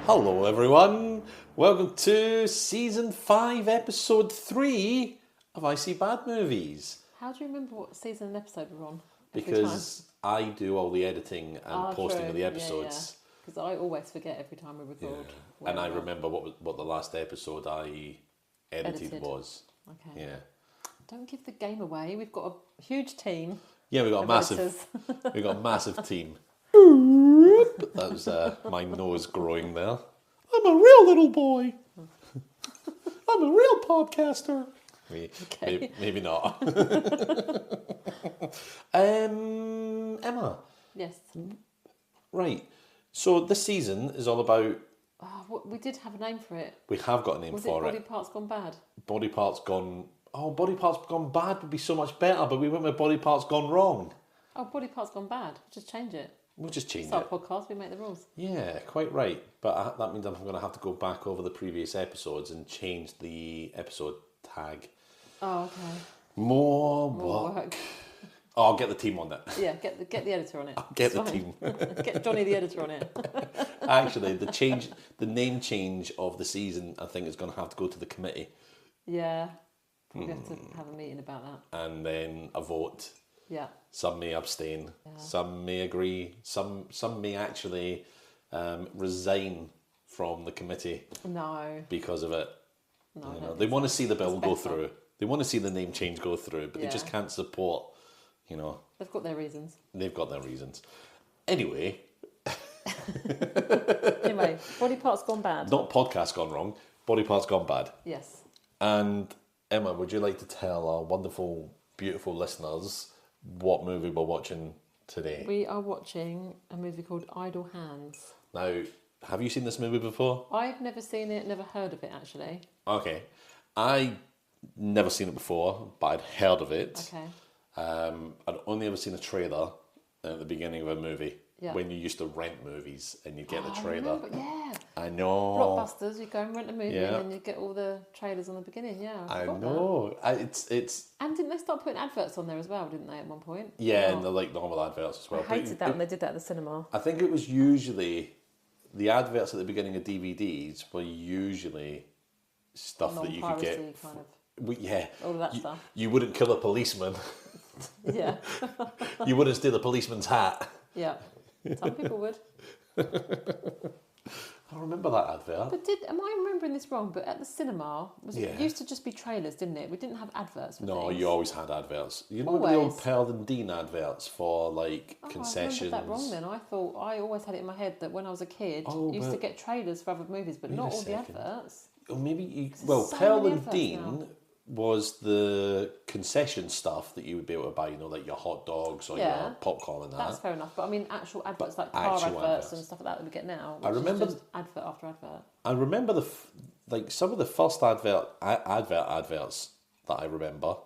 Hello everyone, welcome to Season 5, Episode 3 of I See Bad Movies. How do you remember what season and episode we're on? Because I do all the editing and posting true. of the episodes. Because I always forget every time we record. Yeah. And I remember what the last episode I edited was. Okay. Yeah. Don't give the game away. We've got a huge team. Yeah, we got writers. we got a massive team. That was my nose growing there. I'm a real little boy. I'm a real podcaster. Maybe not. Emma. Yes. Right. So this season is all about... we did have a name for it. We have got a name for it. Was it Body Parts Gone Bad? Body Parts Gone... Oh, Body Parts Gone Bad would be so much better, but we went with Body Parts Gone Wrong. Oh, Body Parts Gone Bad. Just change it. We'll just change it. It's our podcast, we make the rules. Yeah, quite right. But that means I'm going to have to go back over the previous episodes and change the episode tag. Oh, okay. More work. Oh, I'll get the team on that. Yeah, get the editor on it. I'll get the team. Get Johnny the editor on it. Actually, the name change of the season, I think, is going to have to go to the committee. Yeah. We have to have a meeting about that. And then a vote. Yeah. Some may abstain. Yeah. Some may agree. Some may actually resign from the committee. No. Because of it. No. They want to see the bill go through. They want to see the name change go through, but they just can't support, They've got their reasons. Anyway. Anyway, Body Parts Gone Bad. Not podcast gone wrong. Body Parts Gone Bad. Yes. And Emma, would you like to tell our wonderful, beautiful listeners what movie we're watching today? We are watching a movie called Idle Hands. Now, have you seen this movie before? I've never seen it, never heard of it actually. Okay. I never seen it before, but I'd heard of it. Okay. I'd only ever seen a trailer at the beginning of a movie. Yeah. When you used to rent movies and you'd get the trailer. Yeah. I know. Blockbusters, you go and rent a movie and then you get all the trailers on the beginning. Yeah, I know. It's. And didn't they start putting adverts on there as well? Didn't they at one point? Yeah, and they're like normal adverts as well. I hated that when they did that at the cinema. I think it was usually the adverts at the beginning of DVDs were usually stuff that you could get. Kind of. Yeah. All of that stuff. You wouldn't kill a policeman. Yeah. You wouldn't steal a policeman's hat. Yeah. Some people would. I remember that advert. But am I remembering this wrong? But at the cinema, it used to just be trailers, didn't it? We didn't have adverts for things. You always had adverts. You remember the old Pearl and Dean adverts for concessions? I remembered that wrong then. I always had it in my head that when I was a kid, you used to get trailers for other movies, but not all the adverts. Or maybe Pearl and Dean was the concession stuff that you would be able to buy, like your hot dogs or your popcorn and that. That's fair enough. But I mean, actual adverts like car adverts and stuff like that we get now. I remember just advert after advert. I remember some of the first adverts that I remember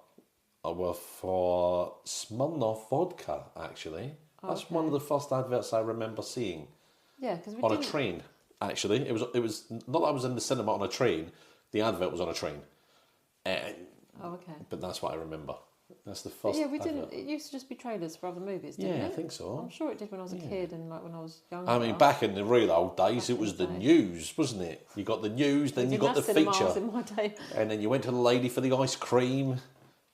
were for Smirnoff vodka. Actually, that's one of the first adverts I remember seeing. Yeah, because on a train. Actually, it was not that I was in the cinema on a train. The advert was on a train. Okay. But that's what I remember. That's the first. Yeah, we didn't. It used to just be trailers for other movies, didn't it? Yeah, I think so. I'm sure it did when I was a kid and when I was younger. I mean, back in the real old days, it was the news, wasn't it? You got the news, then you got the feature, in my day. And then you went to the lady for the ice cream,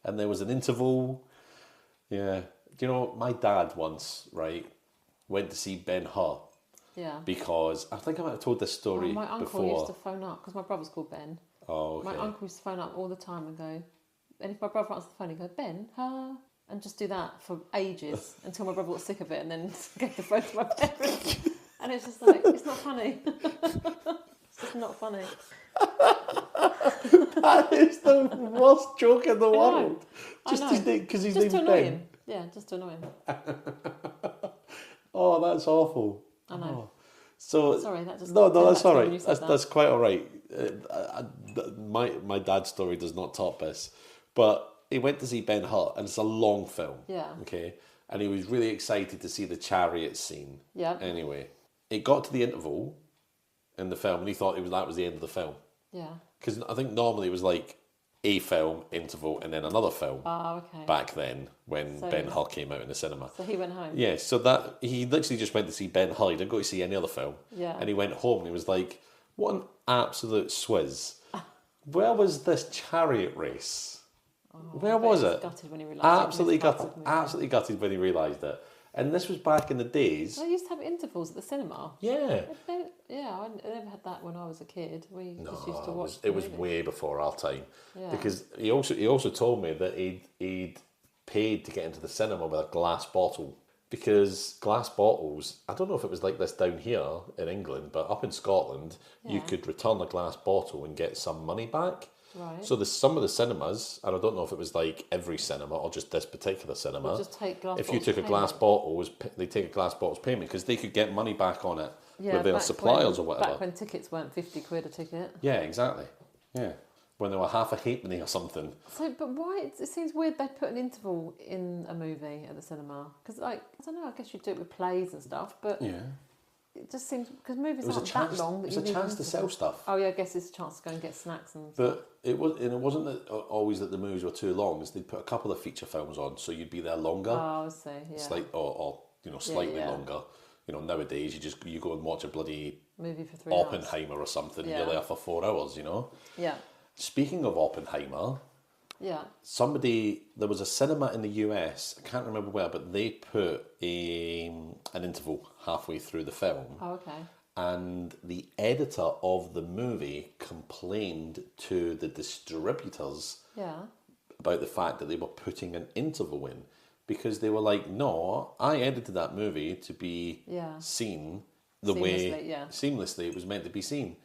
and there was an interval. Yeah, do you know my dad once went to see Ben-Hur. Yeah. Because I think I might have told this story before. My uncle used to phone up because my brother's called Ben. Oh, okay. My uncle used to phone up all the time and go, and if my brother answered the phone, he'd go, Ben-Hur, and just do that for ages until my brother got sick of it and then gave the phone to my parents. And it's just like, it's not funny. It's just not funny. That is the worst joke in the world. Just because his name's Ben. Him. Yeah, just to annoy him. Oh, that's awful. I know. Oh. So sorry, that just no, that's all right. That's quite all right. My dad's story does not top this, but he went to see Ben-Hur, and it's a long film. Yeah. Okay, and he was really excited to see the chariot scene. Yeah. Anyway, it got to the interval in the film, and he thought that was the end of the film. Yeah. Because I think normally it was like a film, interval, and then another film. Oh, okay. Back then, when Ben-Hur came out in the cinema. So he went home? Yeah, so that he literally just went to see Ben-Hur. He didn't go to see any other film. Yeah. And he went home and he was like, what an absolute swizz. Where was this chariot race? Where was it? Gutted when he realised Absolutely gutted. Absolutely gutted when he realised it. And this was back in the days. They used to have intervals at the cinema. Yeah. Yeah, I never had that when I was a kid. We just used to watch. It was way before our time. Yeah. Because he also told me that he'd paid to get into the cinema with a glass bottle. Because glass bottles, I don't know if it was like this down here in England, but up in Scotland, you could return a glass bottle and get some money back. Right. So there's some of the cinemas, and I don't know if it was like every cinema or just this particular cinema. Just take glass if you took a glass bottle, they take a glass bottle's payment because they could get money back on it with their suppliers or whatever. Back when tickets weren't 50 quid a ticket. Yeah, exactly. Yeah. When they were half a halfpenny or something. So, but why? It seems weird they put an interval in a movie at the cinema. Because, like, I don't know, I guess you do it with plays and stuff, but yeah. It just seems, because movies aren't that long. It was a chance to sell stuff. Oh, yeah, I guess it's a chance to go and get snacks and But it wasn't that always that the movies were too long, is they'd put a couple of feature films on, so you'd be there longer. Oh, I see, yeah. Or slightly longer. You know, nowadays you go and watch a bloody movie for 3 hours. Oppenheimer or something, and you're there for 4 hours, you know? Yeah. Speaking of Oppenheimer, there was a cinema in the US, I can't remember where, but they put an interval halfway through the film. Oh, okay. And the editor of the movie complained to the distributors about the fact that they were putting an interval in, because they were like, no, I edited that movie to be seen the way seamlessly it was meant to be seen.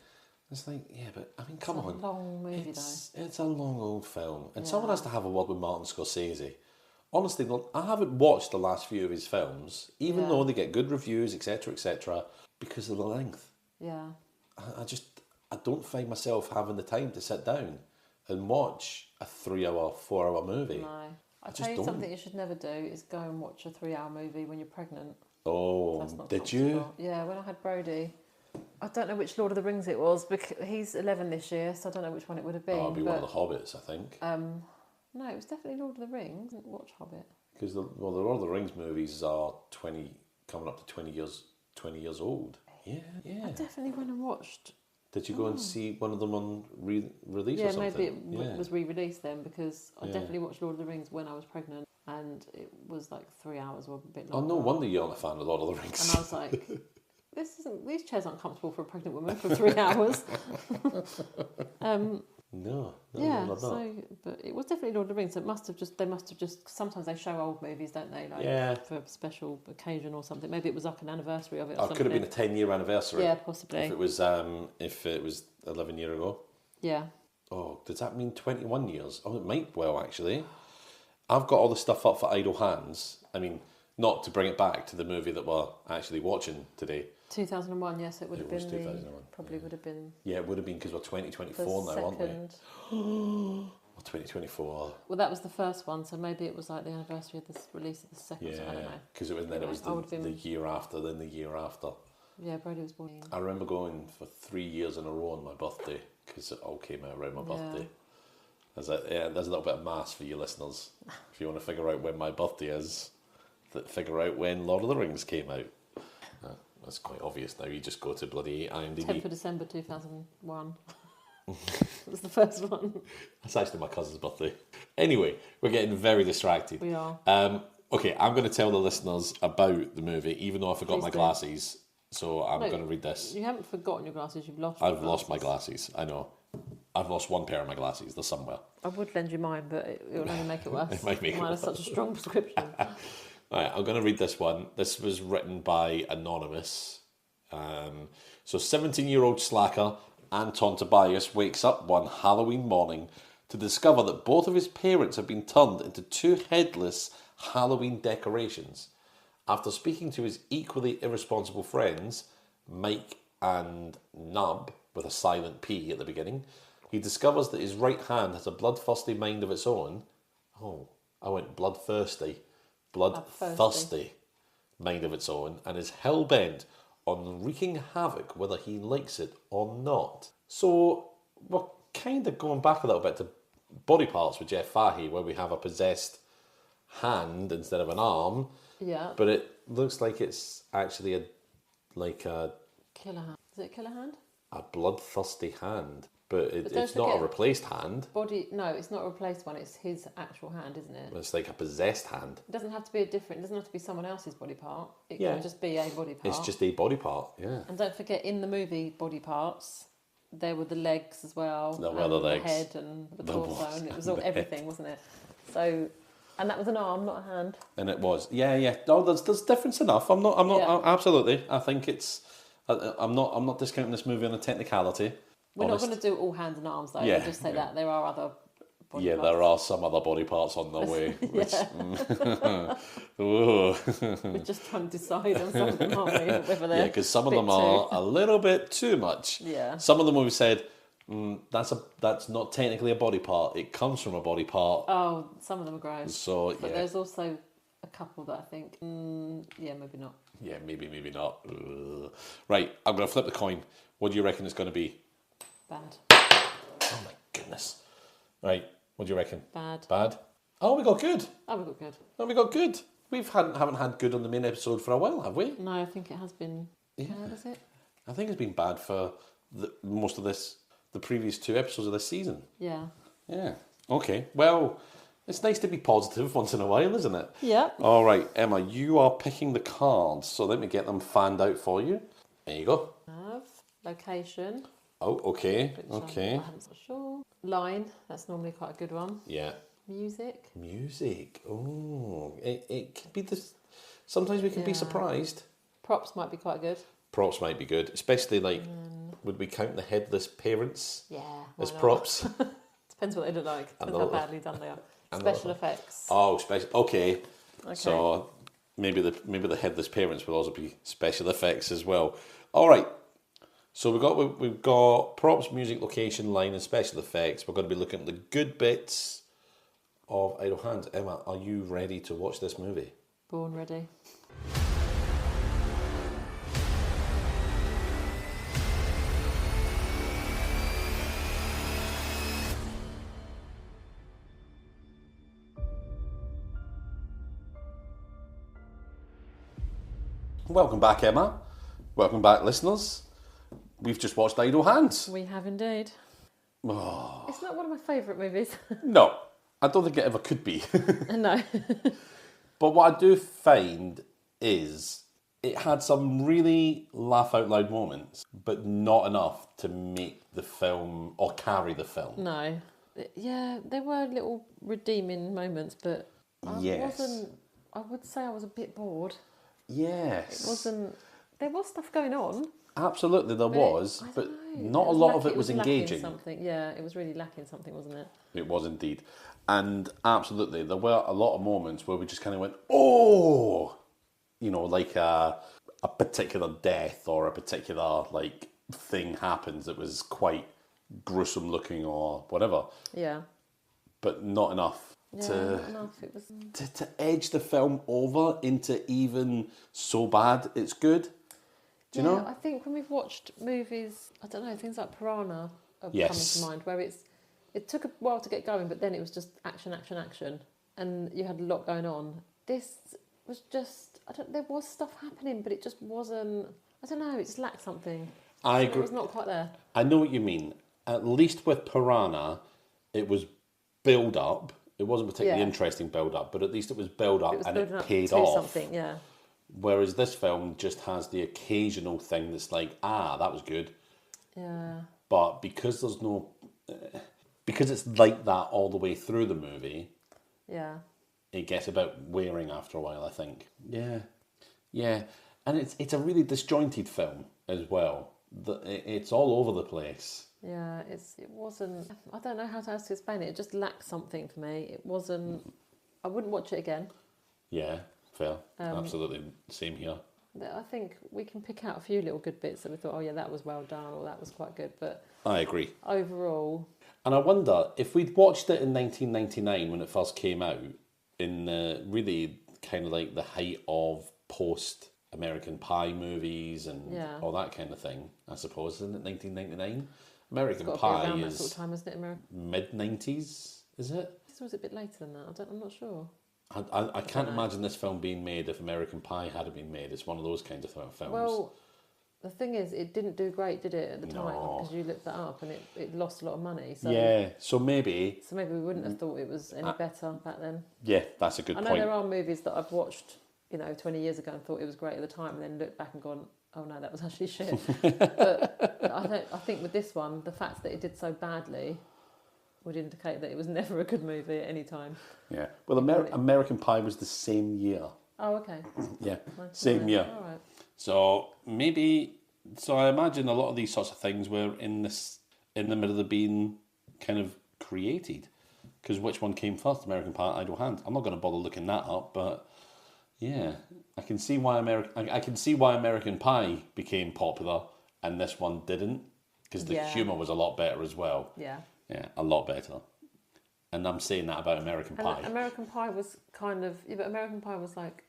It's like, yeah, but I mean, come on. It's a long movie, It's a long old film. And someone has to have a word with Martin Scorsese. Honestly, I haven't watched the last few of his films, even though they get good reviews, etc., because of the length. Yeah. I don't find myself having the time to sit down and watch a 3-hour, 4-hour movie. No. I'll tell you something you should never do is go and watch a 3-hour movie when you're pregnant. Oh, did you? Yeah, when I had Brody. I don't know which Lord of the Rings it was, because he's 11 this year, so I don't know which one it would have been. Oh, it'd be one of the Hobbits, I think. No, it was definitely Lord of the Rings. I didn't watch Hobbit. Because the Lord of the Rings movies are coming up to 20 years old. Yeah. I definitely went and watched. Did you go and see one of them on release or something? Maybe it was re-released then, because I definitely watched Lord of the Rings when I was pregnant, and it was like 3 hours or a bit longer. Oh, no wonder you're not a fan of Lord of the Rings. And I was like, these chairs aren't comfortable for a pregnant woman for 3 hours. No, not. So, but it was definitely Lord of the Rings. So they must have just. Sometimes they show old movies, don't they? Like for a special occasion or something. Maybe it was like an anniversary of it. Or it could have been a 10-year anniversary. Yeah, possibly. If it was 11 years ago. Yeah. Oh, does that mean 21 years? Oh, it might well actually. I've got all the stuff up for idle hands. I mean, not to bring it back to the movie that we're actually watching today. 2001, yes, it would have been. 2001. Probably would have been. Yeah, it would have been because we're 2024 now, aren't we? We're 2024. Well, that was the first one, so maybe it was like the anniversary of the release of the second. Yeah, I don't know. because it was the year after, then the year after. Yeah, Brody was born. I remember going for 3 years in a row on my birthday because it all came out around my birthday. There's a little bit of maths for you listeners. If you want to figure out when my birthday is, figure out when Lord of the Rings came out. That's quite obvious now. You just go to bloody IMDb. 10th of December 2001. That was the first one. That's actually my cousin's birthday. Anyway, we're getting very distracted. We are. Okay, I'm going to tell the listeners about the movie, even though I forgot my glasses. So I'm going to read this. You haven't forgotten your glasses, you've lost I've lost my glasses, I know. I've lost one pair of my glasses, they're somewhere. I would lend you mine, but it will only make it worse. It might make it worse. Mine is such a strong prescription. Alright, I'm going to read this one. This was written by Anonymous. So 17-year-old slacker Anton Tobias wakes up one Halloween morning to discover that both of his parents have been turned into two headless Halloween decorations. After speaking to his equally irresponsible friends, Mike and Nub, with a silent P at the beginning, he discovers that his right hand has a bloodthirsty mind of its own. Oh, I went bloodthirsty. Bloodthirsty mind of its own, and is hell-bent on wreaking havoc whether he likes it or not. So we're kind of going back a little bit to Body Parts with Jeff Fahey, where we have a possessed hand instead of an arm, Yeah. but it looks like it's actually a Killer hand. Is it a killer hand? bloodthirsty hand, but don't it's not a forget- replaced hand. No, it's not a replaced one. It's his actual hand, isn't it? It's like a possessed hand. It doesn't have to be a different. It doesn't have to be someone else's body part. It Yeah. can just be a body part. It's just a body part. Yeah. And don't forget, in the movie Body Parts, there were the legs as well. There were and the legs. head and the There torso, was. and it was all The head. everything, wasn't it? So, and that was an arm, not a hand. And it was, yeah. No, there's difference enough. I'm not. Yeah. Absolutely. I think it's. I'm not discounting this movie on a technicality. We're honest. not going to do all hands and arms though. Yeah, We'll just say yeah. that there are other body Yeah, parts. there are some other body parts on the way. Which, Ooh. We're just trying to decide on something, aren't we? Whether they're Yeah, because some of bit them are too- a little bit too much. Yeah. Some of them we've said that's not technically a body part. It comes from a body part. Oh, some of them are gross. So But yeah, there's also a couple that I think, yeah, maybe not. yeah, maybe not. Ugh. Right, I'm gonna flip the coin. What do you reckon it's gonna be? Bad. Oh my goodness. Right, what do you reckon? Bad. Bad. Oh, we got good. Oh, we got good. Oh, we got good. Haven't had good on the main episode for a while, have we? No, I think it has been. Yeah. Bad, is it? I think it's been bad for most of the previous 2 episodes of this season. Yeah. Yeah. Okay. Well, it's nice to be positive once in a while, isn't it? Yeah. All right, Emma, you are picking the cards, so let me get them fanned out for you. There you go. Have location. Oh, okay. Which Okay. I'm not sure. Line. That's normally quite a good one. Yeah. Music. Music. Oh, it can be this. Sometimes we can be Yeah. surprised. Props might be quite good. Props might be good, especially like, would we count the headless parents Yeah. as why not? props? Depends what they look like. Depends know. how badly done they are. know. Special effects. Oh, special. Okay. Okay. So maybe the headless parents will also be special effects as well. All right. So we've got props, music, location, line, and special effects. We're going to be looking at the good bits of Idle Hands. Emma, are you ready to watch this movie? Born ready. Welcome back, Emma. Welcome back, listeners. We've just watched Idle Hands. We have indeed. Oh. It's not one of my favourite movies. No, I don't think it ever could be. No. But what I do find is it had some really laugh out loud moments, but not enough to make the film or carry the film. No. Yeah, there were little redeeming moments, but Yes. I would say I was a bit bored. Yes. It wasn't. There was stuff going on. Absolutely, there was, I but don't know. not a lot of it lacking- was lacking engaging. Something. Yeah, it was really lacking something, wasn't it? It was indeed. And absolutely, there were a lot of moments where we just kind of went, oh! You know, like a particular death or a particular, like, thing happens that was quite gruesome looking or whatever. Yeah. But not enough Yeah, to... not enough. It was. To edge the film over into even so bad it's good. Do you know? I think when we've watched movies, I don't know, things like Piranha are Yes. coming to mind, where it took a while to get going, but then it was just action, action, action, and you had a lot going on. This was just, there was stuff happening, but it just wasn't, I don't know, it just lacked something. I It agree. was not quite there. I know what you mean. At least with Piranha, it was build up. It wasn't particularly Yeah. interesting build up, but at least it was build up It was and building it up paid to off. something, yeah. Whereas this film just has the occasional thing that's like, that was good. Yeah. But because there's no, because it's like that all the way through the movie, Yeah. it gets a bit wearing after a while, I think. Yeah, and it's a really disjointed film as well. It's all over the place. Yeah, it wasn't, I don't know how else to explain it. It just lacked something for me. It wasn't, I wouldn't watch it again. Yeah, fair. Absolutely, same here. I think we can pick out a few little good bits that we thought, oh yeah, that was well done, or that was quite good. But I agree. overall, And I wonder if we'd watched it in 1999 when it first came out, in really kind of like the height of post-American Pie movies and Yeah. all that kind of thing, I suppose, isn't it 1999? American it's got to be Pie around that is sort of time, isn't it, America? mid-90s. Is it? This was a bit later than that. I'm not sure. I can't imagine this film being made if American Pie hadn't been made. It's one of those kinds of films. Well, the thing is, it didn't do great, did it, at the time? No. Because you looked that up and it lost a lot of money. So yeah, so maybe... So maybe we wouldn't have thought it was any better back then. Yeah, that's a good point. I know there are movies that I've watched, 20 years ago and thought it was great at the time, and then looked back and gone, oh no, that was actually shit. But I think with this one, the fact that it did so badly would indicate that it was never a good movie at any time. Yeah. Well, American Pie was the same year. Oh, okay. Yeah, same year. All right. So maybe... So I imagine a lot of these sorts of things were in the middle of being kind of created. Because which one came first, American Pie, Idle Hands? I'm not going to bother looking that up, but yeah, I can see why American Pie became popular and this one didn't, because the humour was a lot better as well. Yeah. Yeah, a lot better. And I'm saying that about American Pie. American Pie was but American Pie was like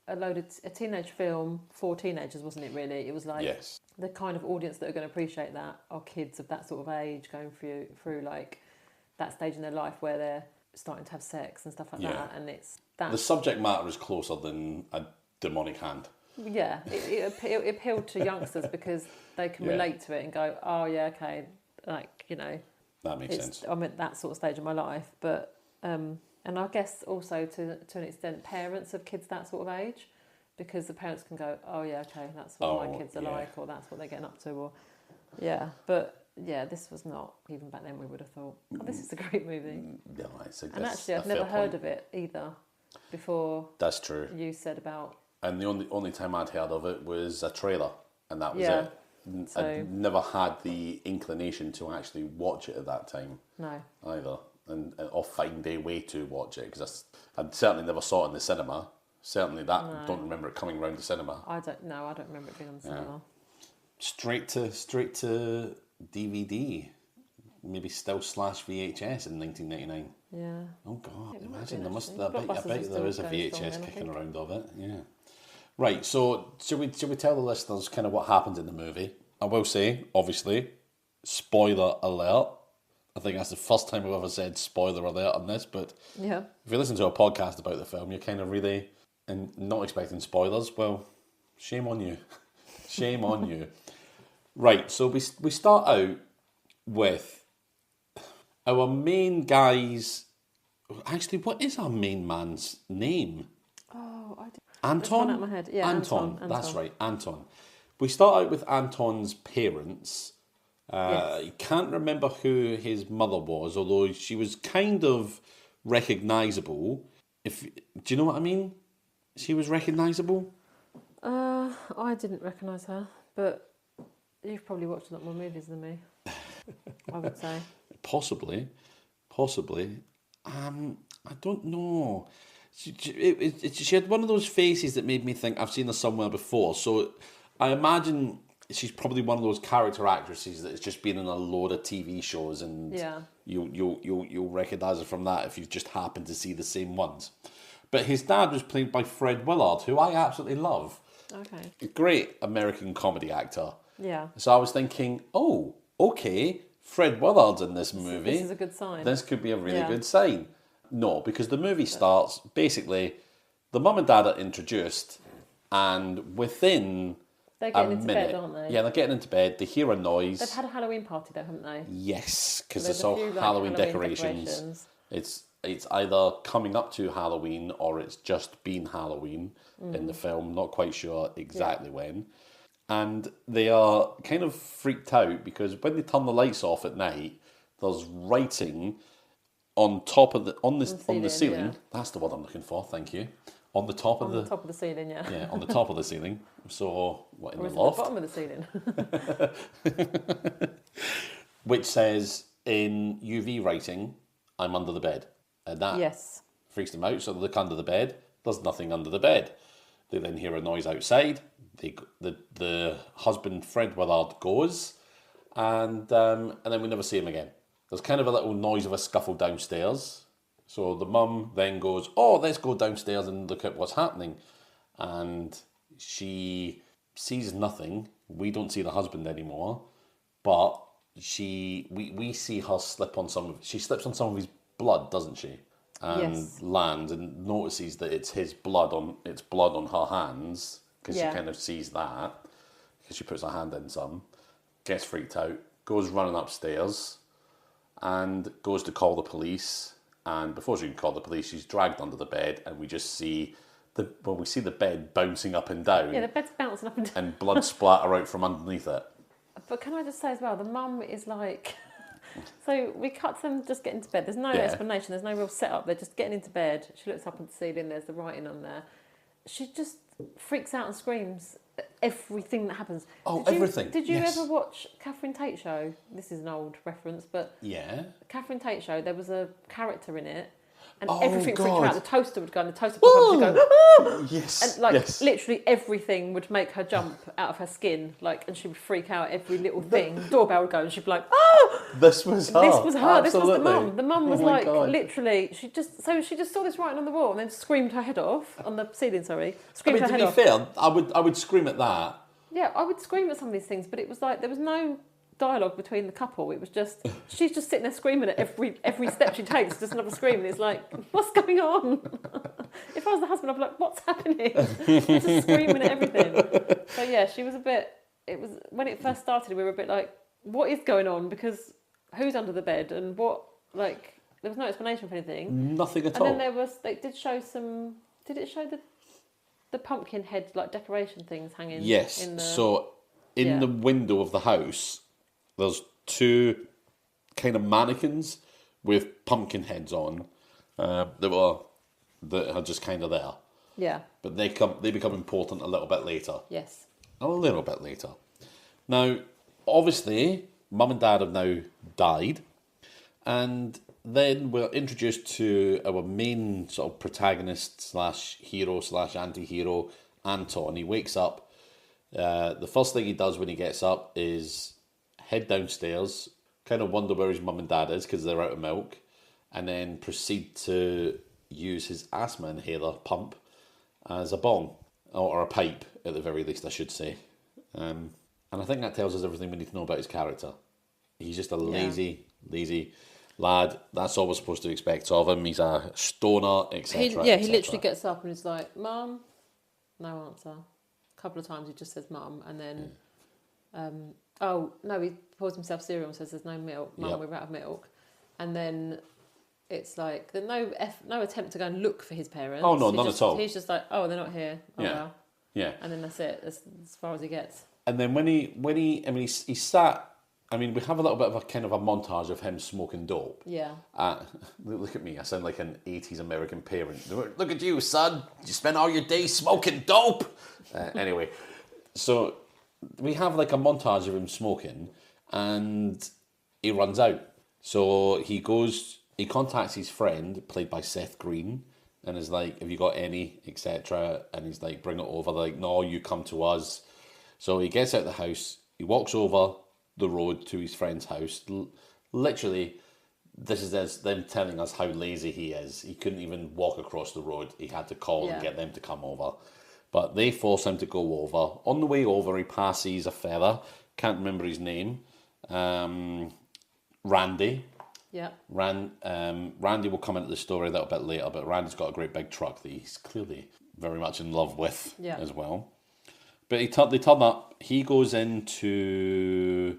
a teenage film for teenagers, wasn't it? Really, it was like the kind of audience that are going to appreciate that are kids of that sort of age going through like that stage in their life where they're starting to have sex and stuff like that, and it's that the subject matter is closer than a demonic hand. Yeah, it appealed to youngsters because they can relate to it and go, oh yeah, okay, like that makes sense. I'm at that sort of stage of my life, but and I guess also to an extent, parents of kids that sort of age, because the parents can go, oh yeah, okay, that's what my kids are like, or that's what they're getting up to, or but yeah, this was not, even back then we would have thought, oh, this is a great movie. No, and actually I've never heard of it either before. That's true. You said about... And the only time I'd heard of it was a trailer, and that was it. So, I never had the inclination to actually watch it at that time. No. Either. Or find a way to watch it, because I certainly never saw it in the cinema. Certainly that, don't remember it coming around the cinema. I don't remember it being on the cinema. Straight to DVD, maybe still /VHS in 1999. Yeah. Oh God! Imagine there must. I bet there is a VHS kicking around of it. Yeah. Right. So should we tell the listeners kind of what happened in the movie? I will say, obviously, spoiler alert. I think that's the first time I've ever said spoiler alert on this. But if you listen to a podcast about the film, you're kind of really and not expecting spoilers. Well, shame on you. Shame on you. Right, so we start out with our main guy's... Actually, what is our main man's name? Oh, I did. Anton? Out of my head. Yeah, Anton. That's right, Anton. We start out with Anton's parents. You can't remember who his mother was, although she was kind of recognisable. Do you know what I mean? She was recognisable? I didn't recognise her, but you've probably watched a lot more movies than me, I would say. Possibly. I don't know. She had one of those faces that made me think I've seen her somewhere before. So I imagine she's probably one of those character actresses that has just been in a load of TV shows, and you'll recognise her from that if you've just happened to see the same ones. But his dad was played by Fred Willard, who I absolutely love. Okay. A great American comedy actor. Yeah. So I was thinking, oh, okay, Fred Willard's in this movie. This is a good sign. This could be a really good sign. No, because the movie starts, basically, the mum and dad are introduced, and within they're getting into bed, aren't they? Yeah, they're getting into bed, they hear a noise. They've had a Halloween party though, haven't they? Yes, because it's all Halloween decorations. It's either coming up to Halloween or it's just been Halloween in the film. Not quite sure exactly when. And they are kind of freaked out because when they turn the lights off at night, there's writing on top of the ceiling. Yeah. That's the word I'm looking for. Thank you. On the top of the ceiling, yeah. Yeah, on the top of the ceiling. So what, in or the loft? At the bottom of the ceiling. Which says in UV writing, "I'm under the bed." And that freaks them out, so they look under the bed. There's nothing under the bed. They then hear a noise outside. The husband, Fred Willard, goes, and then we never see him again. There's kind of a little noise of a scuffle downstairs. So the mum then goes, oh, let's go downstairs and look at what's happening. And she sees nothing. We don't see the husband anymore. But we see her slip on she slips on some of his blood, doesn't she? And Yes. lands and notices that it's his blood on her hands, because she kind of sees that, because she puts her hand in some, gets freaked out, goes running upstairs, and goes to call the police. And before she can call the police, she's dragged under the bed, and we just see the bed bouncing up and down. Yeah, the bed's bouncing up and down. And blood splatter out from underneath it. But can I just say as well, the mum is like... So we cut them just getting to bed. There's no explanation. There's no real setup. They're just getting into bed. She looks up at the ceiling. There's the writing on there. She just freaks out and screams at everything that happens. Oh, everything. Did you ever watch Catherine Tate show? This is an old reference, but... Yeah. Catherine Tate show, there was a character in it, and Oh, everything freaked her God. out. The toaster would go, and the toaster would come, and she'd go, ah! Yes. And literally everything would make her jump out of her skin, and she would freak out every little thing. Doorbell would go, and she'd be like, oh! This was her. This was her. Absolutely. This was the mum. The mum was God. literally. She just saw this writing on the wall, and then screamed her head off on the ceiling. Sorry, I screamed mean, her to head be off. fair, I would scream at that. Yeah, I would scream at some of these things, but it was like there was no dialogue between the couple. It was just she's just sitting there screaming at every step she takes, just another scream, and it's like, what's going on? If I was the husband, I'd be like, what's happening? She's just screaming at everything. So yeah, she was a bit. It was when it first started, we were a bit like, what is going on? Because who's under the bed and what? Like there was no explanation for anything. Nothing at all. And then they did show some. Did it show the pumpkin head like decoration things hanging? Yes. In the window of the house, there's two kind of mannequins with pumpkin heads on that are just kind of there. Yeah. But they become important a little bit later. Yes. A little bit later. Now, obviously, Mum and Dad have now died, and then we're introduced to our main sort of protagonist / hero / anti-hero, Anton. He wakes up. The first thing he does when he gets up is head downstairs, kind of wonder where his mum and dad is because they're out of milk, and then proceed to use his asthma inhaler pump as a bong, or a pipe at the very least, I should say. And I think that tells us everything we need to know about his character. He's just a lazy lad. That's all we're supposed to expect of him. He's a stoner, etc. He literally gets up and he's like, Mum, no answer. A couple of times he just says Mum, and then he pours himself cereal and says there's no milk. Mum, we're out of milk. And then it's like there's no attempt to go and look for his parents. Oh no, none at all. He's just like, oh, they're not here. Oh well. Yeah. And then that's it. That's as far as he gets. And then when he sat. I mean, we have a little bit of a kind of a montage of him smoking dope. Yeah. Look at me, I sound like an 80s American parent. Look at you, son. You spend all your day smoking dope. Anyway, so we have like a montage of him smoking, and he runs out. So he contacts his friend, played by Seth Green, and is like, have you got any, etc. And he's like, bring it over. They're like, no, you come to us. So he gets out of the house, he walks over the road to his friend's house. Literally, this is them telling us how lazy he is. He couldn't even walk across the road. He had to call and get them to come over. But they force him to go over. On the way over, he passes a fella. Can't remember his name. Randy. Yeah. Randy will come into the story a little bit later, but Randy's got a great big truck that he's clearly very much in love with as well. But they turn up. He goes into...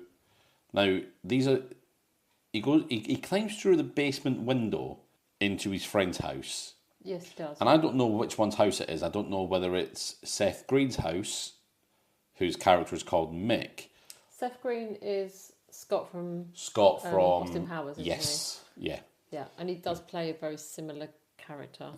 Now, he climbs through the basement window into his friend's house. Yes, he does. And I don't know which one's house it is. I don't know whether it's Seth Green's house, whose character is called Mick. Seth Green is Scott from Austin Powers, isn't yes, he? yeah. Yeah, and he does play a very similar character,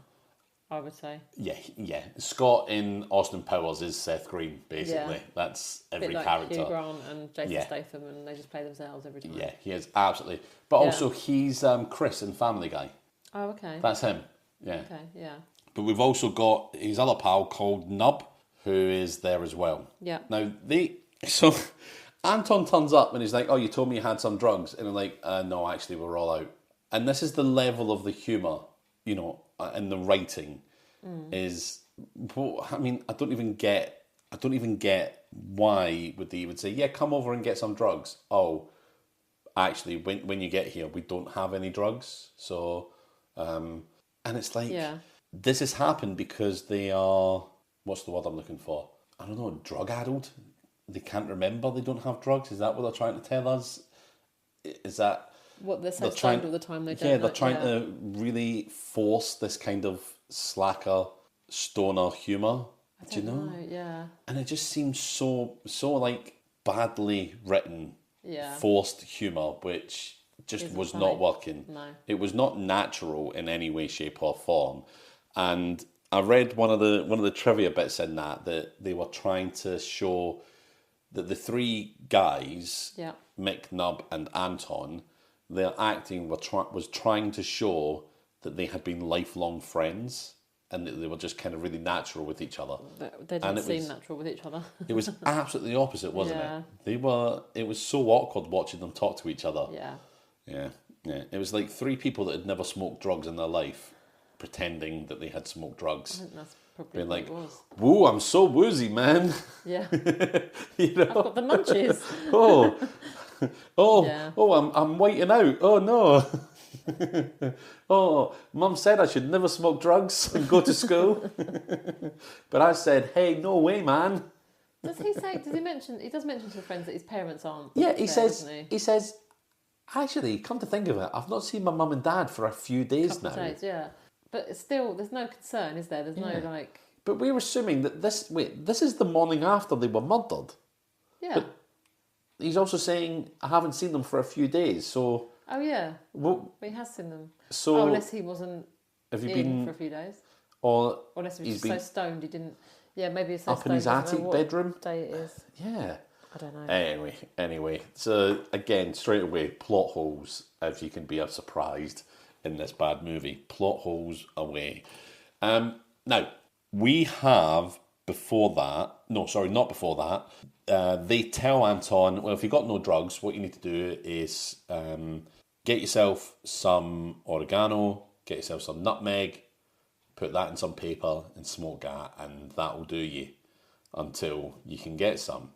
I would say. Yeah. Scott in Austin Powers is Seth Green, basically. Yeah. That's every bit like character. Hugh Grant and Jason Statham, and they just play themselves every time. Yeah, he is, absolutely. But also, he's Chris in Family Guy. Oh, okay. That's him, yeah. Okay, yeah. But we've also got his other pal called Nub, who is there as well. Yeah. Now, so Anton turns up and he's like, oh, you told me you had some drugs. And I'm like, no, actually, we're all out. And this is the level of the humour, and the writing is, I mean, I don't even get why they would say, yeah, come over and get some drugs. Oh, actually, when you get here, we don't have any drugs. So, and it's like, this has happened because they are, what's the word I'm looking for? I don't know, drug addled? They can't remember they don't have drugs? Is that what they're trying to tell us? Is that... What, they're so stoned all the time they don't know? Yeah, they're trying to really force this kind of slacker, stoner humour. Do you know? Yeah. And it just seems so like badly written, forced humour, which just was not working. No. It was not natural in any way, shape, or form. And I read one of the trivia bits in that they were trying to show that the three guys, Mick, Nub, and Anton, their acting was trying to show that they had been lifelong friends and that they were just kind of really natural with each other. They didn't seem natural with each other. It was absolutely the opposite, wasn't it? It was so awkward watching them talk to each other. Yeah. It was like three people that had never smoked drugs in their life pretending that they had smoked drugs. I think that's probably what it was. Woo, I'm so woozy, man. Yeah. You know? I've got the munchies. I'm whiting out. Oh, no. Oh, Mum said I should never smoke drugs and go to school. But I said, hey, no way, man. Does he mention, he does mention to the friends that his parents aren't he says, actually, come to think of it, I've not seen my mum and dad for a few days now. Days, yeah. But still, there's no concern, is there? There's no, like... But we're assuming that this is the morning after they were murdered. Yeah. But he's also saying, I haven't seen them for a few days, so... Oh, yeah. Well, he has seen them. So... unless he wasn't in for a few days. Or unless he was just so stoned he didn't... Yeah, maybe he's so up stoned. in his attic bedroom. Day it is. Yeah. I don't know. Anyway. So, again, straight away, plot holes, if you can be surprised in this bad movie. Plot holes away. Now, we have before that... No, sorry, not before that. They tell Anton, well, if you've got no drugs, what you need to do is get yourself some oregano, get yourself some nutmeg, put that in some paper and smoke that, and that will do you until you can get some.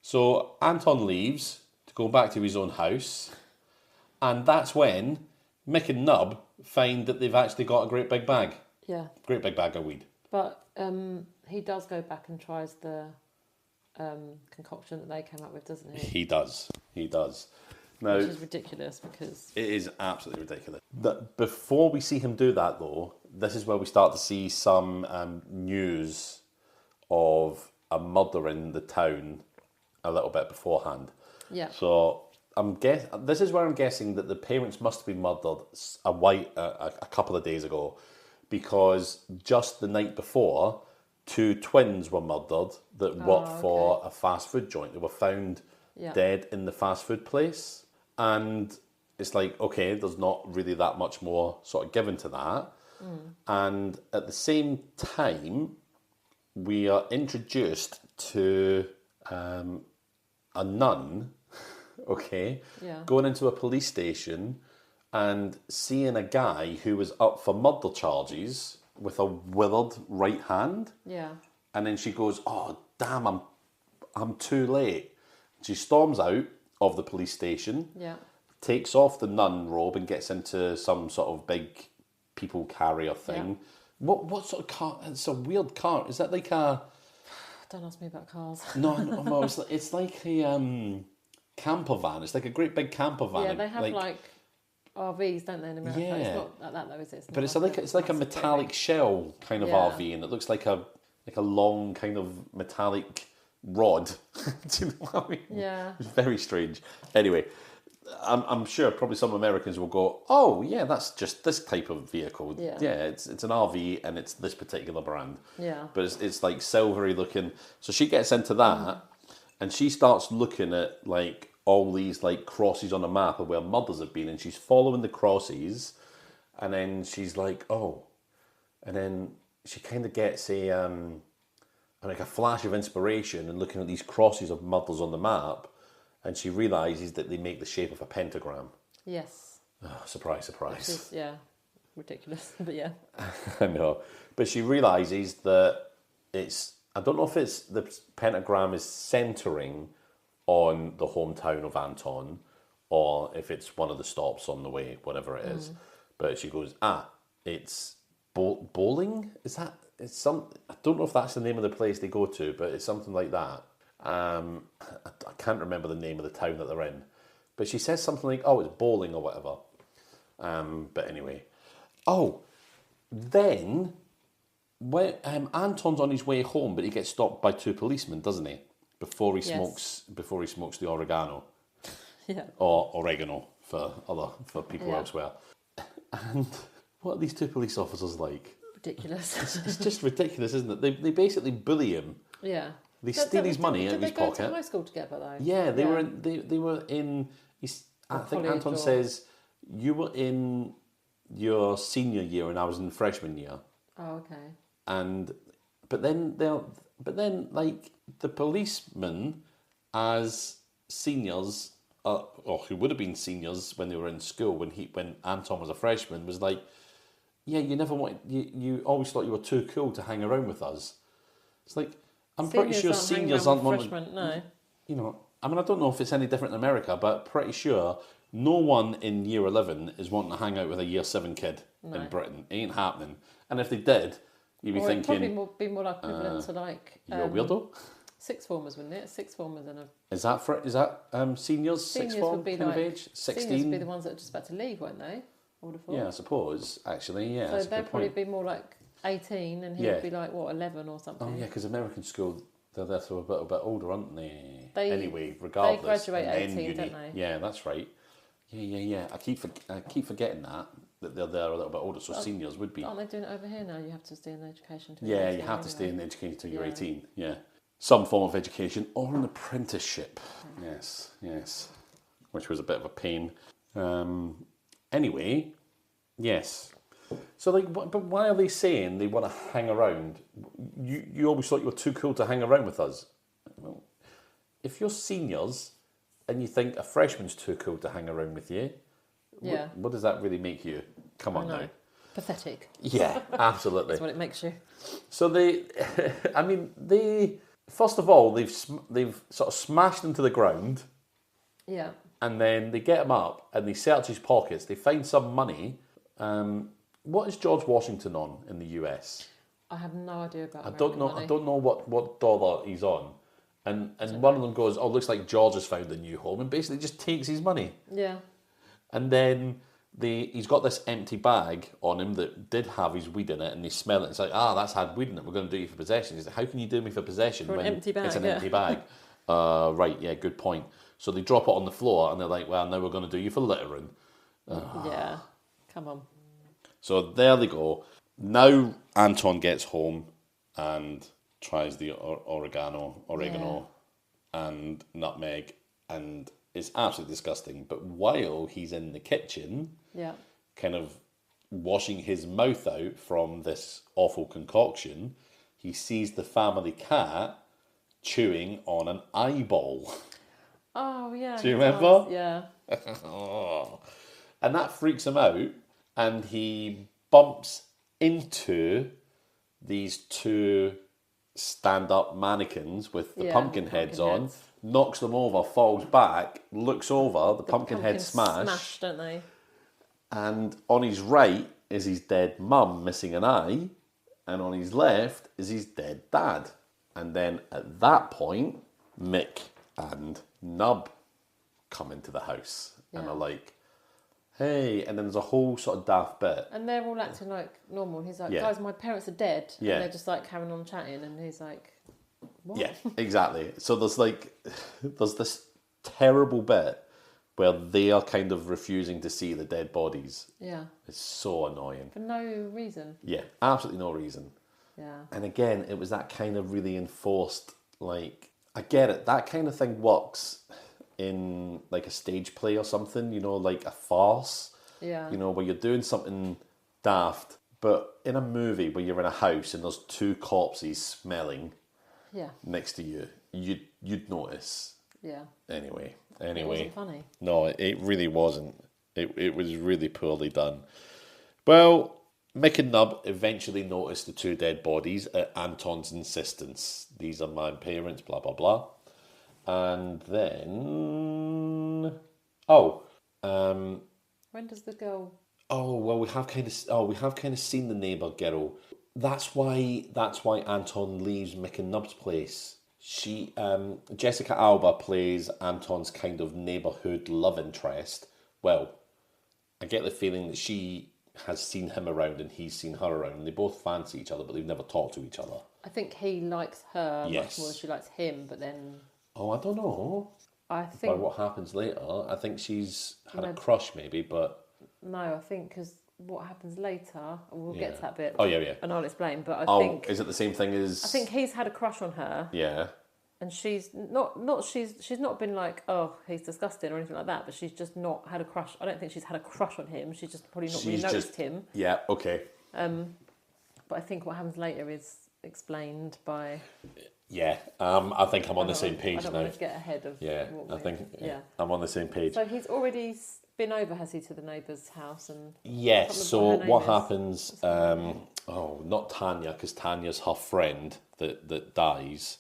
So Anton leaves to go back to his own house, and that's when Mick and Nub find that they've actually got a great big bag. Yeah. Great big bag of weed. But he does go back and tries the concoction that they came up with, doesn't he? He does. Now, which is ridiculous because... It is absolutely ridiculous. Before we see him do that, though, this is where we start to see some news of a murder in the town a little bit beforehand. Yeah. So this is where I'm guessing that the parents must have been murdered a couple of days ago, because just the night before, two twins were murdered that worked for a fast food joint. They were found dead in the fast food place. And it's like, okay, there's not really that much more sort of given to that. And at the same time, we are introduced to a nun, going into a police station and seeing a guy who was up for murder charges with a withered right hand. Yeah. And then she goes, oh, damn, I'm too late. She storms out of the police station, takes off the nun robe and gets into some sort of big people carrier thing. What sort of car? It's a weird car. Is that like a... Don't ask me about cars. No, it's like a camper van. It's like a great big camper van. Yeah, they have like RVs, don't they, in America? Yeah. It's not like that though, is it? But it's like a metallic shell kind of RV, and it looks like a long kind of metallic rod. Do you know what I mean? Yeah. It's very strange. Anyway, I'm sure probably some Americans will go, oh yeah, that's just this type of vehicle. Yeah. It's an RV and it's this particular brand. Yeah. But it's like silvery looking. So she gets into that and she starts looking at like all these like crosses on a map of where murders have been, and she's following the crosses, and then she's like, oh, and then she kind of gets a flash of inspiration and looking at these crosses of murders on the map, and she realises that they make the shape of a pentagram. Yes. Oh, surprise, surprise. Which is, ridiculous, but yeah. I know. But she realises that I don't know if the pentagram is centering on the hometown of Anton, or if it's one of the stops on the way, whatever it is. But she goes, it's bowling? Is that? It's some. I don't know if that's the name of the place they go to, but it's something like that. I can't remember the name of the town that they're in. But she says something like, oh, it's bowling or whatever. But anyway. Oh, then when Anton's on his way home, but he gets stopped by 2 policemen, doesn't he? Before he smokes the oregano. Yeah. Or oregano for people elsewhere. And what are these 2 police officers like? Ridiculous. It's just ridiculous, isn't it? They basically bully him. Yeah. They steal his money out of his pocket. Did they go to high school together though? Yeah, they were in. I think Anton says you were in your senior year and I was in freshman year. Oh, okay. But then like the policemen as seniors, or who would have been seniors when they were in school when Anton was a freshman, was like, yeah, you always thought you were too cool to hang around with us. It's like, I'm pretty sure seniors aren't freshmen, no. You know, I mean, I don't know if it's any different in America, but pretty sure no one in year 11 is wanting to hang out with a year 7 kid in Britain. It ain't happening. And if they did, you'd be thinking... It'd probably be more like equivalent to like... You're a weirdo? Sixth formers, wouldn't it? Sixth formers and a... Is that seniors? Sixth form would be kind like, of age? 16? Seniors would be the ones that are just about to leave, won't they? I would have thought. Yeah, I suppose, actually, yeah. So they'd probably be more like 18 and he'd be like, what, 11 or something? Oh, yeah, because American school, they're a bit older, aren't they? Anyway, regardless. They graduate 18, don't they? Yeah, that's right. Yeah. I keep forgetting that they're there a little bit older, so seniors would be. Aren't they doing it over here now? You have to stay in education till Yeah, you have to stay in education till you're 18. Yeah. Some form of education or an apprenticeship. Yes. Which was a bit of a pain. Anyway, yes. So, but why are they saying they want to hang around? You always thought you were too cool to hang around with us. Well, if you're seniors and you think a freshman's too cool to hang around with you, what does that really make you? Come on now. Pathetic. Yeah, absolutely. That's what it makes you. So first of all, they've sort of smashed into the ground. Yeah. And then they get him up and they search his pockets. They find some money. What is George Washington on in the US? I have no idea about. I don't know what dollar he's on. And one of them goes, "Oh, looks like George has found a new home," and basically just takes his money. Yeah. And then he's got this empty bag on him that did have his weed in it, and they smell it. It's like, that's had weed in it. We're going to do you for possession. He's like, how can you do me for possession when it's an empty bag? Right, yeah, good point. So they drop it on the floor, and they're like, well, now we're going to do you for littering. Yeah, come on. So there they go. Now Anton gets home and tries the oregano and nutmeg, and it's absolutely disgusting. But while he's in the kitchen, kind of washing his mouth out from this awful concoction, he sees the family cat chewing on an eyeball. Oh, yeah. Do you remember? Yeah. And that freaks him out, and he bumps into these 2 stand-up mannequins with the pumpkin heads on, knocks them over, falls back, looks over, the pumpkin heads smash, don't they? And on his right is his dead mum missing an eye, and on his left is his dead dad. And then at that point, Mick and Nub come into the house and are like, hey, and then there's a whole sort of daft bit. And they're all acting like normal. He's like, guys, my parents are dead. Yeah. And they're just like carrying on chatting, and he's like, what? Yeah, exactly. So there's this terrible bit where they are kind of refusing to see the dead bodies. Yeah. It's so annoying. For no reason. Yeah, absolutely no reason. Yeah. And again, it was that kind of really enforced, like, I get it, that kind of thing works in like a stage play or something, like a farce. Yeah. Where you're doing something daft, but in a movie where you're in a house and there's 2 corpses smelling next to you, you'd notice. Yeah. Anyway. It wasn't funny. No, it really wasn't. It was really poorly done. Well, Mick and Nub eventually noticed the 2 dead bodies at Anton's insistence. These are my parents, blah, blah, blah. And then... Oh, When does the girl? oh well, we have kind of seen the neighbour girl. That's why Anton leaves Mick and Nub's place. Jessica Alba plays Anton's kind of neighbourhood love interest. Well, I get the feeling that she has seen him around and he's seen her around, and they both fancy each other, but they've never talked to each other. I think he likes her Yes. much more than she likes him, but then Oh, I don't know. I By think what happens later, I think she's had a No. crush maybe, but no, I think because what happens later, and we'll get Yeah. to that bit. Oh, yeah. And I'll explain. But I Oh, think is it the same thing as? I think he's had a crush on her, Yeah. and she's she's not been like, oh, he's disgusting or anything like that. But she's just not had a crush. I don't think she's had a crush on him. She's just probably not really She's noticed just- him. Yeah. Okay. But I think what happens later is explained by. Yeah. I think I'm on the I same don't page want now. to get ahead of. Yeah. what I we're- think Yeah. I'm on the same page. So he's already been over, has he, to the neighbour's house and. Yes. can't So remember what what her name happens? Not Tanya, because Tanya's her friend that dies.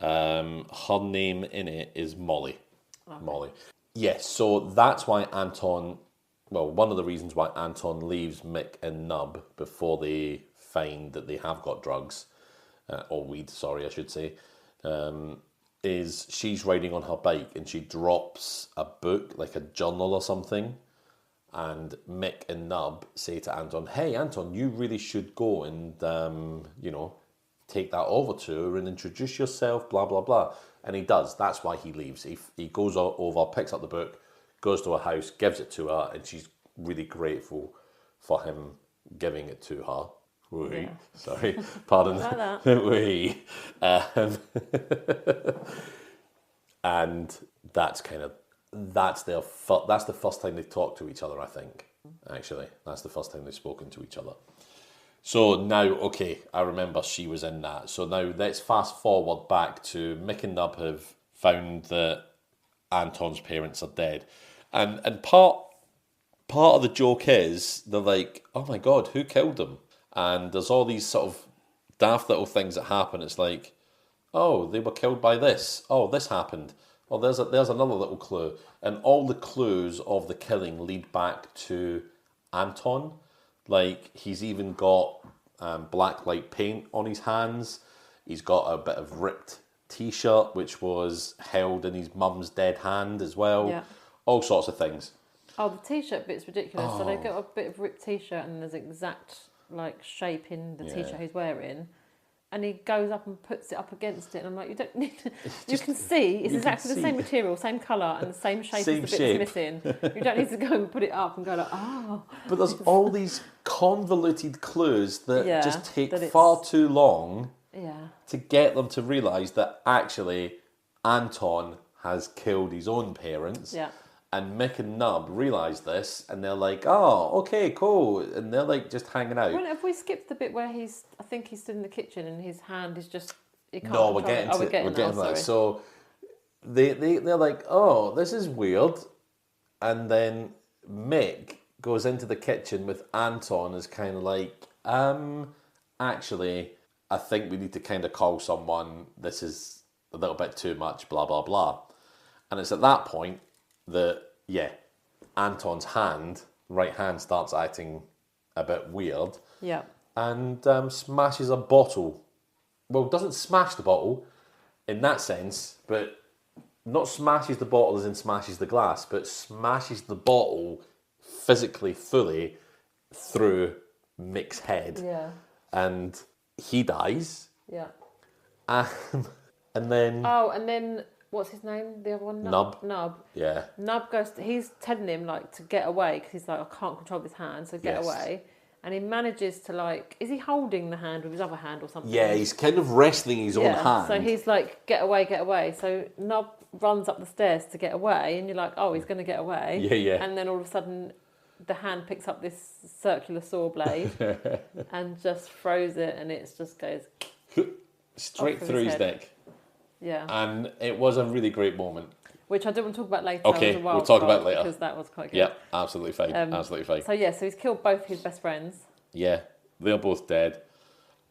Her name in it is Molly. Okay. Molly. Yes. So that's why Anton. Well, one of the reasons why Anton leaves Mick and Nub before they find that they have got drugs, or weed. Sorry, I should say. Is she's riding on her bike and she drops a book, like a journal or something. And Mick and Nub say to Anton, "Hey, Anton, you really should go and, take that over to her and introduce yourself, blah, blah, blah." And he does. That's why he leaves. He goes over, picks up the book, goes to her house, gives it to her, and she's really grateful for him giving it to her. Oui. Yeah. Sorry, pardon. Like that. Oui. And that's the first time they've talked to each other, I think. Actually, that's the first time they've spoken to each other. So now, okay, I remember she was in that. So now let's fast forward back to Mick and Nub have found that Anton's parents are dead, and part of the joke is they're like, "Oh my god, who killed them?" And there's all these sort of daft little things that happen. It's like, oh, they were killed by this. Oh, this happened. Well, there's another little clue. And all the clues of the killing lead back to Anton. Like, he's even got black light paint on his hands. He's got a bit of ripped T-shirt, which was held in his mum's dead hand as well. Yeah. All sorts of things. Oh, the T-shirt bit's ridiculous. So Oh. they've got a bit of ripped T-shirt and there's exact shape in the Yeah. T-shirt he's wearing. And he goes up and puts it up against it, and I'm like, you don't need to. You can see it's you exactly can the same see. material, same colour, and the same shape Same as the shape. bit that's missing. You don't need to go and put it up and go like, oh. But there's all these convoluted clues that Yeah, just take that it's- far too long Yeah. to get them to realise that actually Anton has killed his own parents. Yeah. And Mick and Nub realise this, and they're like, "Oh, okay, cool," and they're like just hanging out. Well, have we skipped the bit where I think he's stood in the kitchen and his hand is just. He can't No, we're control it. getting Oh, to we're getting to that. that. So they're like, "Oh, this is weird," and then Mick goes into the kitchen with Anton as kind of like, actually, I think we need to kind of call someone. This is a little bit too much, blah blah blah." And it's at that point that Anton's right hand starts acting a bit weird Yeah. and smashes a bottle. Well, doesn't smash the bottle in that sense, but not smashes the bottle as in smashes the glass, but smashes the bottle physically, fully through Mick's head. Yeah. And he dies. Yeah. And then, Oh, and then what's his name? The other one? Nub. Nub. yeah, Nub goes. He's telling him like to get away because he's like, I can't control his hand, so get Yes. away. And he manages to like. Is he holding the hand with his other hand or something? yeah, he's kind of wrestling his own hand. So he's like, get away, get away. So Nub runs up the stairs to get away, and you're like, oh, he's going to get away. Yeah, yeah. And then all of a sudden, the hand picks up this circular saw blade and just throws it, and it just goes, straight off of through his his head. neck. yeah. And it was a really great moment. Which I do want to talk about later. Okay, as a we'll wild talk about card, later. because that was quite good. Yeah, absolutely fine. Absolutely fine. So he's killed both his best friends. Yeah, they're both dead.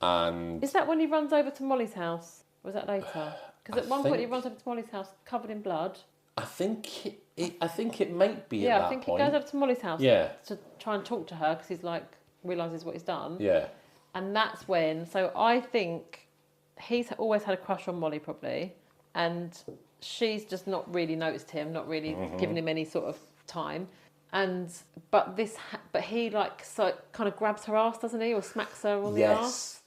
And Is that when he runs over to Molly's house? Or was that later? Because at one point he think- runs over to Molly's house covered in blood. I think I think it might be Yeah, at I that think point. he goes up to Molly's house Yeah. to try and talk to her because he's like, realises what he's done. Yeah. And that's when, so I think he's always had a crush on Molly probably, and she's just not really noticed him, not really given him any sort of time. But he like so kind of grabs her ass, doesn't he, or smacks her on the ass,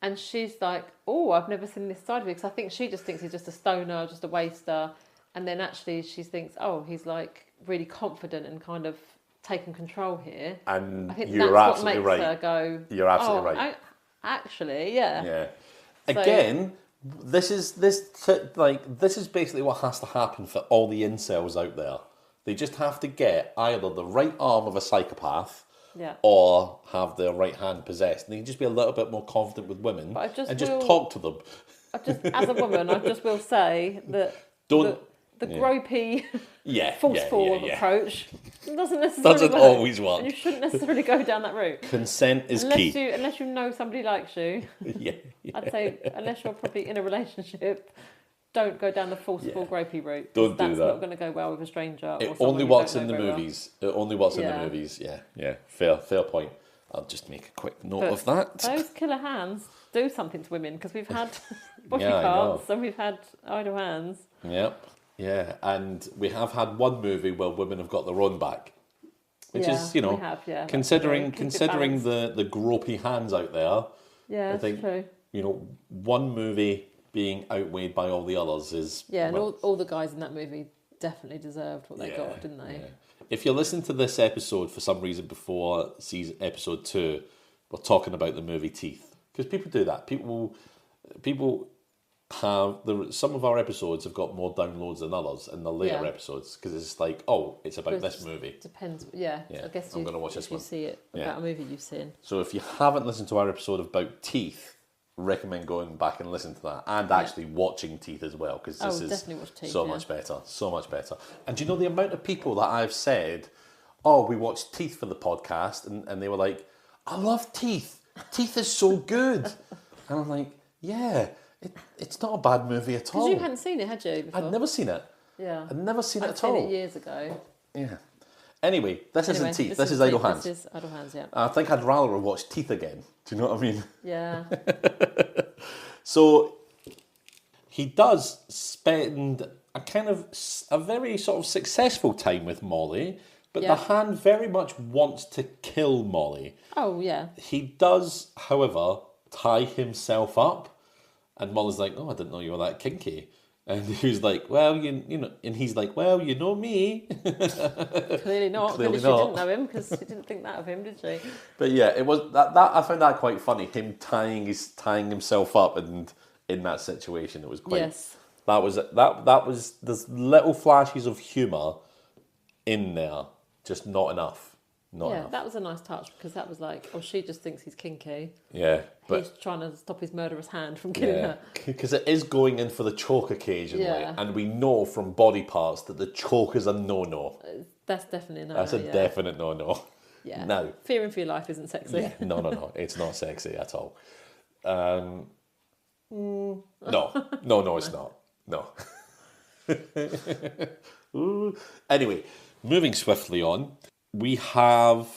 and she's like, "Oh, I've never seen this side of you," because I think she just thinks he's just a stoner, just a waster, and then actually she thinks, "Oh, he's like really confident and kind of taking control here." And I think you're that's absolutely what makes right. her go. You're absolutely right. Actually, yeah. Yeah. So- Again, this is basically what has to happen for all the incels out there. They just have to get either the right arm of a psychopath, Yeah. or have their right hand possessed. And they can just be a little bit more confident with women But and just talk to them. As a woman, I just will say that the gropey, forceful approach doesn't necessarily work. Always work. And you shouldn't necessarily go down that route. Consent is key. Unless you know somebody likes you. Yeah. I'd say unless you're probably in a relationship, don't go down the forceful, gropey route. Don't do that. That's not going to go well with a stranger. It or someone only you works don't in know the very well. movies. It only works in the movies. Yeah. Fair point. I'll just make a quick note of that. Those killer hands do something to women because we've had body Yeah, I parts know. and we've had idle hands. Yep. Yeah, and we have had one movie where women have got their own back, which is, we have, yeah. considering Keep it the gropey hands out there. Yeah, I think true. one movie being outweighed by all the others is and all the guys in that movie definitely deserved what they got, didn't they? Yeah. If you're listening to this episode for some reason before episode 2, we're talking about the movie Teeth, because people do that. People have some of our episodes have got more downloads than others in the later episodes, because it's like, oh, it's about this movie. Depends. Yeah. I guess I'm going to watch this one. You see it about a movie you've seen. So if you haven't listened to our episode about Teeth, recommend going back and listening to that, and actually watching Teeth as well, because this is definitely watch Teeth, much better, so much better. And do you know the amount of people that I've said, "Oh, we watched Teeth for the podcast," and they were like, "I love Teeth. Teeth is so good," and I'm like, "Yeah, it's not a bad movie at all." Because you hadn't seen it, had you? Before? I'd never seen it. Yeah, I'd never seen it at seen all. it years ago. Yeah. Anyway, this isn't Teeth. This is Idle Hands. This is Idle Hands. Yeah. I think I'd rather have watched Teeth again. Do you know what I mean? Yeah. So he does spend a very sort of successful time with Molly, but the hand very much wants to kill Molly. Oh yeah. He does, however, tie himself up, and Molly's like, "Oh, I didn't know you were that kinky." And he's like, "Well, you know," and he's like, "Well, you know me." Clearly not. Clearly She didn't know him because she didn't think that of him, did she? But yeah, it was that I found that quite funny. Him tying himself up, and in that situation, it was quite. Yes. That was there's little flashes of humour in there, just not enough. Not enough. That was a nice touch, because that was like, oh, she just thinks he's kinky. Yeah, but he's trying to stop his murderous hand from killing her. Because it is going in for the choke occasionally, Yeah. and we know from body parts that the choke is a no-no. That's definitely a no. That's a definite no-no. Yeah. No. Fearing for your life isn't sexy. Yeah. No. It's not sexy at all. No, it's not. No. Ooh. Anyway, moving swiftly on, we have.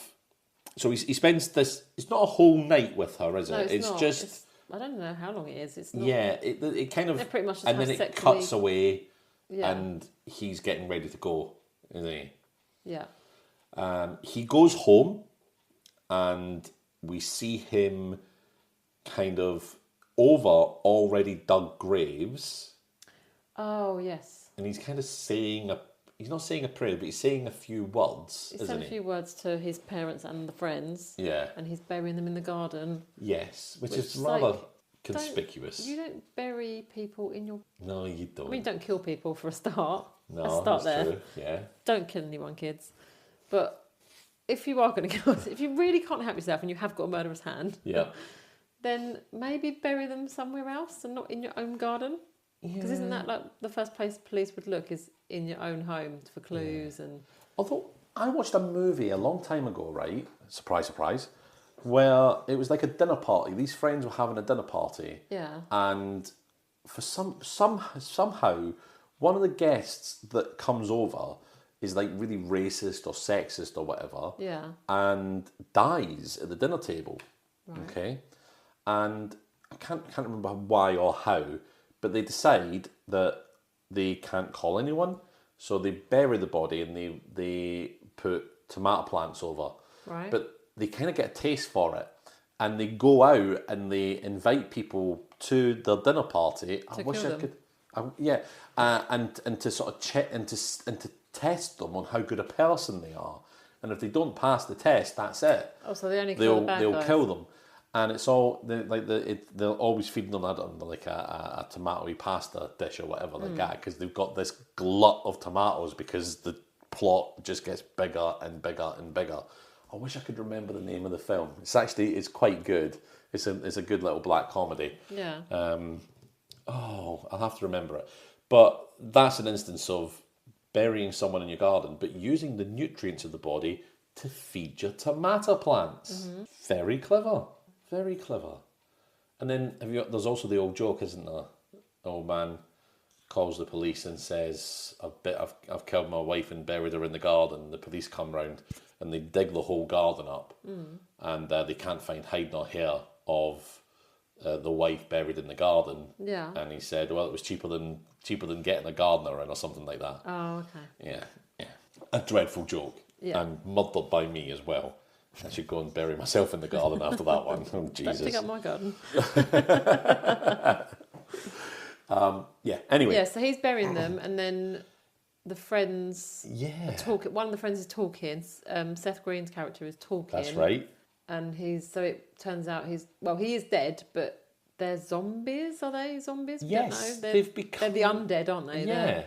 So he spends this. It's not a whole night with her, is it? No, it's not. Just. I don't know how long it is. It's not. Yeah, it kind of. They pretty much just and have then it sex cuts week. away, Yeah. and he's getting ready to go, isn't he? Yeah. He goes home, and we see him kind of over already dug graves, Oh yes. and he's kind of saying he's not saying a prayer, but he's saying a few words, He isn't said a he? few words to his parents and the friends. Yeah. And he's burying them in the garden. Yes, which Which is is rather like, conspicuous. You don't bury people in your. No, you don't. I mean, don't kill people for a start. no, Let's start that's there. true. Yeah. Don't kill anyone, kids. But if you are going to kill, if you really can't help yourself and you have got a murderous hand, Yeah. then maybe bury them somewhere else and not in your own garden. Because isn't that like the first place police would look is in your own home for clues and. Although I watched a movie a long time ago, right? Surprise, surprise. Where it was like a dinner party. These friends were having a dinner party. Yeah. And for somehow, one of the guests that comes over is like really racist or sexist or whatever, Yeah. and dies at the dinner table. Right. Okay, and I can't remember why or how, but they decide that they can't call anyone, so they bury the body and they put tomato plants over. Right. But they kind of get a taste for it, and they go out and they invite people to their dinner party. To kill them. And to sort of check and to test them on how good a person they are. And if they don't pass the test, that's it. Oh, so they only kill the bad they'll guys. kill them. And it's all they're always feeding them, I don't know, like a tomatoey pasta dish or whatever like that, because they've got this glut of tomatoes because the plot just gets bigger and bigger and bigger. I wish I could remember the name of the film. It's quite good. It's a good little black comedy. Yeah. I'll have to remember it. But that's an instance of burying someone in your garden, but using the nutrients of the body to feed your tomato plants. Very clever. Very clever. And then there's also the old joke, isn't there? The old man calls the police and says, I've killed my wife and buried her in the garden. The police come round and they dig the whole garden up, and they can't find hide nor hair of the wife buried in the garden. Yeah. And he said, well, it was cheaper than getting a gardener in or something like that. Oh, okay. Yeah. A dreadful joke. Yeah. And murdered by me as well. I should go and bury myself in the garden after that one. Oh, Don't Jesus. dig up my garden. Anyway. Yeah, so he's burying them, and then the friends Yeah. talk. One of the friends is talking. Seth Green's character is talking. That's right. And it turns out he is dead, but they're zombies. Are they zombies? We Yes, don't know. they've become... They're the undead, aren't they? Yeah.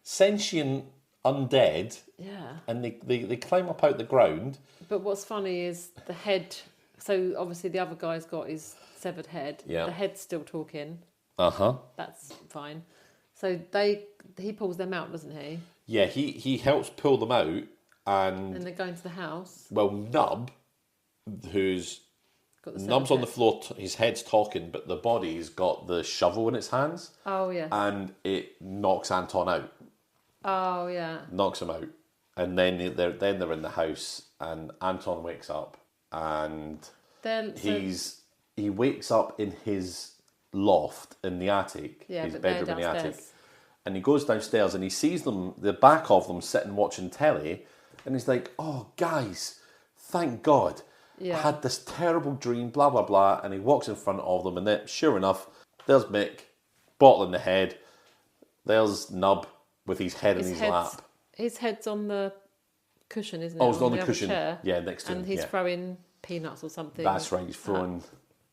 Sentient undead. Yeah. And they climb up out the ground. But what's funny is the head. So obviously the other guy's got his severed head. Yeah. The head's still talking. Uh-huh. That's fine. So he pulls them out, doesn't he? Yeah, he helps pull them out, and And they're going to the house. well, Nub, who's Got the Nub's severed on the head. floor, his head's talking, but the body's got the shovel in its hands, Oh yeah. and it knocks Anton out, Oh yeah. knocks him out, and then they're in the house, and Anton wakes up, and he wakes up in his loft in the attic, his but they're bedroom in the attic. downstairs. And he goes downstairs and he sees the back of them sitting watching telly, and he's like, oh, guys, thank God. Yeah. I had this terrible dream, blah, blah, blah. And he walks in front of them, and then, sure enough, there's Mick, bottle in the head. There's Nub with his head in his lap. His head's on the cushion, isn't it? Oh, it's on the other cushion. chair. Yeah, next to him. And he's yeah. throwing peanuts or something. That's right, he's throwing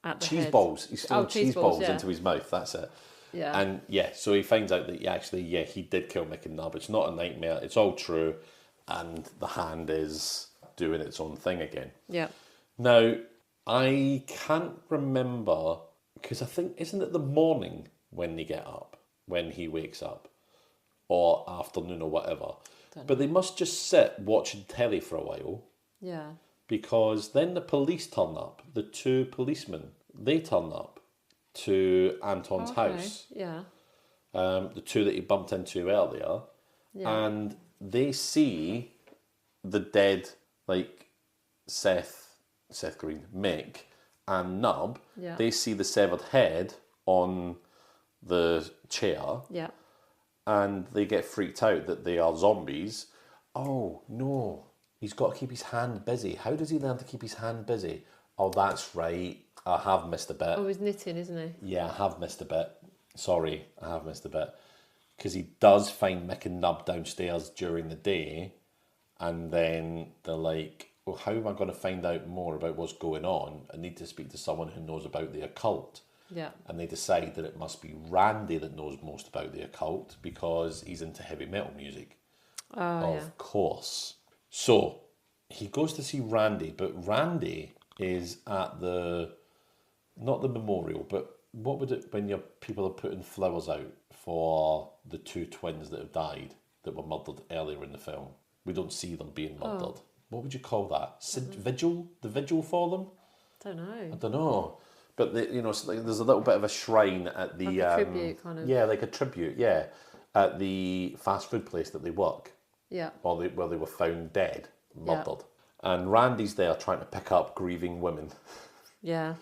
at the cheese head. balls. He's throwing cheese balls yeah. into his mouth, that's it. Yeah. And so he finds out that he did kill Mick and Nub. It's not a nightmare, it's all true, and the hand is doing its own thing again. Yeah. Now, I can't remember, because I think, isn't it the morning when they get up, when he wakes up, or afternoon or whatever? But they must just sit watching telly for a while, Yeah. because then the police turn up, the two policemen, they turn up to Anton's house. Yeah. The two that he bumped into earlier, Yeah. and they see the dead, like Seth Green, Mick, and Nub. Yeah. They see the severed head on the chair, Yeah. and they get freaked out that they are zombies. Oh no, he's got to keep his hand busy. How does he learn to keep his hand busy? Oh, that's right. I have missed a bit. Oh, he's knitting, isn't he? Yeah, I have missed a bit. Sorry, I have missed a bit. Because he does find Mick and Nub downstairs during the day, and then they're like, well, how am I going to find out more about what's going on? I need to speak to someone who knows about the occult. Yeah. And they decide that it must be Randy that knows most about the occult because he's into heavy metal music. Of course. So he goes to see Randy, but Randy is at not the memorial, but what would it, when your people are putting flowers out for the two twins that have died, that were murdered earlier in the film? We don't see them being murdered. What would you call that? Vigil? The vigil for them? Don't know. I don't know. But it's like there's a little bit of a shrine at the Like a tribute, kind of. Yeah, like a tribute. Yeah, at the fast food place that they work. Yeah. where they were found dead, Yeah. murdered. And Randy's there trying to pick up grieving women. Yeah.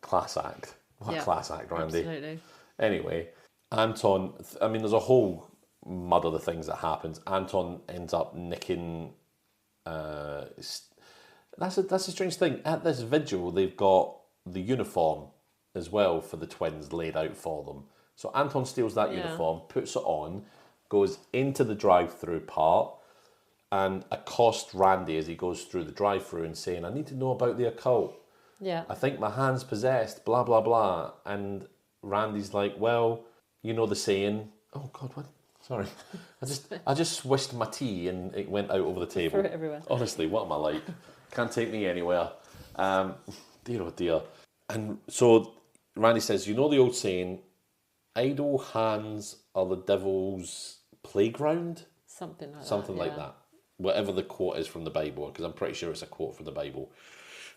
Class act. What a Yeah. class act, Randy. Absolutely. Anyway, Anton, I mean, there's a whole mud of the things that happens. Anton ends up nicking. That's a strange thing. At this vigil, they've got the uniform as well for the twins laid out for them. So Anton steals that uniform, puts it on, goes into the drive-through part, and accosts Randy as he goes through the drive-through and saying, "I need to know about the occult. Yeah. I think my hand's possessed, blah, blah, blah." And Randy's like, "Well, you know the saying." Oh, God, what? Sorry. I just swished my tea and it went out over the table. Threw it everywhere. Honestly, what am I like? Can't take me anywhere. Dear oh dear. And so Randy says, "You know the old saying, idle hands are the devil's playground?" Something like Something that. like that. Whatever the quote is from the Bible, because I'm pretty sure it's a quote from the Bible.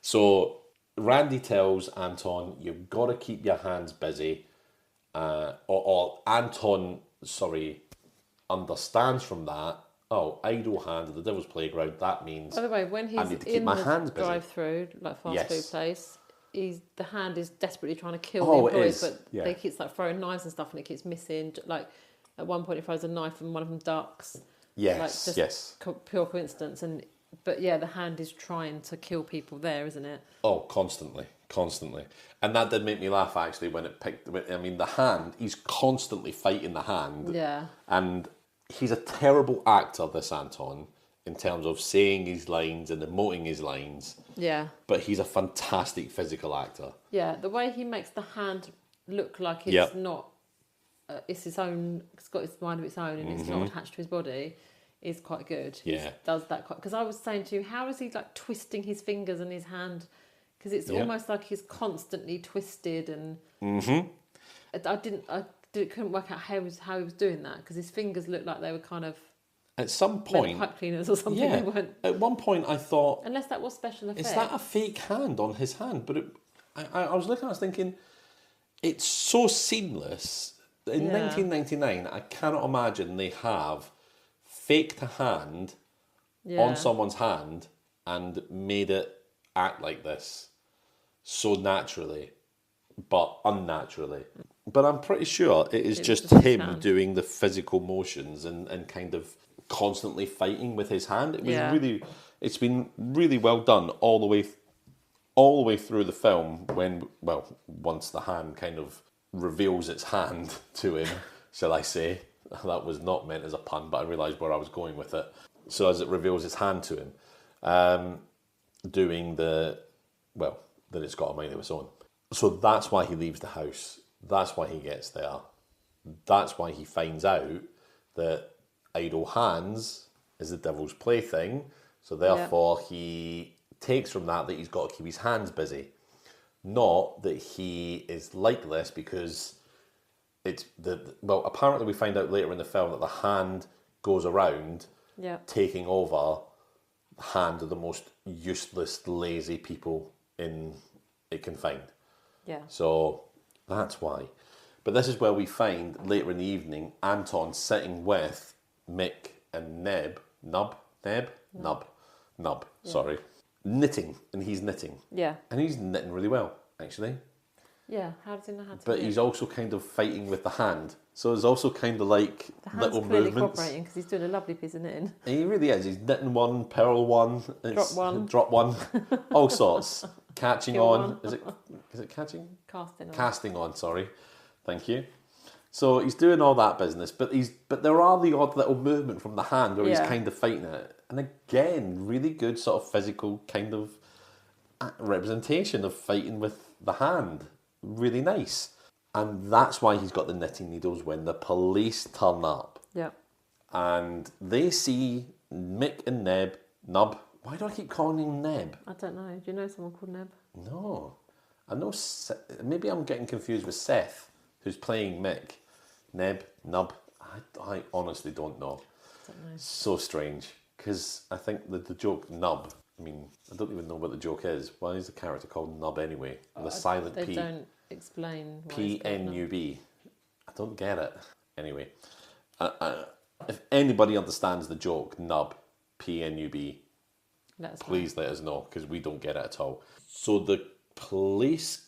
So Randy tells Anton, "You've got to keep your hands busy." Or Anton, understands from that, "Oh, idle hand at the devil's playground, that means By the way, when I he's need to keep in my the hands busy." drive-through, like fast Yes. food place, the hand is desperately trying to kill Oh, the it employees, is. but Yeah. they keep like throwing knives and stuff, and it keeps missing. Like at one point, he throws a knife and one of them ducks. Yes, Like just yes. Pure coincidence, but yeah, the hand is trying to kill people there, isn't it? Oh, constantly. And that did make me laugh, actually, when it picked... I mean, the hand, he's constantly fighting the hand. Yeah. And he's a terrible actor, this Anton, in terms of saying his lines and emoting his lines. Yeah. But he's a fantastic physical actor. Yeah, the way he makes the hand look like it's Yep. not, it's its own, it's got its mind of its own, and it's not attached to his body, is quite good. Yeah. He does that quite, because I was saying to you, how is he like twisting his fingers and his hand? Because it's Yeah. almost like he's constantly twisted, and couldn't work out how he was doing that, because his fingers looked like they were kind of At some meant point... pipe cleaners or something. Yeah. They weren't, At one point, I thought... unless that was special effect. Is that a fake hand on his hand? But I was looking, I was thinking, it's so seamless. In Yeah. 1999, I cannot imagine they have faked a hand Yeah. on someone's hand and made it act like this so naturally, but unnaturally. But I'm pretty sure it is It was just just his him hand. doing the physical motions and kind of constantly fighting with his hand. It was Yeah. it's been really well done all the way through the film. Once the hand kind of reveals its hand to him, shall I say? That was not meant as a pun, but I realised where I was going with it. So as it reveals its hand to him, doing that it's got a mind of its own. So that's why he leaves the house. That's why he gets there. That's why he finds out that idle hands is the devil's plaything. So therefore he takes from that he's got to keep his hands busy. Not that he is like this because it's apparently we find out later in the film that the hand goes around taking over the hand of the most useless, lazy people it can find. Yeah. So that's why. But this is where we find later in the evening Anton sitting with Mick and Nub, sorry, knitting, and he's knitting. Yeah. And he's knitting really well, actually. Yeah. How does he know how to But knit? he's also kind of fighting with the hand. So there's also kind of like The hand's little clearly movements. cooperating because he's doing a lovely piece of knitting. He really is. He's knitting one, purl one, drop one, all sorts. Catching Kill on. one. Is it catching? Casting on. Casting on, sorry. Thank you. So he's doing all that business, but there are the odd little movement from the hand where he's kind of fighting it. And again, really good sort of physical kind of representation of fighting with the hand. Really nice. And that's why he's got the knitting needles when the police turn up. Yeah. And they see Mick and Nub. Why do I keep calling him Neb? I don't know. Do you know someone called Neb? No. I know, maybe I'm getting confused with Seth, who's playing Mick. Nub. I honestly don't know. Don't know. So strange. Because I think the joke Nub, I mean, I don't even know what the joke is. Why is the character called Nub anyway? The silent They P. don't explain why it's called Nub. PNUB. I don't get it. Anyway. If anybody understands the joke, nub, PNUB, Let us know. please let us know, because we don't get it at all. So the police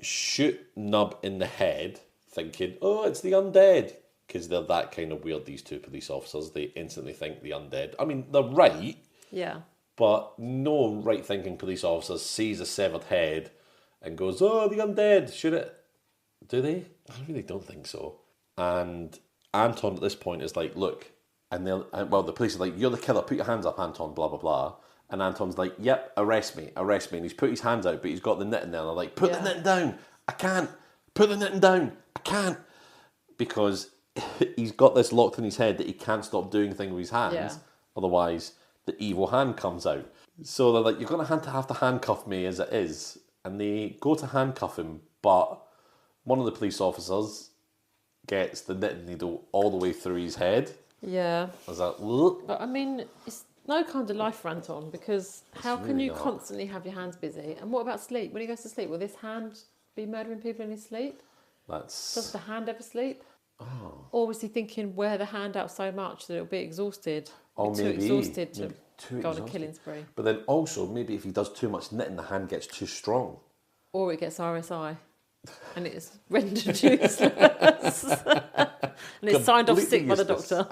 shoot Nub in the head, thinking, oh, it's the undead. Because they're that kind of weird, these two police officers. They instantly think the undead. I mean, they're right, Yeah. but no right-thinking police officer sees a severed head and goes, oh, the undead, shoot it. Do they? I really don't think so. And Anton at this point is like, look, and the police are like, you're the killer, put your hands up, Anton, blah, blah, blah. And Anton's like, yep, arrest me. And he's put his hands out, but he's got the knitting there. And they're like, put the knitting down. I can't. Put the knitting down. I can't. Because he's got this locked in his head that he can't stop doing things with his hands. Yeah. Otherwise, the evil hand comes out. So they're like, you're going to have to handcuff me as it is. And they go to handcuff him, but one of the police officers gets the knitting needle all the way through his head. Yeah. Is that, ugh? But I mean, it's no kind of life for Anton, because how can really you not. constantly have your hands busy? And what about sleep? When he goes to sleep, will this hand be murdering people in his sleep? Does the hand ever sleep? Oh. Or was he thinking wear the hand out so much that it'll be exhausted? Oh, too maybe. exhausted to Maybe too go on a exhausted. killing spree. But then also, maybe if he does too much knitting, the hand gets too strong. Or it gets RSI and it's rendered useless. And it's signed off sick by the doctor.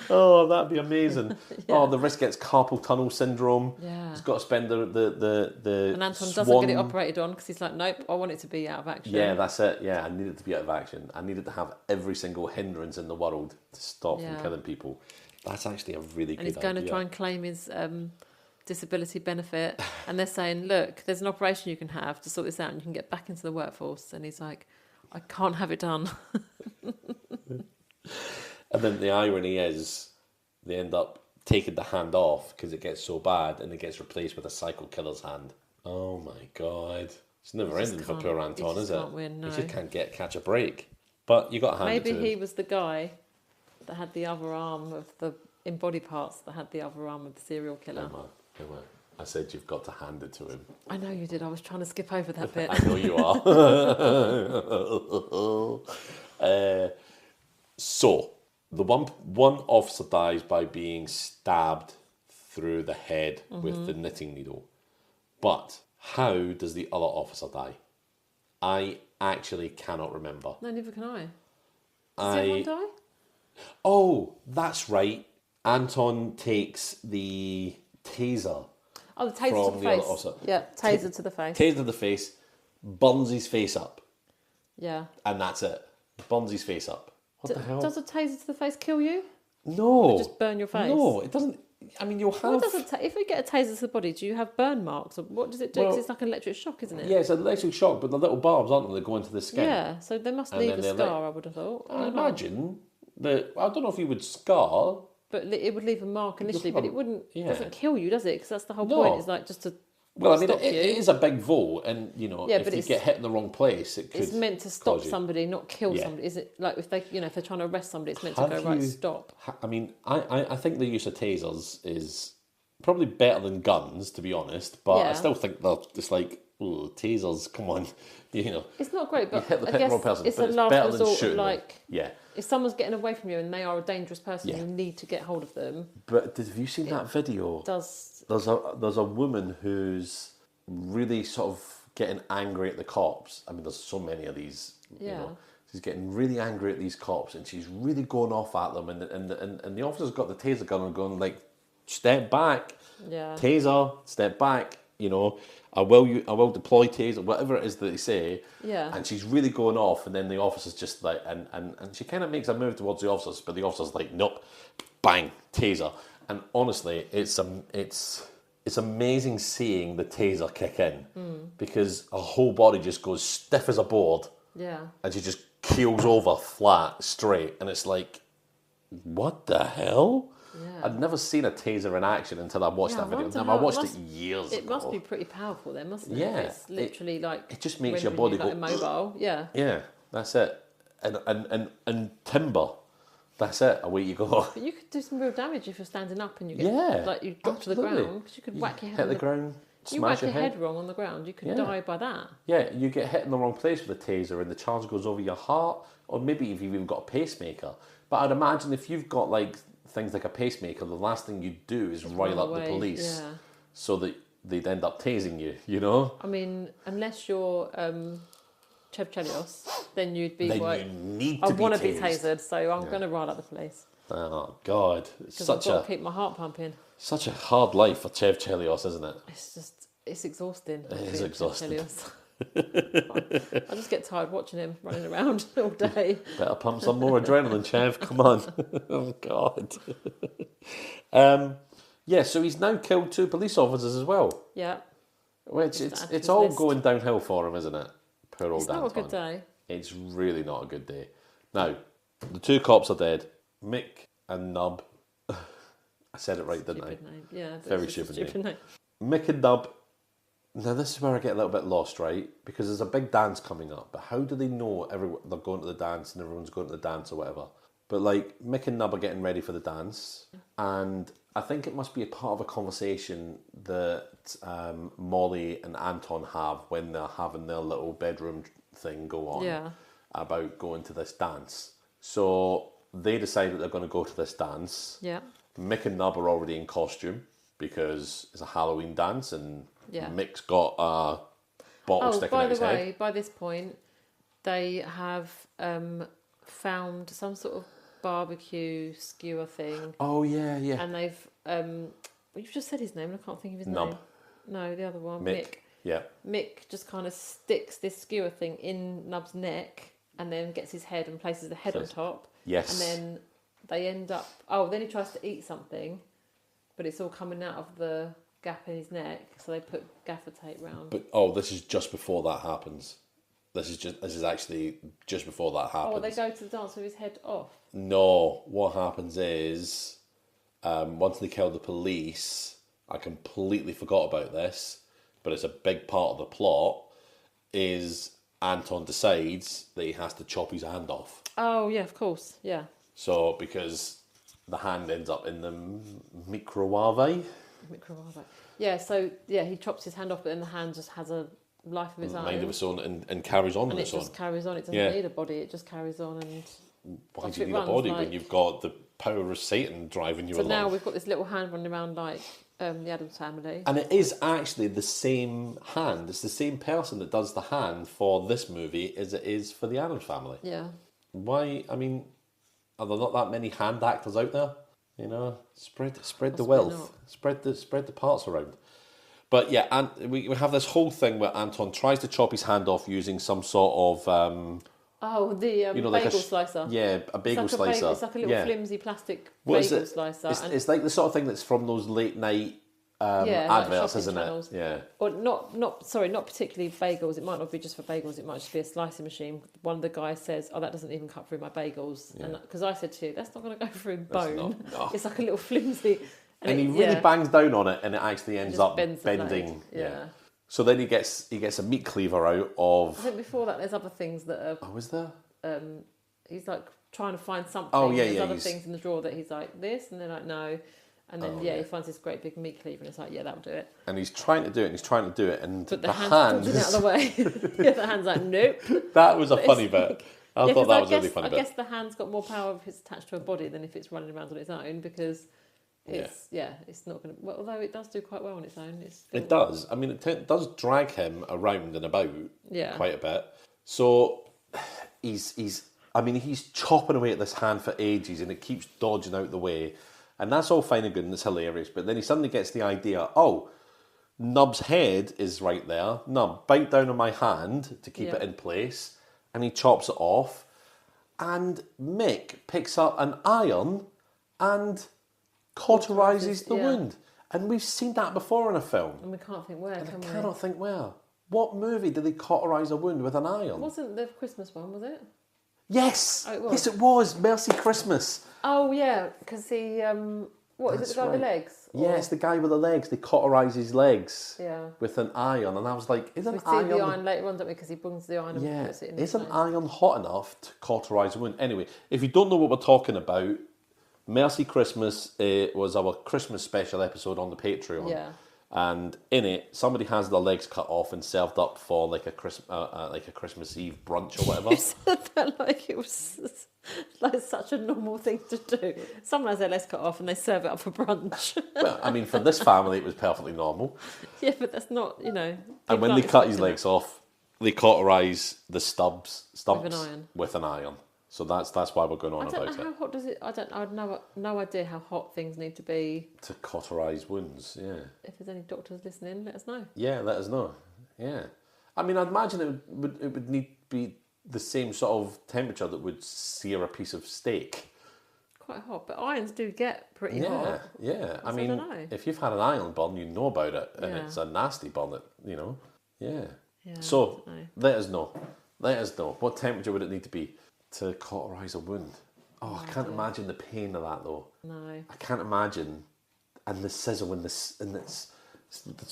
Oh, that'd be amazing. Oh, the wrist gets carpal tunnel syndrome. Yeah. He's got to spend the And Anton swan... doesn't get it operated on because he's like, nope, I want it to be out of action. Yeah, that's it. Yeah, I need it to be out of action. I needed to have every single hindrance in the world to stop from killing people. That's actually a really good idea. And he's going to try and claim his disability benefit. And they're saying, look, there's an operation you can have to sort this out and you can get back into the workforce. And he's like, I can't have it done. And then the irony is they end up taking the hand off because it gets so bad and it gets replaced with a psycho killer's hand. Oh my God. It's never ending for poor Anton, is it? Can't win, no. He just can't catch a break. But you got to hand it to him. Maybe he was the guy that had the other arm of in body parts that had the other arm of the serial killer. Emma, I said you've got to hand it to him. I know you did. I was trying to skip over that bit. I know you are. So, the one officer dies by being stabbed through the head with the knitting needle. But how does the other officer die? I actually cannot remember. No, neither can I. Does everyone die? Oh, that's right. Anton takes the taser. Oh, the taser from to the the other face. officer. Yeah, taser to the face. Taser to the face, burns his face up, Yeah. and that's it. Burns his face up. What the hell? Does a taser to the face kill you? No. Just burn your face? No, it doesn't. I mean, you'll have... If we get a taser to the body, do you have burn marks? Or what does it do? 'Cause it's like an electric shock, isn't it? Yeah, it's an electric shock, but the little barbs, aren't they? They go into the skin. Yeah, so they must And leave then a they're scar, I would have thought. I imagine that... I don't know if you would scar... But it would leave a mark initially, but it wouldn't. Yeah. Doesn't kill you, does it? Because that's the whole No. point. Is like just to Well, I mean, stop it you. is a big vote, and, you know, Yeah, if but you it's- get hit in the wrong place, it could... It's meant to stop cause you- somebody, not kill Yeah. somebody. Is it like if they, if they're trying to arrest somebody, it's meant to Have go right, you- stop. I mean, I think the use of tasers is probably better than guns, to be honest, but I Yeah. still think they're just like, ooh, tasers, come on, you know. It's not great, You but hit the I guess wrong person, it's but a it's last better than resort. Of shooting them. like, Yeah. if someone's getting away from you and they are a dangerous person, Yeah. you need to get hold of them. But have you seen that video? Does There's a woman who's really sort of getting angry at the cops. I mean, there's so many of these. You Yeah. know, she's getting really angry at these cops, and she's really going off at them. And the officer's got the taser gun and going like, "Step back, yeah. taser, step back." You know, I will deploy taser, whatever it is that they say. Yeah. And she's really going off, and then the officer's just like, and she kind of makes a move towards the officers, but the officer's like, "Nope, bang, taser." And honestly, it's amazing seeing the taser kick in because her whole body just goes stiff as a board, Yeah. and she just keels over flat, straight, and it's like, what the hell? Yeah. I'd never seen a taser in action until I watched Yeah, that video. wonder I how- watched it years ago. It must be pretty powerful then, mustn't it? Yeah, If it's literally like it just makes your rendering body you, go, like, immobile. Yeah. Yeah, that's it. And timber, that's it. Away you go. But you could do some real damage if you're standing up and you get Yeah, like you drop to the absolutely. ground because you could whack your head Hit on the ground. You whack your head wrong on the ground, you could die by that. Yeah, you get hit in the wrong place with a taser and the charge goes over your heart, or maybe if you've even got a pacemaker. But I'd imagine if you've got like things like a pacemaker, the last thing you'd do is rile up the police so that they'd end up tasing you, you know? I mean, unless you're Chev Chelios, then you'd be like, you need to I be want to tased. be tasered, so I'm going to rile up the police. Oh, God. Because I've got to keep my heart pumping. Such a hard life for Chev Chelios, isn't it? It's exhausting. It is exhausting. I just get tired watching him running around all day. Better pump some more adrenaline, Chev. Come on. Oh, God. So he's now killed 2 police officers as well. Yeah. Which it's all going downhill for him, isn't it? Poor old Anton. It's not a good day. It's really not a good day. Now, the 2 cops are dead. Mick and Nub. I said it right, didn't I? Name. Yeah, very stupid name. Mick and Nub. Now, this is where I get a little bit lost, right? Because there's a big dance coming up. But how do they know they're going to the dance and everyone's going to the dance or whatever? But like, Mick and Nub are getting ready for the dance. And I think it must be a part of a conversation that Molly and Anton have when they're having their little bedroom thing go on about going to this dance. So they decide that they're going to go to this dance. Yeah. Mick and Nub are already in costume because it's a Halloween dance and Mick's got a bottle sticking out his head. By the way, by this point, they have found some sort of barbecue skewer thing. Oh, yeah. And they've... you've just said his name and I can't think of his Nub. name. No, the other one. Mick. Yeah. Mick just kind of sticks this skewer thing in Nub's neck and then gets his head and places the head on top. Yes. And then they end up... Oh, then he tries to eat something, but it's all coming out of the gap in his neck, so they put gaffer tape round. But, this is just before that happens. This is actually just before that happens. Oh, they go to the dance with his head off? No, what happens is, once they kill the police, I completely forgot about this, but it's a big part of the plot, is Anton decides that he has to chop his hand off. Oh, yeah, of course, yeah. So, because the hand ends up in the microwave. Yeah, so, he chops his hand off, but then the hand just has a life of its own. Mind of its own and carries on and its own. And it just carries on. It doesn't need a body. It just carries on and... Why do you need a body when you've got the power of Satan driving you along? So now we've got this little hand running around like the Addams Family. And it is actually the same hand. It's the same person that does the hand for this movie as it is for the Addams Family. Yeah. Why? I mean, are there not that many hand actors out there? You know, spread the wealth, spread the parts around. But yeah, and we have this whole thing where Anton tries to chop his hand off using some sort of bagel slicer. Yeah, a bagel slicer. It's like a little flimsy plastic bagel slicer. It's like the sort of thing that's from those late night adverts, isn't channels. It? Yeah. Or not particularly bagels. It might not be just for bagels. It might just be a slicing machine. One of the guys says, "Oh, that doesn't even cut through my bagels," and because I said to you, "That's not going to go through bone." No. It's like a little flimsy. And he really bangs down on it, and it actually ends up bending. Yeah. So then he gets a meat cleaver out of... I think before that there's other things that are... Oh, is there? He's like trying to find something. Oh, yeah, There's other things in the drawer that he's like, this, and they're like, no. And then, he finds this great big meat cleaver, and it's like, yeah, that'll do it. And he's trying to do it, and but the hand's out of the way. The hand's like, nope. That was a funny bit. I thought that was a really funny bit. I guess the hand's got more power if it's attached to a body than if it's running around on its own, because... It's not going to... Well, although it does do quite well on its own. It does. I mean, it does drag him around and about quite a bit. So he's chopping away at this hand for ages and it keeps dodging out the way. And that's all fine and good and it's hilarious. But then he suddenly gets the idea, Nub's head is right there. Nub, bite down on my hand to keep it in place. And he chops it off. And Mick picks up an iron and... cauterises the wound. And we've seen that before in a film. And we can't think where, can we? I cannot think where. What movie did they cauterise a wound with an iron? It wasn't the Christmas one, was it? Yes! Oh, it was? Yes, it was. Mercy Christmas. Oh, yeah, because he... What, is it the guy with the legs? Or... Yeah, it's the guy with the legs. They cauterise his legs with an iron. And I was like, isn't iron... We see the iron later on, don't we? Because he brings the iron and puts it in isn't iron hot enough to cauterise a wound? Anyway, if you don't know what we're talking about... Mercy Christmas was our Christmas special episode on the Patreon. Yeah. And in it, somebody has their legs cut off and served up for like a Christmas Eve brunch or whatever. You said that like it was like such a normal thing to do. Someone has their legs cut off and they serve it up for brunch. Well, I mean, for this family, it was perfectly normal. Yeah, but that's not, And when they cut his legs off, they cauterise the stumps with an iron. So that's why we're going on about it. I don't know how hot does it. I have no idea how hot things need to be to cauterise wounds. Yeah. If there's any doctors listening, let us know. Yeah, let us know. Yeah, I mean, I'd imagine it would need to be the same sort of temperature that would sear a piece of steak. Quite hot, but irons do get pretty hot. Yeah. I don't mean, know. if you've had an iron burn, you know about it, and it's a nasty burn. Yeah. So let us know. Let us know. What temperature would it need to be to cauterise a wound? Oh, I can't imagine the pain of that though. No. I can't imagine. And the sizzle and it's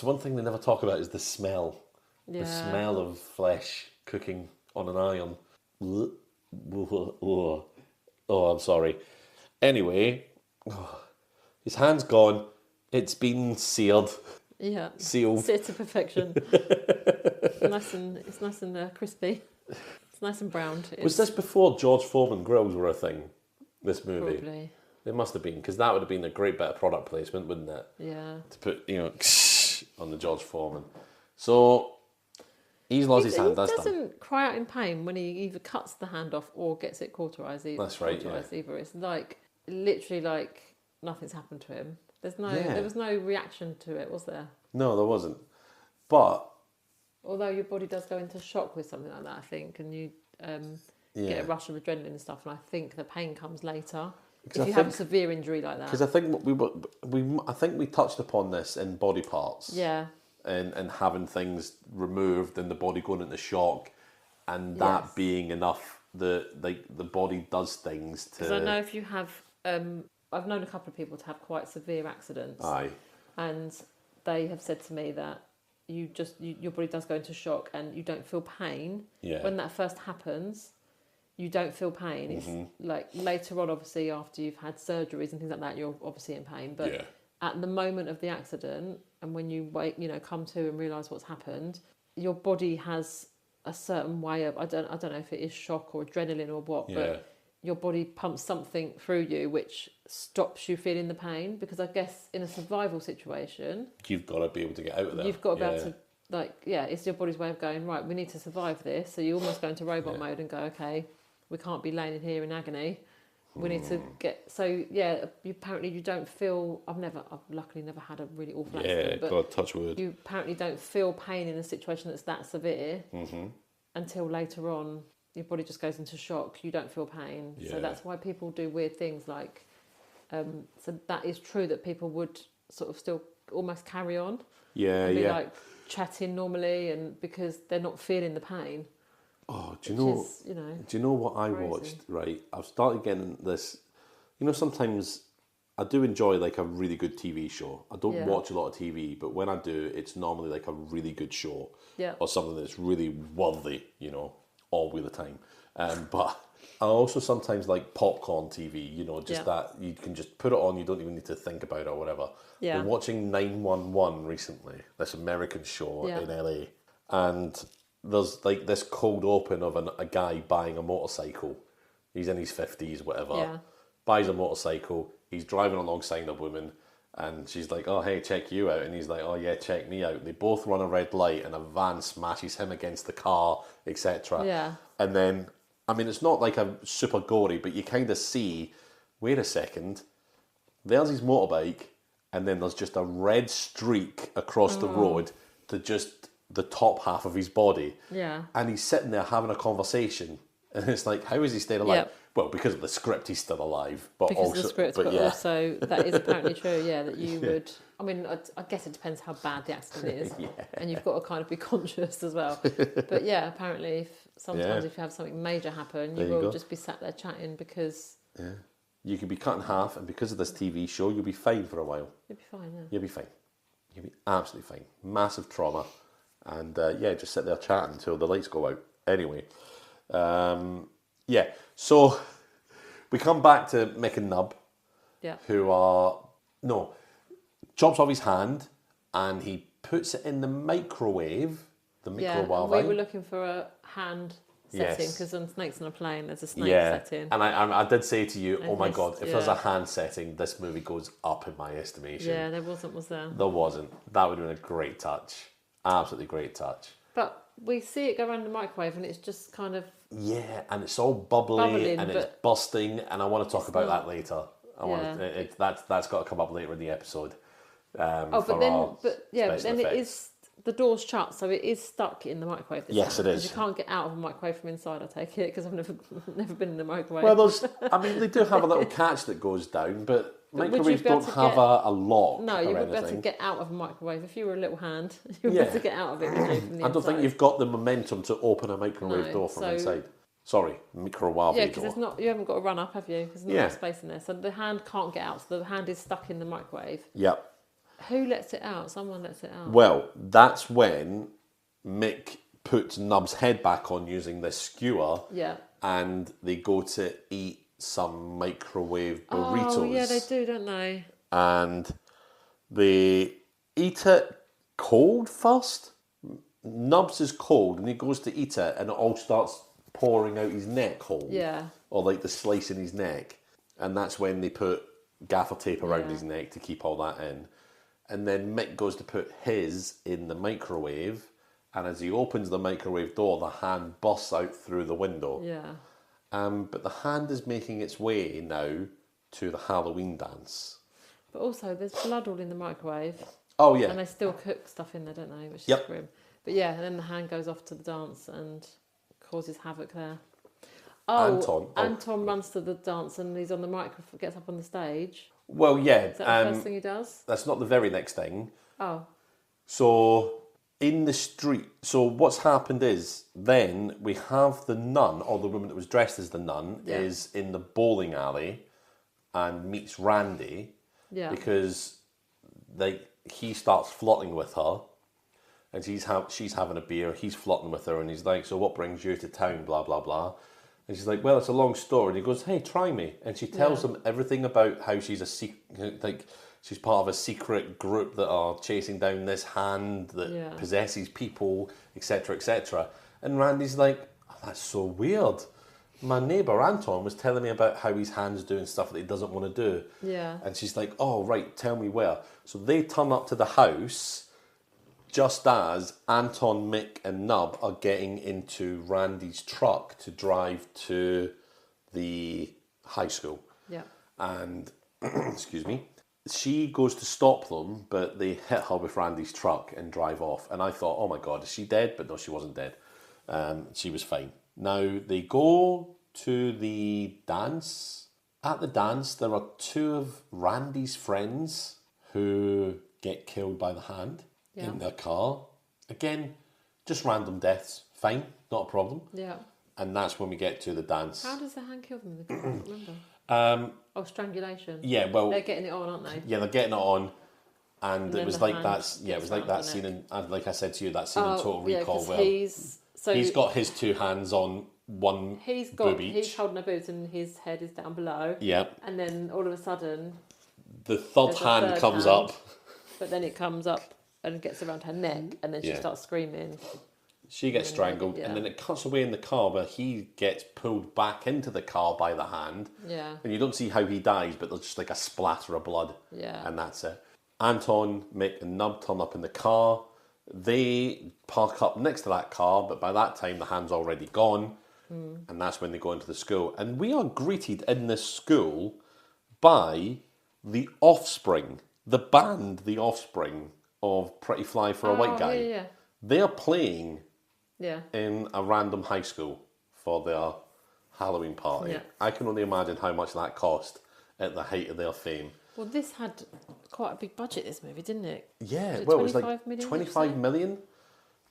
one thing they never talk about is the smell. Yeah. The smell of flesh cooking on an iron. Oh, I'm sorry. Anyway, his hand's gone. It's been seared. Yeah. Sealed. Seared to perfection. It's nice and crispy. It's nice and browned. Was this before George Foreman grills were a thing? This movie? Probably. It must have been, because that would have been a great bit of product placement, wouldn't it? Yeah. To put, on the George Foreman. So, he's lost his hand, that's done. He doesn't cry out in pain when he either cuts the hand off or gets it cauterised. That's right, yeah. Either. It's literally like nothing's happened to him. There was no reaction to it, was there? No, there wasn't. But... Although your body does go into shock with something like that, I think, and you get a rush of adrenaline and stuff, and I think the pain comes later. If you have a severe injury like that. Because I think I think we touched upon this in body parts. Yeah. And having things removed and the body going into shock, and that being enough, the body does things to. Because I know if you have, I've known a couple of people to have quite severe accidents. Aye. And they have said to me that your body does go into shock and you don't feel pain. Yeah. When that first happens, you don't feel pain. It's like later on, obviously, after you've had surgeries and things like that, you're obviously in pain. But at the moment of the accident, and when you wake, come to and realise what's happened, your body has a certain way of I don't know if it is shock or adrenaline or what, but your body pumps something through you which stops you feeling the pain, because I guess in a survival situation, you've got to be able to get out of there. You've got to be able to, it's your body's way of going, right, we need to survive this. So you almost go into robot mode and go, okay, we can't be laying in here in agony. We need to get... So, apparently you don't feel... I've luckily never had a really awful accident. But God, touch wood. You apparently don't feel pain in a situation that's that severe until later on. Your body just goes into shock. You don't feel pain. Yeah. So that's why people do weird things like... so that is true that people would sort of still almost carry on. Yeah, and be like chatting normally, and because they're not feeling the pain. Oh, do you know what I watched? Right, I've started getting this. Sometimes I do enjoy like a really good TV show. I don't watch a lot of TV, but when I do, it's normally like a really good show or something that's really worthy. All the time. But I also sometimes like popcorn TV. That you can just put it on. You don't even need to think about it or whatever. Yeah. I've been watching 911 recently. This American show in LA, and there's like this cold open of a guy buying a motorcycle. He's in his 50s, whatever. Yeah. Buys a motorcycle. He's driving alongside a woman, and she's like, "Oh, hey, check you out." And he's like, "Oh, yeah, check me out." They both run a red light, and a van smashes him against the car, etc. Yeah. And then, I mean, it's not like a super gory, but you kind of see, wait a second, there's his motorbike, and then there's just a red streak across the road to just the top half of his body. Yeah. And he's sitting there having a conversation. And it's like, how is he staying alive? Yep. Well, because of the script, he's still alive. But because also, of the script, but also that is apparently true, that you would... I mean, I guess it depends how bad the accident is. And you've got to kind of be conscious as well. But apparently, sometimes if you have something major happen, you will just be sat there chatting because... Yeah. You could be cut in half, and because of this TV show, you'll be fine for a while. You'll be fine, You'll be fine. You'll be absolutely fine. Massive trauma. And just sit there chatting until the lights go out. Anyway, so we come back to Mick and Nub, who are chops off his hand, and he puts it in the microwave, the Yeah, microwave. and we were looking for a hand setting Yes. because on Snakes on a Plane there's a snake Yeah, setting. and I did say to you, oh my this- God, if there's yeah. a hand setting, this movie goes up in my estimation. Yeah, there wasn't, was there? There wasn't. That would have been a great touch. Absolutely great touch. But we see it go around the microwave and it's just kind of... Yeah, and it's all bubbling and it's but busting, and I want to talk about that later. That's got to come up later in the episode. but then it is... The door's shut, so it is stuck in the microwave. Yes, it is. Because you can't get out of a microwave from inside, I take it, because I've never been in the microwave. Well, they do have a little catch that goes down, but microwaves don't have a lock. No, you wouldn't be able to get out of a microwave. If you were a little hand, you would be able to get out of it. I don't think you've got the momentum to open a microwave door from inside. Sorry, microwave Yeah, door. because you haven't got to run up, have you? Because there's not much space in there. So the hand can't get out, so the hand is stuck in the microwave. Yep. Who lets it out? Someone lets it out. Well, that's when Mick puts Nub's head back on using this skewer. Yeah. And they go to eat some microwave burritos. Oh, yeah, they do, don't they? And they eat it cold first. Nubs is cold, and he goes to eat it, and it all starts pouring out his neck hole. Yeah. Or like the slice in his neck. And that's when they put gaffer tape around his neck to keep all that in. And then Mick goes to put his in the microwave, and as he opens the microwave door, the hand busts out through the window. Yeah. But the hand is making its way now to the Halloween dance. But also, there's blood all in the microwave. Oh, yeah. And they still cook stuff in there, don't they? Which is Yep. grim. But yeah, and then the hand goes off to the dance and causes havoc there. Anton runs to the dance and he's on the microphone, gets up on the stage. Well, yeah. Is that the first thing he does? That's not the very next thing. Oh. So, in the street... So, what's happened is, then, we have the nun, or the woman that was dressed as the nun, is in the bowling alley and meets Randy. Yeah. Because he starts flirting with her. And she's having a beer, he's flirting with her, and he's like, so what brings you to town, blah, blah, blah. And she's like, well, it's a long story. And he goes, hey, try me. And she tells him everything about how she's she's part of a secret group that are chasing down this hand that possesses people, etc., etc. And Randy's like, oh, that's so weird. My neighbour Anton was telling me about how his hand's doing stuff that he doesn't want to do. Yeah. And she's like, oh, right, tell me where. So they turn up to the house just as Anton, Mick and Nub are getting into Randy's truck to drive to the high school. Yeah. And, excuse me, she goes to stop them, but they hit her with Randy's truck and drive off. And I thought, oh my God, is she dead? But no, she wasn't dead. She was fine. Now, they go to the dance. At the dance, there are two of Randy's friends who get killed by the hand. In their car. Again, just random deaths. Fine, not a problem. Yeah. And that's when we get to the dance. How does the hand kill them? I can't remember. Strangulation. Yeah, well... They're getting it on, aren't they? Yeah, they're getting it on. And it was like that. It was like that scene in... Like I said to you, that scene in Total Recall where he's got his two hands on one boob each. He's holding a boot and his head is down below. Yeah. And then all of a sudden... The third hand comes up. But then it comes up and gets around her neck, and then she starts screaming. She gets strangled, and then it cuts away in the car where he gets pulled back into the car by the hand. Yeah. And you don't see how he dies, but there's just like a splatter of blood. Yeah. And that's it. Anton, Mick and Nub turn up in the car. They park up next to that car, but by that time the hand's already gone. And that's when they go into the school. And we are greeted in this school by the Offspring, the band The Offspring of Pretty Fly for a White Guy. Yeah. They are playing Yeah. in a random high school for their Halloween party. Yeah. I can only imagine how much that cost at the height of their fame. Well, this had quite a big budget, this movie, didn't it? Yeah, Was well, it was like 25 million, 25 million.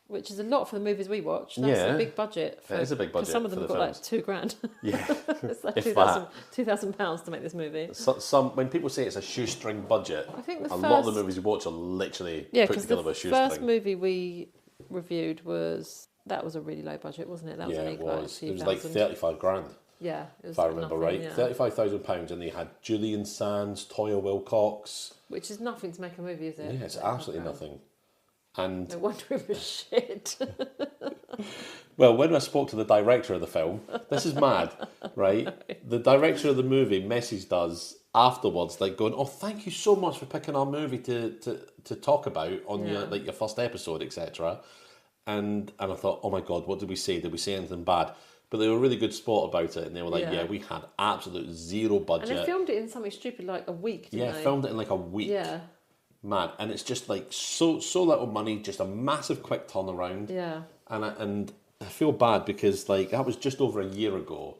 Which is a lot for the movies we watch. That's a big budget. It is a big budget Some of them for got the like £2,000. Yeah. It's like If £2,000 to make this movie. Some when people say it's a shoestring budget, I think a lot of the movies we watch are literally put together with a shoestring. The first movie we reviewed was a really low budget, wasn't it? That was yeah, only it was. Like It was like 35 grand. Yeah, it was if I remember nothing, right. yeah. £35,000, and they had Julian Sands, Toya Wilcox. Which is nothing to make a movie, is it? Yeah, it's absolutely nothing. And No wonder it was shit. well, when I spoke to the director of the film, this is mad, right? The director of the movie messaged us afterwards, like going, "Oh, thank you so much for picking our movie to talk about on your first episode, etc." And I thought, "Oh my God, what did we say? Did we say anything bad?" But they were really good sport about it, and they were like, "Yeah, we had absolute zero budget." And they filmed it in something stupid like a week, didn't they? Filmed it in like a week. Yeah. Man, and it's just like so little money, just a massive quick turnaround. Yeah. And I feel bad because like that was just over a year ago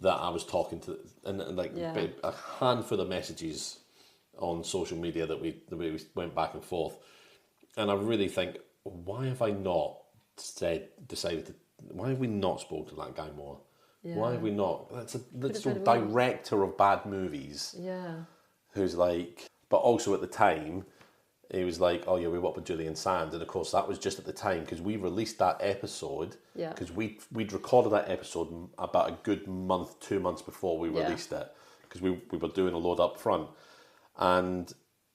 that I was talking to, and a handful of messages on social media that we went back and forth, and I really think, why have I not decided to? Why have we not spoken to that guy more? Yeah. Why have we not? That's a director of bad movies. Yeah. Who's like, but also at the time, he was like, "Oh yeah, we worked with Julian Sands," and of course that was just at the time because we released that episode. Yeah. Because we'd recorded that episode about a good month, 2 months before we released it, because we were doing a load up front, and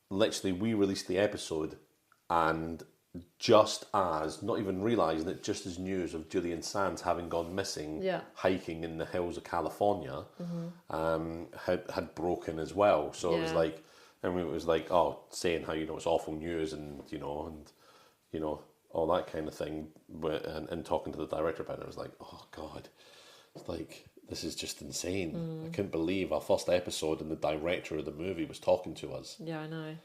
literally we released the episode, and just as, not even realising it, just as news of Julian Sands having gone missing hiking in the hills of California had broken as well. So it was like, and it was like, oh, saying how, it's awful news and all that kind of thing. And talking to the director about it, I was like, oh God, it's like, this is just insane. I couldn't believe our first episode and the director of the movie was talking to us. Yeah, I know.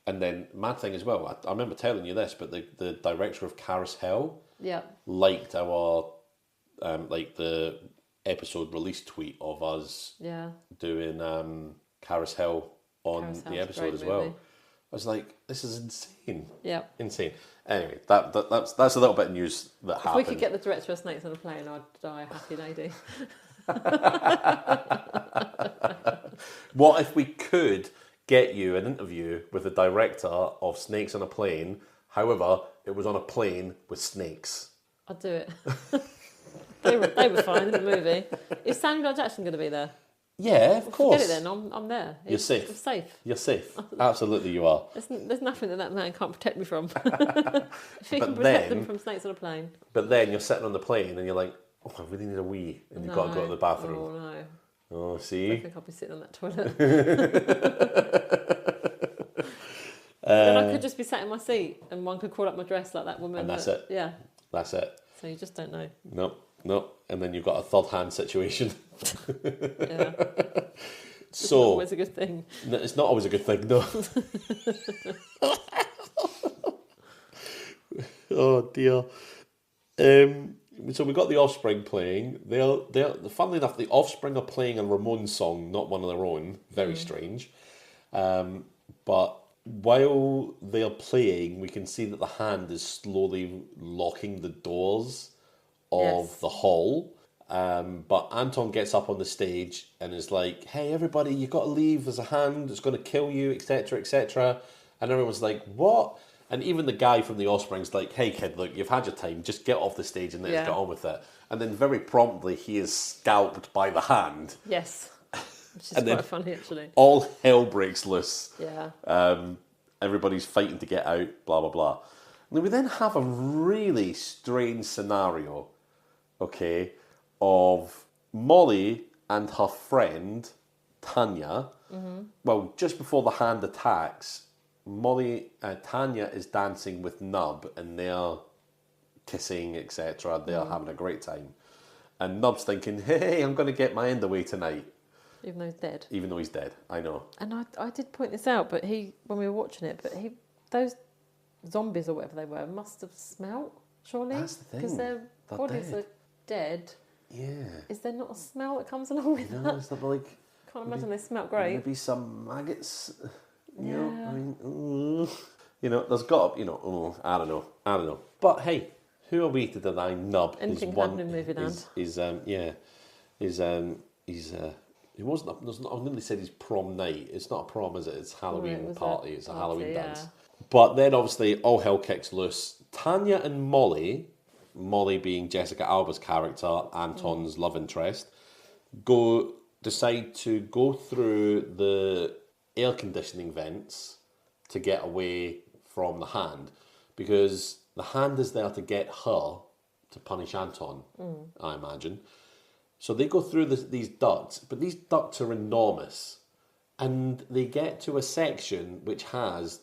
And then, mad thing as well, I remember telling you this, but the director of Carousel liked our, the episode release tweet of us doing Carousel on the episode as well. I was like, this is insane. Yeah. Insane. Anyway, that's a little bit of news that happened. If we could get the director of Snakes on a Plane, I'd die a happy lady. What if we could get you an interview with the director of Snakes on a Plane, however, it was on a plane with snakes? I'd do it. they were fine in the movie. Is Samuel L. Jackson going to be there? Yeah, of course. Forget it then, I'm there. You're safe. I'm safe. You're safe. Absolutely you are. There's nothing that man can't protect me from. If he can protect them from snakes on a plane. But then you're sitting on the plane and you're like, oh, I really need a wee. And you've got to go to the bathroom. Oh, no. Oh, see? I think I'll be sitting on that toilet. Then I could just be sat in my seat and one could crawl up my dress like that woman. And that's it. Yeah. That's it. So you just don't know. Nope. And then you've got a third hand situation. Yeah. So, not always a good thing. No, it's not always a good thing, no. Oh dear. So we got the Offspring playing. They're funnily enough, the Offspring are playing a Ramones song, not one of their own. Very strange. But while they're playing, we can see that the hand is slowly locking the doors of the hall. But Anton gets up on the stage and is like, "Hey, everybody, you got to leave. There's a hand. It's going to kill you, etc., etc." And everyone's like, "What?" And even the guy from the Offspring's like, "Hey, kid, look, you've had your time. Just get off the stage and let's get on with it." And then very promptly, he is scalped by the hand. Yes. Which is quite funny, actually. All hell breaks loose. Yeah. Everybody's fighting to get out, blah, blah, blah. And we then have a really strange scenario, okay, of Molly and her friend, Tanya. Mm-hmm. Well, just before the hand attacks, Tanya is dancing with Nub and they're kissing, etc. They're having a great time. And Nub's thinking, hey, I'm going to get my end away tonight. Even though he's dead. Even though he's dead, I know. And I did point this out, but when we were watching it, those zombies or whatever they were must have smelt, surely? That's the thing. Because their bodies are dead. Yeah. Is there not a smell that comes along with that? It's not like... Can't imagine they smelt great. Maybe some maggots, you know, I mean, there's got to, I don't know. But hey, who are we to deny Nub? Anything can happen in movie land. It wasn't. I nearly said his prom night. It's not a prom, is it? It's Halloween party. It's a Halloween dance. But then obviously all hell kicks loose. Tanya and Molly being Jessica Alba's character, Anton's love interest, decide to go through the air conditioning vents to get away from the hand, because the hand is there to get her to punish Anton, I imagine. So they go through these ducts, but these ducts are enormous, and they get to a section which has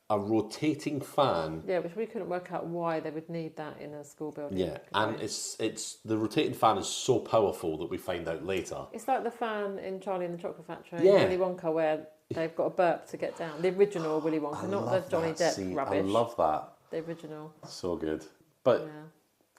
a rotating fan. Yeah, which we couldn't work out why they would need that in a school building. Yeah, and it's the rotating fan is so powerful that we find out later. It's like the fan in Charlie and the Chocolate Factory, Yeah. Willy Wonka, where they've got a burp to get down. The original Willy Wonka, not the Johnny Depp rubbish. I love that. The original. So good. But Yeah.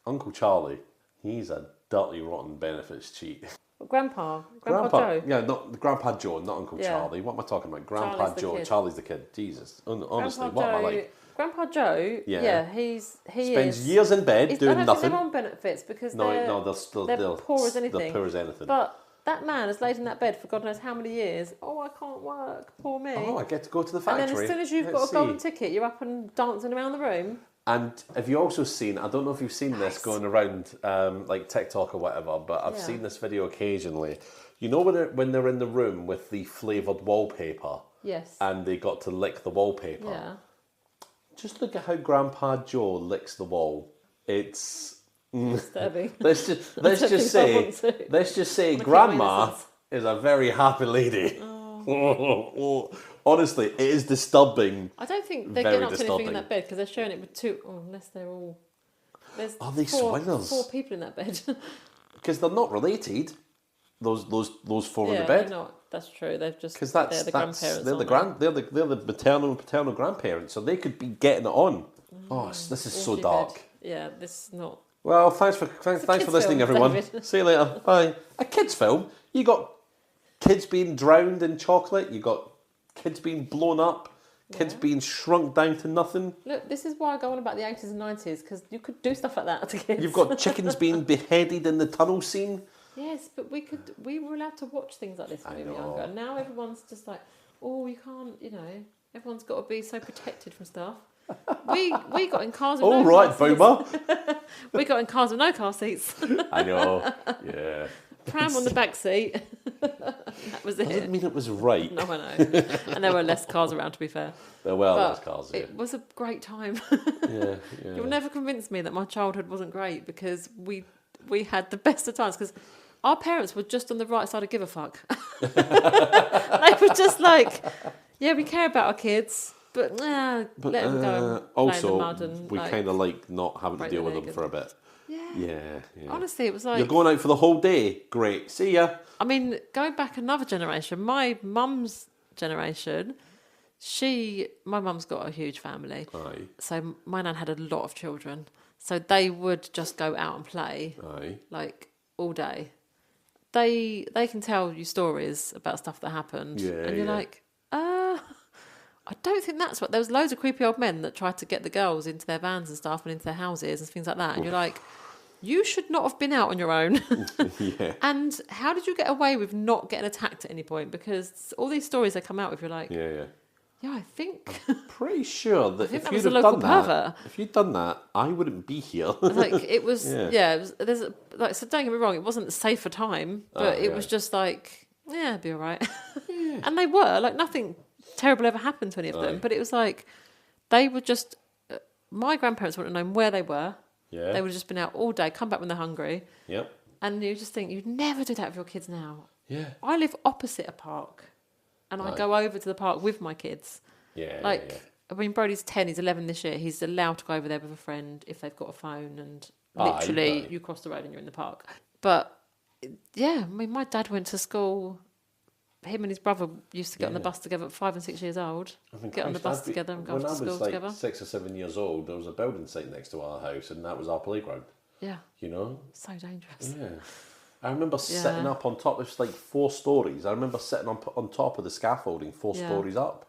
Uncle Charlie, he's a dirty, rotten benefits cheat. But Grandpa Joe. Yeah, not Grandpa Joe, not Uncle Yeah. Charlie. What am I talking about? Grandpa Charlie's the Joe. kid. Charlie's the kid. Jesus. Honestly, Grandpa what am I Joe, like? Grandpa Joe, Yeah. he Spends years in bed I doing don't nothing. think they're on benefits because they're poor as anything. They're poor as anything. But that man has laid in that bed for God knows how many years. Oh, I can't work. Poor me. Oh, I get to go to the and factory. then as soon as you've got a golden ticket, you're up and dancing around the room. And have you also seen, I don't know if you've seen this going around like TikTok or whatever, but I've seen this video occasionally. You know when they're in the room with the flavoured wallpaper? Yes. And they got to lick the wallpaper? Yeah. Just look at how Grandpa Joe licks the wall. It's Disturbing. let's just say Grandma is a very happy lady. Oh. Honestly, it is disturbing. I don't think they're getting up to anything in that bed because they're showing it with two. Oh, unless they're all. There's Are they swingers? 4 people in that bed. Because they're not related. Those 4 in the Yeah, bed. they're not. That's true. They've just. Because they're the grandparents. they're the maternal and paternal grandparents, so they could be getting it on. Oh, this is so dark. Bed. Yeah, this is not. Well, thanks for listening, film, everyone. David. See you later. Bye. A kids film. You got kids being drowned in chocolate. You got kids being blown up. Kids being shrunk down to nothing. Look, this is why I go on about the 80s and 90s because you could do stuff like that to kids. You've got chickens being beheaded in the tunnel scene. Yes, but we were allowed to watch things like this when we were younger. And now everyone's just like, oh, you can't, everyone's got to be so protected from stuff. We got in cars with no car seats. Boomer. We got in cars with no car seats. I know, yeah. Pram on the back seat. That was it. Doesn't mean it was right. No, I know. And there were less cars around, to be fair. There were less cars, yeah. It was a great time. Yeah. You'll never convince me that my childhood wasn't great because we had the best of times because our parents were just on the right side of give a fuck. They were just like, yeah, we care about our kids, but let them go and play in the mud and we kind of like not having to deal with them for a bit. Yeah. Honestly, it was like... You're going out for the whole day? Great. See ya. I mean, going back another generation, my mum's generation, my mum's got a huge family. Aye. So my nan had a lot of children. So they would just go out and play. Aye. Like, all day. They can tell you stories about stuff that happened. Yeah, and you're like, I don't think that's what... There was loads of creepy old men that tried to get the girls into their vans and stuff and into their houses and things like that. And you're like... You should not have been out on your own. Yeah. And how did you get away with not getting attacked at any point? Because all these stories they come out with, you're like, Yeah, I think. pretty sure that if that you'd was a have local done pervert. that, if you'd done that, I wouldn't be here. Like it was, Yeah. it was, there's like, so don't get me wrong, it wasn't safe for time, but it was just like, it'd be all right. And they were like nothing terrible ever happened to any of them, but it was like they were just. My grandparents wouldn't have known where they were. Yeah. They would have just been out all day, come back when they're hungry. Yep. And you just think, you'd never do that with your kids now. Yeah. I live opposite a park. And I go over to the park with my kids. Yeah. I mean, Brody's 10, he's 11 this year. He's allowed to go over there with a friend if they've got a phone. And literally, you cross the road and you're in the park. But, yeah, I mean, my dad went to school... Him and his brother used to get on the bus together at 5 and 6 years old. Get on the bus together and go to school together. When I was like 6 or 7 years old, there was a building site next to our house, and that was our playground. Yeah. You know? So dangerous. Yeah. I remember sitting up on top. It was like 4 stories. I remember sitting on top of the scaffolding, 4 stories up.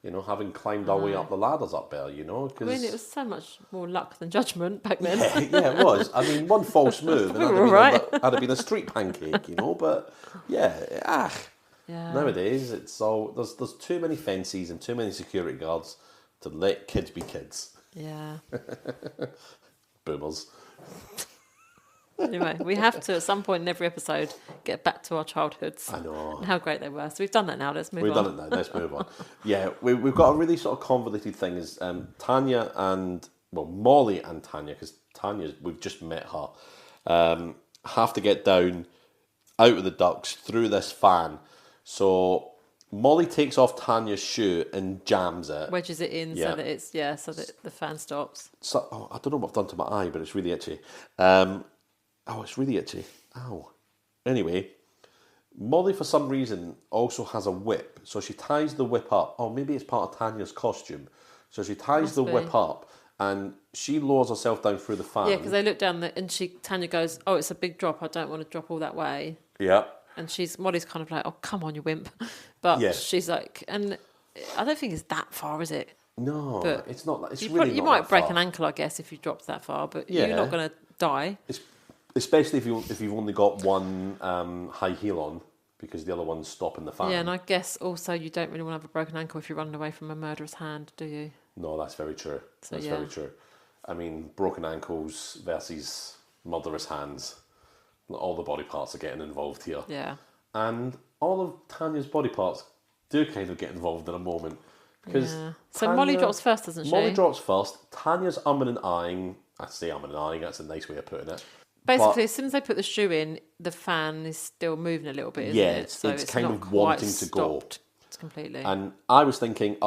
You know, having climbed our way up the ladders up there. You know, I mean, it was so much more luck than judgment back then. Yeah, it was. I mean, one false move and I'd have been a street pancake. You know, but yeah. Nowadays, it's all there's too many fences and too many security guards to let kids be kids. Yeah. Boomers. Anyway, we have to, at some point in every episode, get back to our childhoods. I know. And how great they were. So we've done that now. Let's move We've on. done it now. Let's move on. Yeah, we've got a really sort of convoluted thing. Is Tanya and Molly and Tanya, because Tanya, we've just met her, have to get down out of the ducts through this fan. So Molly takes off Tanya's shoe and jams it. Wedges it in Yeah. so that it's, so that the fan stops. So, I don't know what I've done to my eye, but it's really itchy. It's really itchy. Ow. Anyway, Molly, for some reason, also has a whip. So she ties the whip up. Oh, maybe it's part of Tanya's costume. So she ties the whip up and she lowers herself down through the fan. Yeah, because they look down and Tanya goes, "Oh, it's a big drop. I don't want to drop all that way." Yeah. And Molly's kind of like, "Oh, come on, you wimp." But she's like, and I don't think it's that far, is it? No, but it's not. It's you might break an ankle, I guess, if you dropped that far, but you're not going to die. Especially if you've only got one high heel on, because the other one's stopping the fan. Yeah, and I guess also you don't really want to have a broken ankle if you're running away from a murderous hand, do you? No, that's very true. So, that's very true. I mean, broken ankles versus murderous hands. All the body parts are getting involved here. Yeah. And all of Tanya's body parts do kind of get involved in a moment. Because So Molly drops first, doesn't she? Molly drops first. Tanya's umming and eyeing. I say umming and eyeing, that's a nice way of putting it. Basically, as soon as they put the shoe in, the fan is still moving a little bit, isn't it? So it's kind not of quite wanting to go. stopped completely. And I was thinking,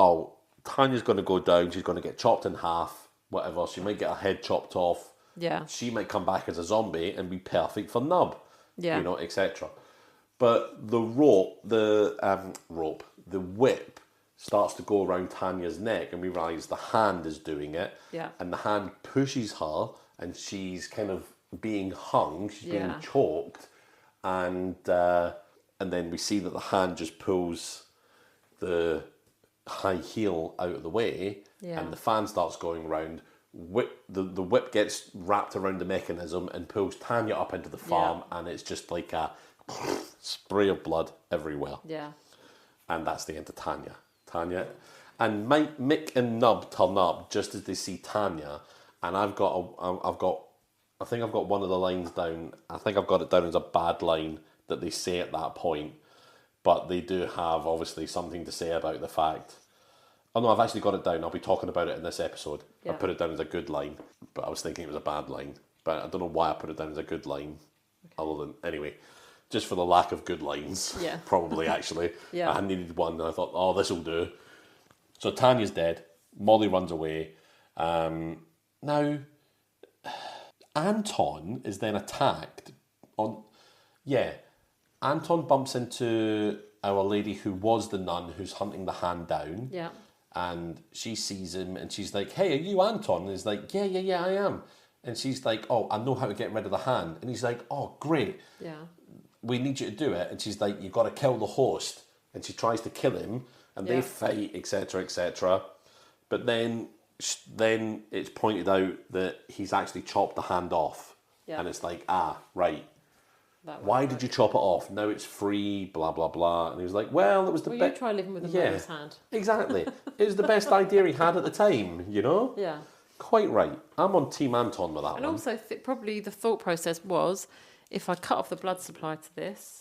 Tanya's going to go down, she's going to get chopped in half, whatever. She might get her head chopped off. Yeah. She might come back as a zombie and be perfect for Nub. Yeah. Etc. But the the whip starts to go around Tanya's neck, and we realise the hand is doing it. Yeah. And the hand pushes her, and she's kind of being hung, she's being choked, and then we see that the hand just pulls the high heel out of the way, and the fan starts going round. The whip gets wrapped around the mechanism and pulls Tanya up into the farm, and it's just like a spray of blood everywhere. Yeah. And that's the end of Tanya. And Mick and Nub turn up just as they see Tanya, and I think I've got one of the lines down. I think I've got it down as a bad line that they say at that point, but they do have obviously something to say about the fact. Oh no, I've actually got it down. I'll be talking about it in this episode. I put it down as a good line, but I was thinking it was a bad line. But I don't know why I put it down as a good line. Other than, anyway, just for the lack of good lines. Yeah. Probably, actually. I needed one, and I thought, this will do. So Tanya's dead. Molly runs away. Now, Anton is then attacked Anton bumps into our lady who was the nun who's hunting the hand down. Yeah. And she sees him and she's like, "Hey, are you Anton?" And he's like, yeah, I am. And she's like, "Oh, I know how to get rid of the hand." And he's like, "Oh, great. Yeah. We need you to do it." And she's like, "You've got to kill the host." And she tries to kill him and they fight, etc., etc. But then it's pointed out that he's actually chopped the hand off. Yeah. And it's like, right. Why did you chop it off? Now it's free, blah, blah, blah. And he was like, well, it was the best. Well, you try living with a murderous hand. Exactly. It was the best idea he had at the time, Yeah. Quite right. I'm on Team Anton with that and one. And also, probably the thought process was, if I cut off the blood supply to this,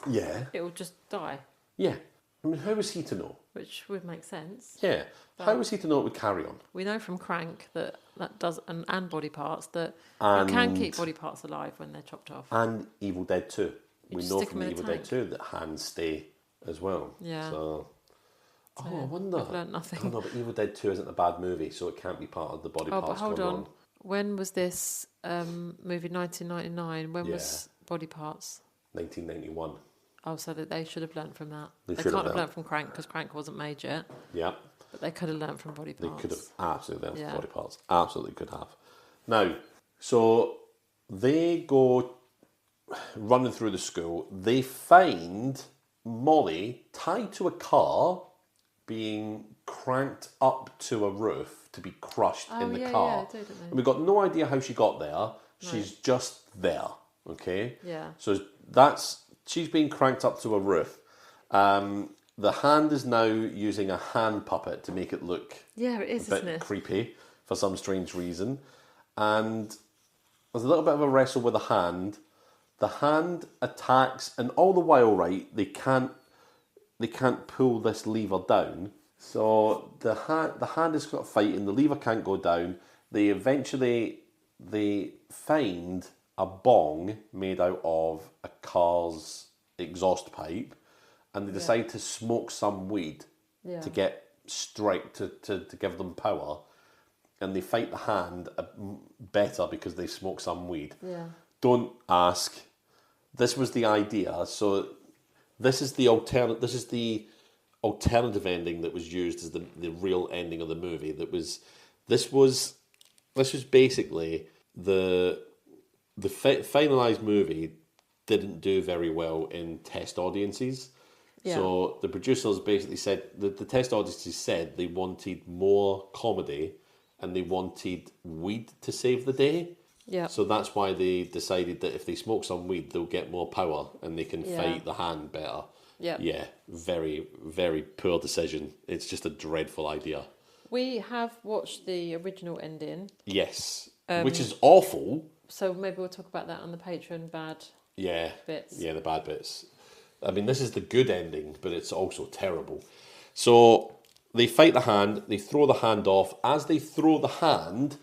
it will just die. Yeah. I mean, how was he to know? Which would make sense. Yeah. How was he to know it would carry on? We know from Crank that does, and body parts, that you can keep body parts alive when they're chopped off. And Evil Dead 2. We know from Evil Dead 2 that hands stay as well. Yeah. So I wonder. I've learned nothing. I don't know, but Evil Dead 2 isn't a bad movie, so it can't be part of the body parts. But hold going on. When was this movie? 1999. When was Body Parts? 1991. Oh, so that they should have learnt from that. They can't have learnt from Crank because Crank wasn't made yet. Yeah. But they could have learnt from Body Parts. They could have absolutely learnt from Body Parts. Absolutely could have. Now, so they go running through the school. They find Molly tied to a car, being cranked up to a roof to be crushed in the car. Yeah, and we've got no idea how she got there. No. She's just there. Okay? Yeah. So she's being cranked up to a roof. The hand is now using a hand puppet to make it look a bit creepy for some strange reason. And there's a little bit of a wrestle with the hand. the hand attacks, and all the while, right, they can't pull this lever down. So the hand is sort of fighting. The lever can't go down. They find a bong made out of a car's exhaust pipe, and they decide to smoke some weed to get straight to give them power. And they fight the hand better because they smoke some weed. Yeah. Don't ask. This was the idea. So this is the alternative ending that was used as the real ending of the movie. This was basically the finalized movie didn't do very well in test audiences. Yeah. So the producers basically said the test audiences said they wanted more comedy and they wanted weed to save the day. Yeah. So that's why they decided that if they smoke some weed, they'll get more power and they can fight the hand better. Yeah. Yeah. Very, very poor decision. It's just a dreadful idea. We have watched the original ending. Yes. Which is awful. So maybe we'll talk about that on the Patreon bad bits. Yeah, the bad bits. I mean, this is the good ending, but it's also terrible. So they fight the hand, they throw the hand off. As they throw the hand,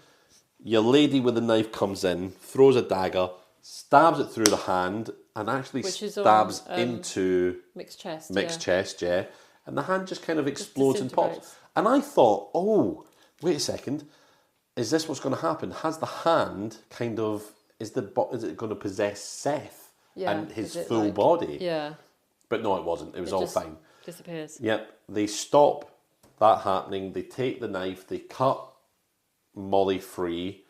your lady with the knife comes in, throws a dagger, stabs it through the hand, and actually stabs into Mixed chest. Yeah. And the hand just kind of explodes and pops. And I thought, oh, wait a second, is this what's going to happen? Has the hand kind of, is it going to possess Seth and his full body? Yeah. But no, it wasn't. It was all fine. Disappears. Yep. They stop that happening. They take the knife. They cut Molly free.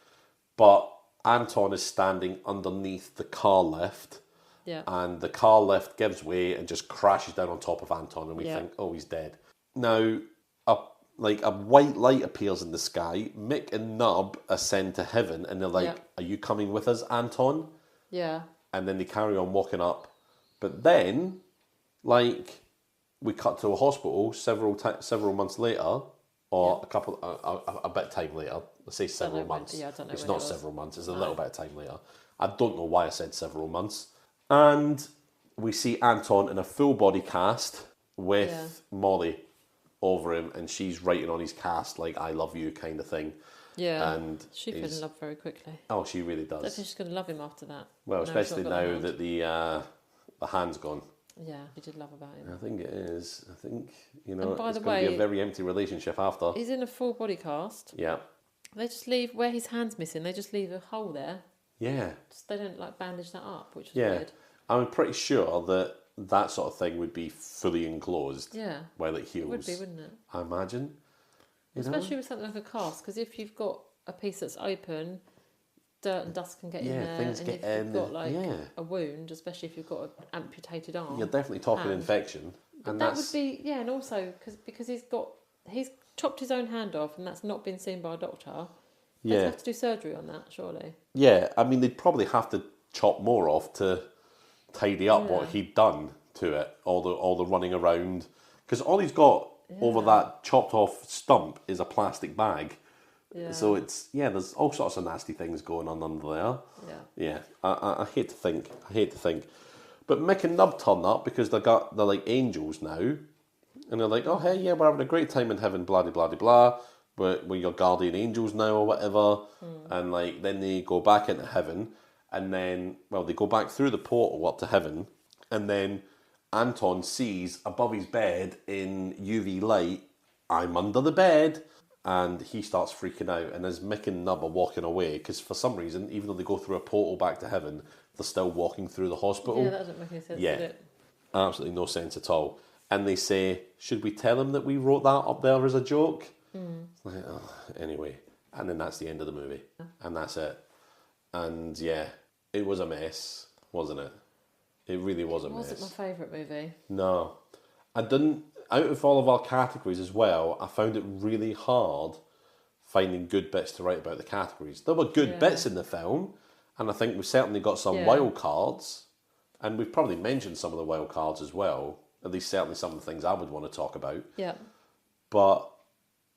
But Anton is standing underneath the car lift. Yeah. And the car lift gives way and just crashes down on top of Anton. And we think, oh, he's dead. Now, a white light appears in the sky. Mick and Nub ascend to heaven. And they're like, are you coming with us, Anton? Yeah. And then they carry on walking up. But then, we cut to a hospital several months later, or a bit of time later. Let's say several months. I don't know. It's not several months. It's a little bit of time later. I don't know why I said several months. And we see Anton in a full body cast with Molly over him, and she's writing on his cast like "I love you" kind of thing. Yeah. And she fell in love very quickly. Oh, she really does. I think she's going to love him after that. Well, especially now that the hand's gone. Yeah, he did love about him. I think it is. I think, it's going to be a very empty relationship after. He's in a full body cast. Yeah. They just leave, where his hand's missing, they just leave a hole there. Yeah. They don't bandage that up, which is weird. I'm pretty sure that sort of thing would be fully enclosed. Yeah. While it heals. It would be, wouldn't it? I imagine. Especially with something like a cast, because if you've got a piece that's open, dirt and dust can get in there. Things get in. You've got a wound, especially if you've got an amputated arm. You're definitely talking infection. And that would be, and also because he's chopped his own hand off and that's not been seen by a doctor. They'd have to do surgery on that, surely. Yeah, I mean, they'd probably have to chop more off to tidy up what he'd done to it, all the running around. Because all he's got over that chopped off stump is a plastic bag. Yeah. So there's all sorts of nasty things going on under there. Yeah. I hate to think. But Mick and Nub turn up because they're like angels now. And they're like, oh, hey, yeah, we're having a great time in heaven, blah, blah, blah, blah. We're your guardian angels now or whatever. And then they go back into heaven. And then, they go back through the portal up to heaven. And then Anton sees above his bed in UV light, I'm under the bed. And he starts freaking out. And as Mick and Nub are walking away, because for some reason, even though they go through a portal back to heaven, they're still walking through the hospital. Yeah, that doesn't make any sense, does it? Absolutely no sense at all. And they say, should we tell him that we wrote that up there as a joke? Anyway. And then that's the end of the movie. And that's it. And it was a mess, wasn't it? It really was a mess. It wasn't my favourite movie. No. I didn't... Out of all of our categories as well, I found it really hard finding good bits to write about the categories. There were good bits in the film, and I think we've certainly got some wild cards, and we've probably mentioned some of the wild cards as well, at least certainly some of the things I would want to talk about. Yeah. But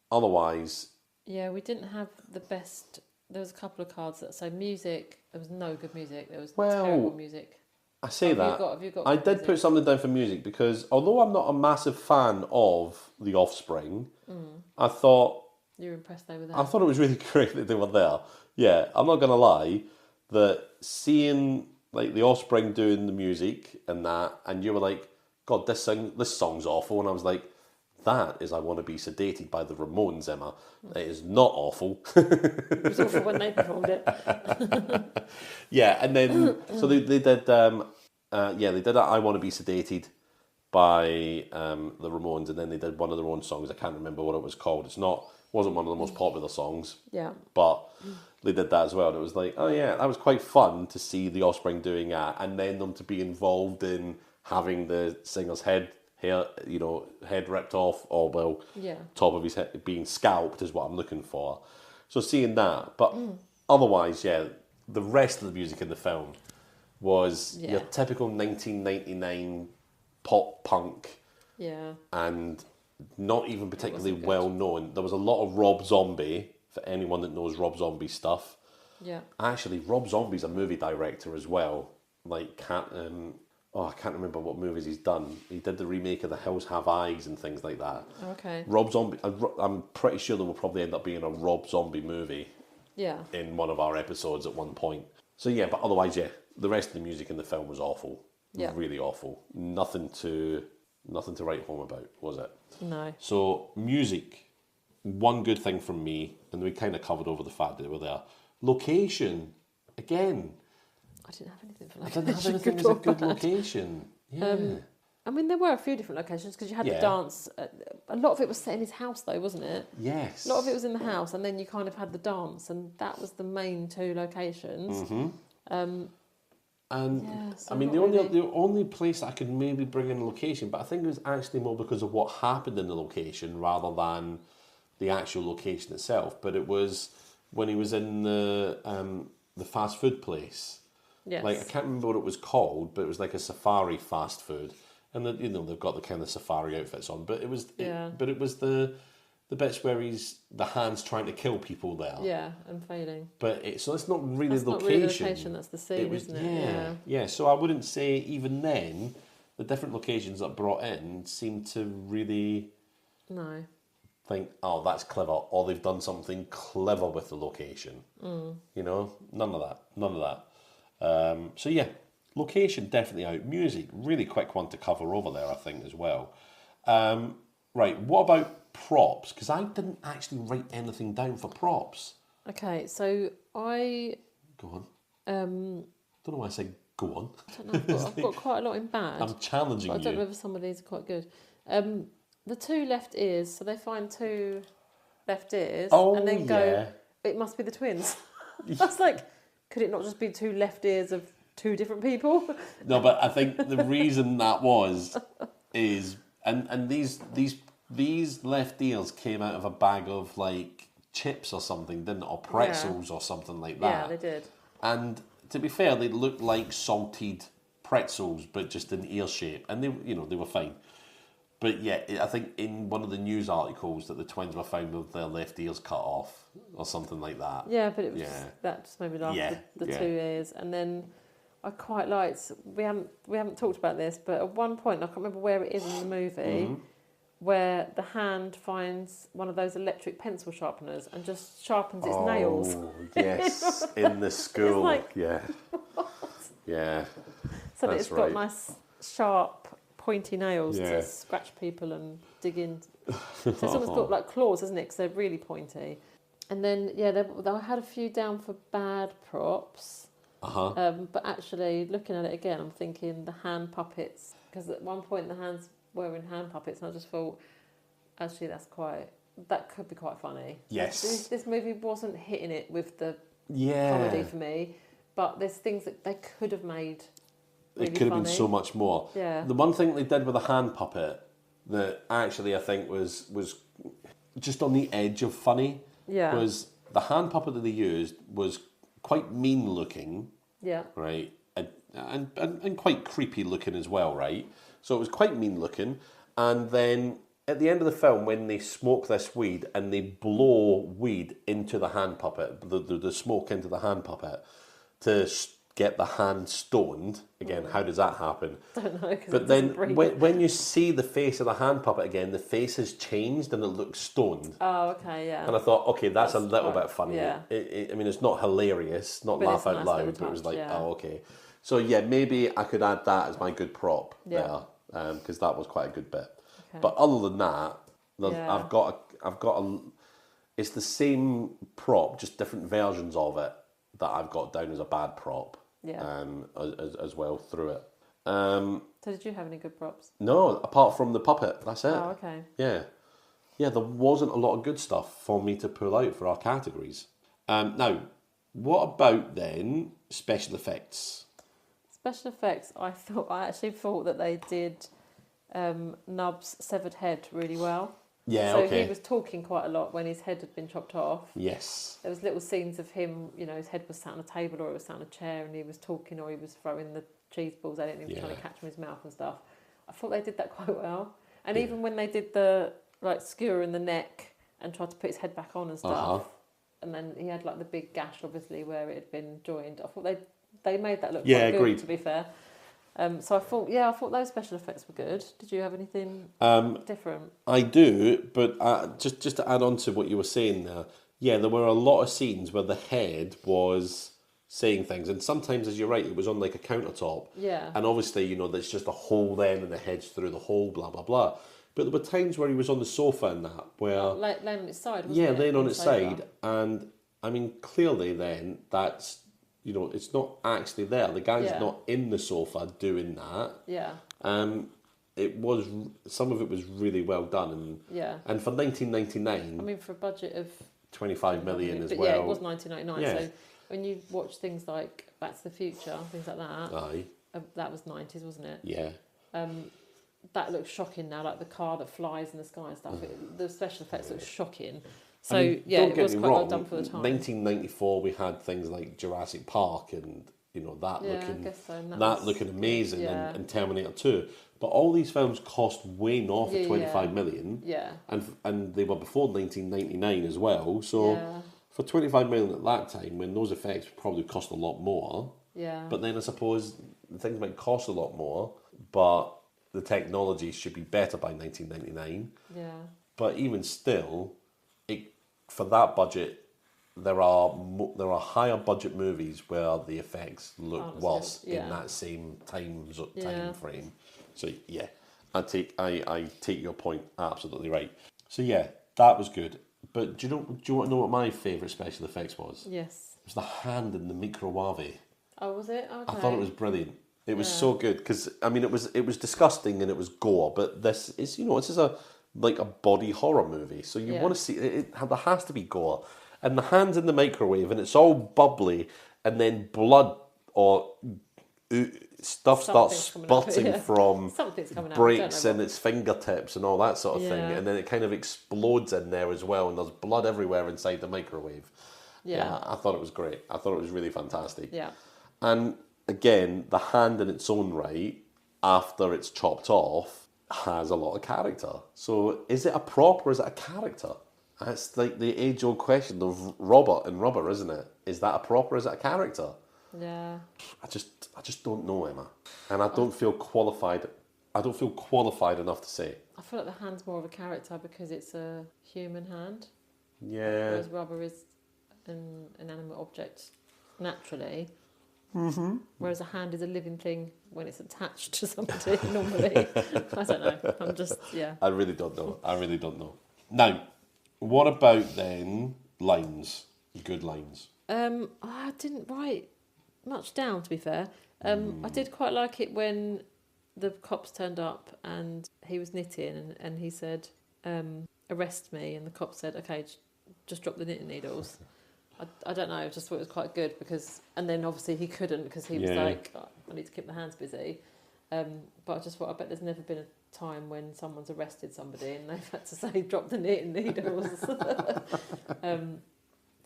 otherwise... Yeah, we didn't have the best... There was a couple of cards that say music. There was no good music. There was terrible music. I say that. Have you got I did music? put something down for music because although I'm not a massive fan of The Offspring, I thought You're impressed though with I that. thought it was really great that they were there. Yeah, I'm not gonna lie, that seeing like The Offspring doing the music and that, and you were like, God, this song's awful, and I was like, that is I Want to Be Sedated by the Ramones, Emma. It is not awful. It was awful when they performed it. Yeah, and then so they did they did I Want to Be Sedated by the Ramones, and then they did one of their own songs. I can't remember what it was called. Wasn't one of the most popular songs. Yeah. But they did that as well. And it was like, oh yeah, that was quite fun to see the Offspring doing that, and then them to be involved in having the singer's head ripped off, or well, Yeah. top of his head being scalped is what I'm looking for. So seeing that, but otherwise, yeah, the rest of the music in the film was your typical 1999 pop punk, Yeah. and not even particularly wasn't good. well known. There was a lot of Rob Zombie, for anyone that knows Rob Zombie stuff. Yeah. Actually, Rob Zombie's a movie director as well. Like, I can't remember what movies he's done. He did the remake of The Hills Have Eyes and things like that. Okay. Rob Zombie, I'm pretty sure there will probably end up being a Rob Zombie movie Yeah. in one of our episodes at one point. So yeah, but otherwise, yeah, the rest of the music in the film was awful. Yeah. Really awful. Nothing to write home about, was it? No. So music, one good thing from me, and we kind of covered over the fact that they were there. Location, again, I didn't have anything for I that. didn't have anything as a good location. Yeah. I mean, there were a few different locations because you had the Yeah. dance. A lot of it was set in his house, though, wasn't it? Yes. A lot of it was in the house, and then you kind of had the dance, and that was the main two locations. And Yeah, so I mean, not really. the only place I could maybe bring in a location, but I think it was actually more because of what happened in the location rather than the actual location itself. But it was when he was in the fast food place. Yes. Like, I can't remember what it was called, but it was like a safari fast food, and they've got the kind of safari outfits on. But it was the bits where the hand's trying to kill people there. Yeah, and failing. But so it's not really That's the not location. really the location, that's the scene, isn't it? Yeah. So I wouldn't say even then the different locations that brought in seemed to really No. think, oh, that's clever, or they've done something clever with the location. You know, none of that. So yeah, location definitely out. Music, really quick one to cover over there, I think, as well. Right, what about props? Because I didn't actually write anything down for props. Okay, so I Go on. don't Don't know why I said go on. know, I've got quite a lot in bad. I'm challenging but I don't know you. whether some of these are quite good. The two left ears, so they find two left ears Oh, and then go, yeah. it must be the twins. That's like, could it not just be two left ears of two different people? No, but I think the reason that is and these left ears came out of a bag of like chips or something, didn't it? Or pretzels or something like that. Yeah, they did. And to be fair, they looked like salted pretzels, but just in ear shape, and they were fine. But yeah, I think in one of the news articles that the twins were found with their left ears cut off or something like that. Yeah, but it was that just made me laugh. Yeah, The yeah. two ears, and then I quite liked. We haven't talked about this, but at one point I can't remember where it is in the movie, where the hand finds one of those electric pencil sharpeners and just sharpens its nails. Oh yes, in the school. like, yeah. So that That's it's got right. nice, sharp, pointy nails Yeah. to scratch people and dig in. So it's almost got like claws, isn't it? Because they're really pointy. And then, I had a few down for bad props. But actually, looking at it again, I'm thinking the hand puppets. Because at one point the hands were in hand puppets, and I just thought, actually, that could be quite funny. Yes. This movie wasn't hitting it with the Yeah. comedy for me, but there's things that they could have made really It could have been funny. so much more. Yeah. The one thing they did with the hand puppet that actually I think was just on the edge of funny Yeah. was the hand puppet that they used was quite mean looking, Yeah. right? And quite creepy looking as well, right? So it was quite mean looking. And then at the end of the film, when they smoke this weed and they blow weed into the hand puppet, the smoke into the hand puppet to get the hand stoned. Again, how does that happen? Don't know. But then when you see the face of the hand puppet again, the face has changed and it looks stoned. Oh, okay, yeah. And I thought, okay, that's a little quite- bit funny. yeah. I mean, it's not hilarious, not But laugh it's a out nice loud, little but it was touch, like, yeah. oh, okay. So yeah, maybe I could add that as my good prop Yeah. there, because that was quite a good bit. Okay. But other than that, Yeah. I've got a. It's the same prop, just different versions of it that I've got down as a bad prop. Yeah. As well through it. So did you have any good props? No, apart from the puppet, that's it. Oh, okay. Yeah. Yeah, there wasn't a lot of good stuff for me to pull out for our categories. Now, what about then special effects? Special effects, I actually thought that they did Nub's severed head really well. Yeah, so okay. he was talking quite a lot when his head had been chopped off. Yes. There was little scenes of him, his head was sat on a table or it was sat on a chair and he was talking or he was throwing the cheese balls at it and he was trying to catch them in his mouth and stuff. I thought they did that quite well. And even when they did the skewer in the neck and tried to put his head back on and stuff, and then he had the big gash obviously where it had been joined. I thought they made that look quite agreed. good, to be fair. So I thought those special effects were good. Did you have anything different? I do, but just to add on to what you were saying there, there were a lot of scenes where the head was saying things, and sometimes, as you're right, it was on like a countertop. Yeah. And obviously, there's just a hole then, and the head's through the hole, blah blah blah. But there were times where he was on the sofa and that, where laying on its side, wasn't it? laying on its side, and I mean, clearly, then that's. It's not actually there. The guy's not in the sofa doing that. Yeah. It was some of it was really well done, and for 1999. I mean, for a budget of 25 million as well. Yeah, it was 1999. Yeah. So when you watch things like Back to the Future, things like that, Aye. That was 90s, wasn't it? Yeah. That looks shocking now, like the car that flies in the sky and stuff. The special effects look shocking. So I mean, it was quite well done for the time. 1994, we had things like Jurassic Park and that looking I guess so. And that looking amazing, yeah. and Terminator 2. But all these films cost way north of 25 million. Yeah. And they were before 1999 as well. So for 25 million at that time, when those effects probably cost a lot more. Yeah. But then I suppose things might cost a lot more, but the technology should be better by 1999. Yeah. But even still, for that budget, there are higher budget movies where the effects look worse in that same time frame. So I take your point absolutely right. So that was good. But do you want to know what my favourite special effects was? Yes. It was the hand in the microwave. Oh, was it? Okay. I thought it was brilliant. It was so good because I mean it was disgusting and it was gore, but this is this is a body horror movie, so you want to see it. There has to be gore, and the hand's in the microwave and it's all bubbly, and then blood or stuff starts spurting from breaks in its fingertips and all that sort of thing, and then it kind of explodes in there as well, and there's blood everywhere inside the microwave. I thought it was great. I thought it was really fantastic. And again, the hand in its own right, after it's chopped off, has a lot of character. So is it a prop or is it a character? That's like the age-old question of Robert and Rubber, isn't it? Is that a prop or is it a character? Yeah. I just don't know, Emma. And I don't feel qualified. I don't feel qualified enough to say. I feel like the hand's more of a character because it's a human hand. Yeah. Whereas Rubber is an inanimate object naturally. Mm-hmm. Whereas a hand is a living thing when it's attached to somebody normally. I don't know. I'm just, I really don't know. Now, what about then lines? Good lines. I didn't write much down, to be fair. I did quite like it when the cops turned up and he was knitting and he said, arrest me. And the cop said, okay, just drop the knitting needles. I don't know, I just thought it was quite good because, and then obviously he couldn't because he was like, oh, I need to keep the hands busy. But I just thought, I bet there's never been a time when someone's arrested somebody and they've had to say, drop the knitting needles.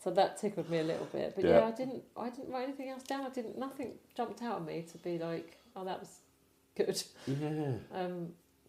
So that tickled me a little bit. But I didn't write anything else down. Nothing jumped out at me to be like, oh, that was good. Yeah.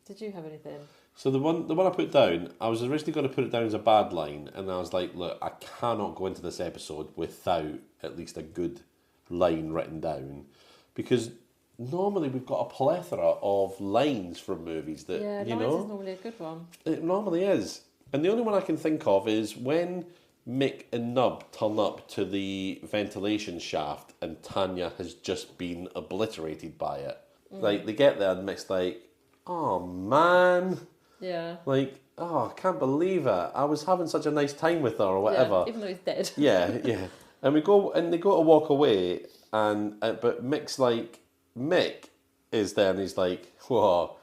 Did you have anything? So the one I put down, I was originally going to put it down as a bad line, and I was like, look, I cannot go into this episode without at least a good line written down, because normally we've got a plethora of lines from movies that, Yeah, you lines know, is normally a good one. it normally is. And the only one I can think of is when Mick and Nub turn up to the ventilation shaft and Tanya has just been obliterated by it. Like, they get there and Mick's like, oh man, Yeah. like, oh, I can't believe it. I was having such a nice time with her or whatever. Yeah, even though he's dead. Yeah. And they go to walk away, and but Mick is there and he's like, whoa,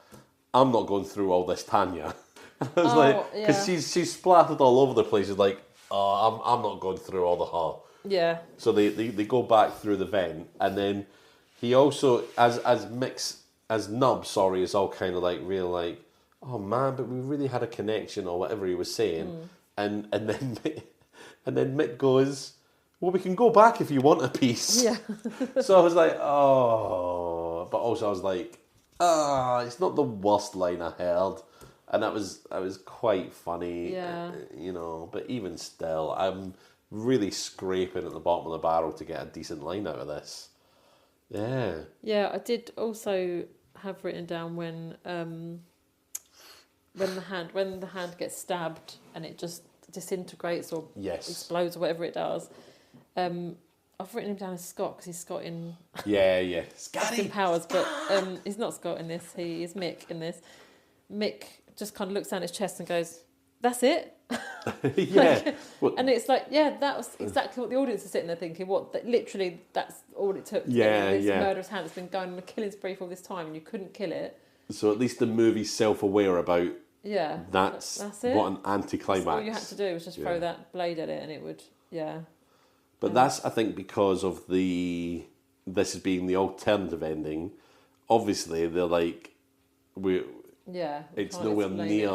I'm not going through all this, Tanya. I was because she's splattered all over the place. He's like, oh, I'm not going through all the her. Yeah. So they go back through the vent, and then he also, as Nub, sorry, is all kind of like real like, oh man, but we really had a connection or whatever he was saying, and then Mick goes, well, we can go back if you want a piece. Yeah. So I was like, oh, but also I was like, it's not the worst line I heard. And that was quite funny, Yeah. you know. But even still, I'm really scraping at the bottom of the barrel to get a decent line out of this. Yeah. Yeah, I did also have written down when the hand gets stabbed and it just disintegrates or explodes or whatever it does. I've written him down as Scott because he's Scott in Austin Powers, but he's not Scott in this. He is Mick in this. Mick just kind of looks down his chest and goes, "That's it." Yeah, and it's like, yeah, that was exactly what the audience is sitting there thinking. Literally, that's all it took. To get this murderous hand that's been going on a killing spree for all this time, and you couldn't kill it. So at least the movie's self-aware about. Yeah, that's it. What an anticlimax. All you had to do was just throw that blade at it, and it would. Yeah. But that's, I think, because of this being the alternative ending. Obviously, they're like, it's nowhere near.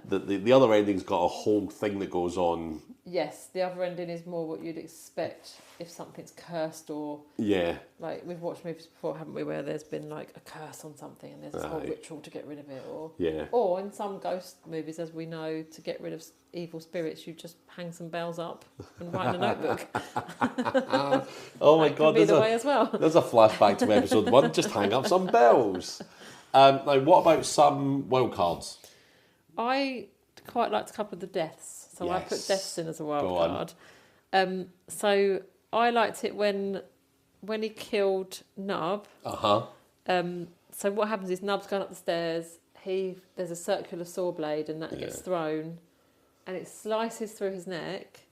The other ending's got a whole thing that goes on. Yes, the other ending is more what you'd expect if something's cursed or... Yeah. Like, we've watched movies before, haven't we, where there's been, like, a curse on something and there's this whole ritual to get rid of it. Or in some ghost movies, as we know, to get rid of evil spirits, you just hang some bells up and write in a notebook. Oh my God, there's a flashback to episode 1, just hang up some bells. Now, what about some wild cards? I quite liked a couple of the deaths. So I put deaths in as a wild card. So I liked it when he killed Nub. So what happens is Nub's going up the stairs. There's a circular saw blade and that gets thrown, and it slices through his neck,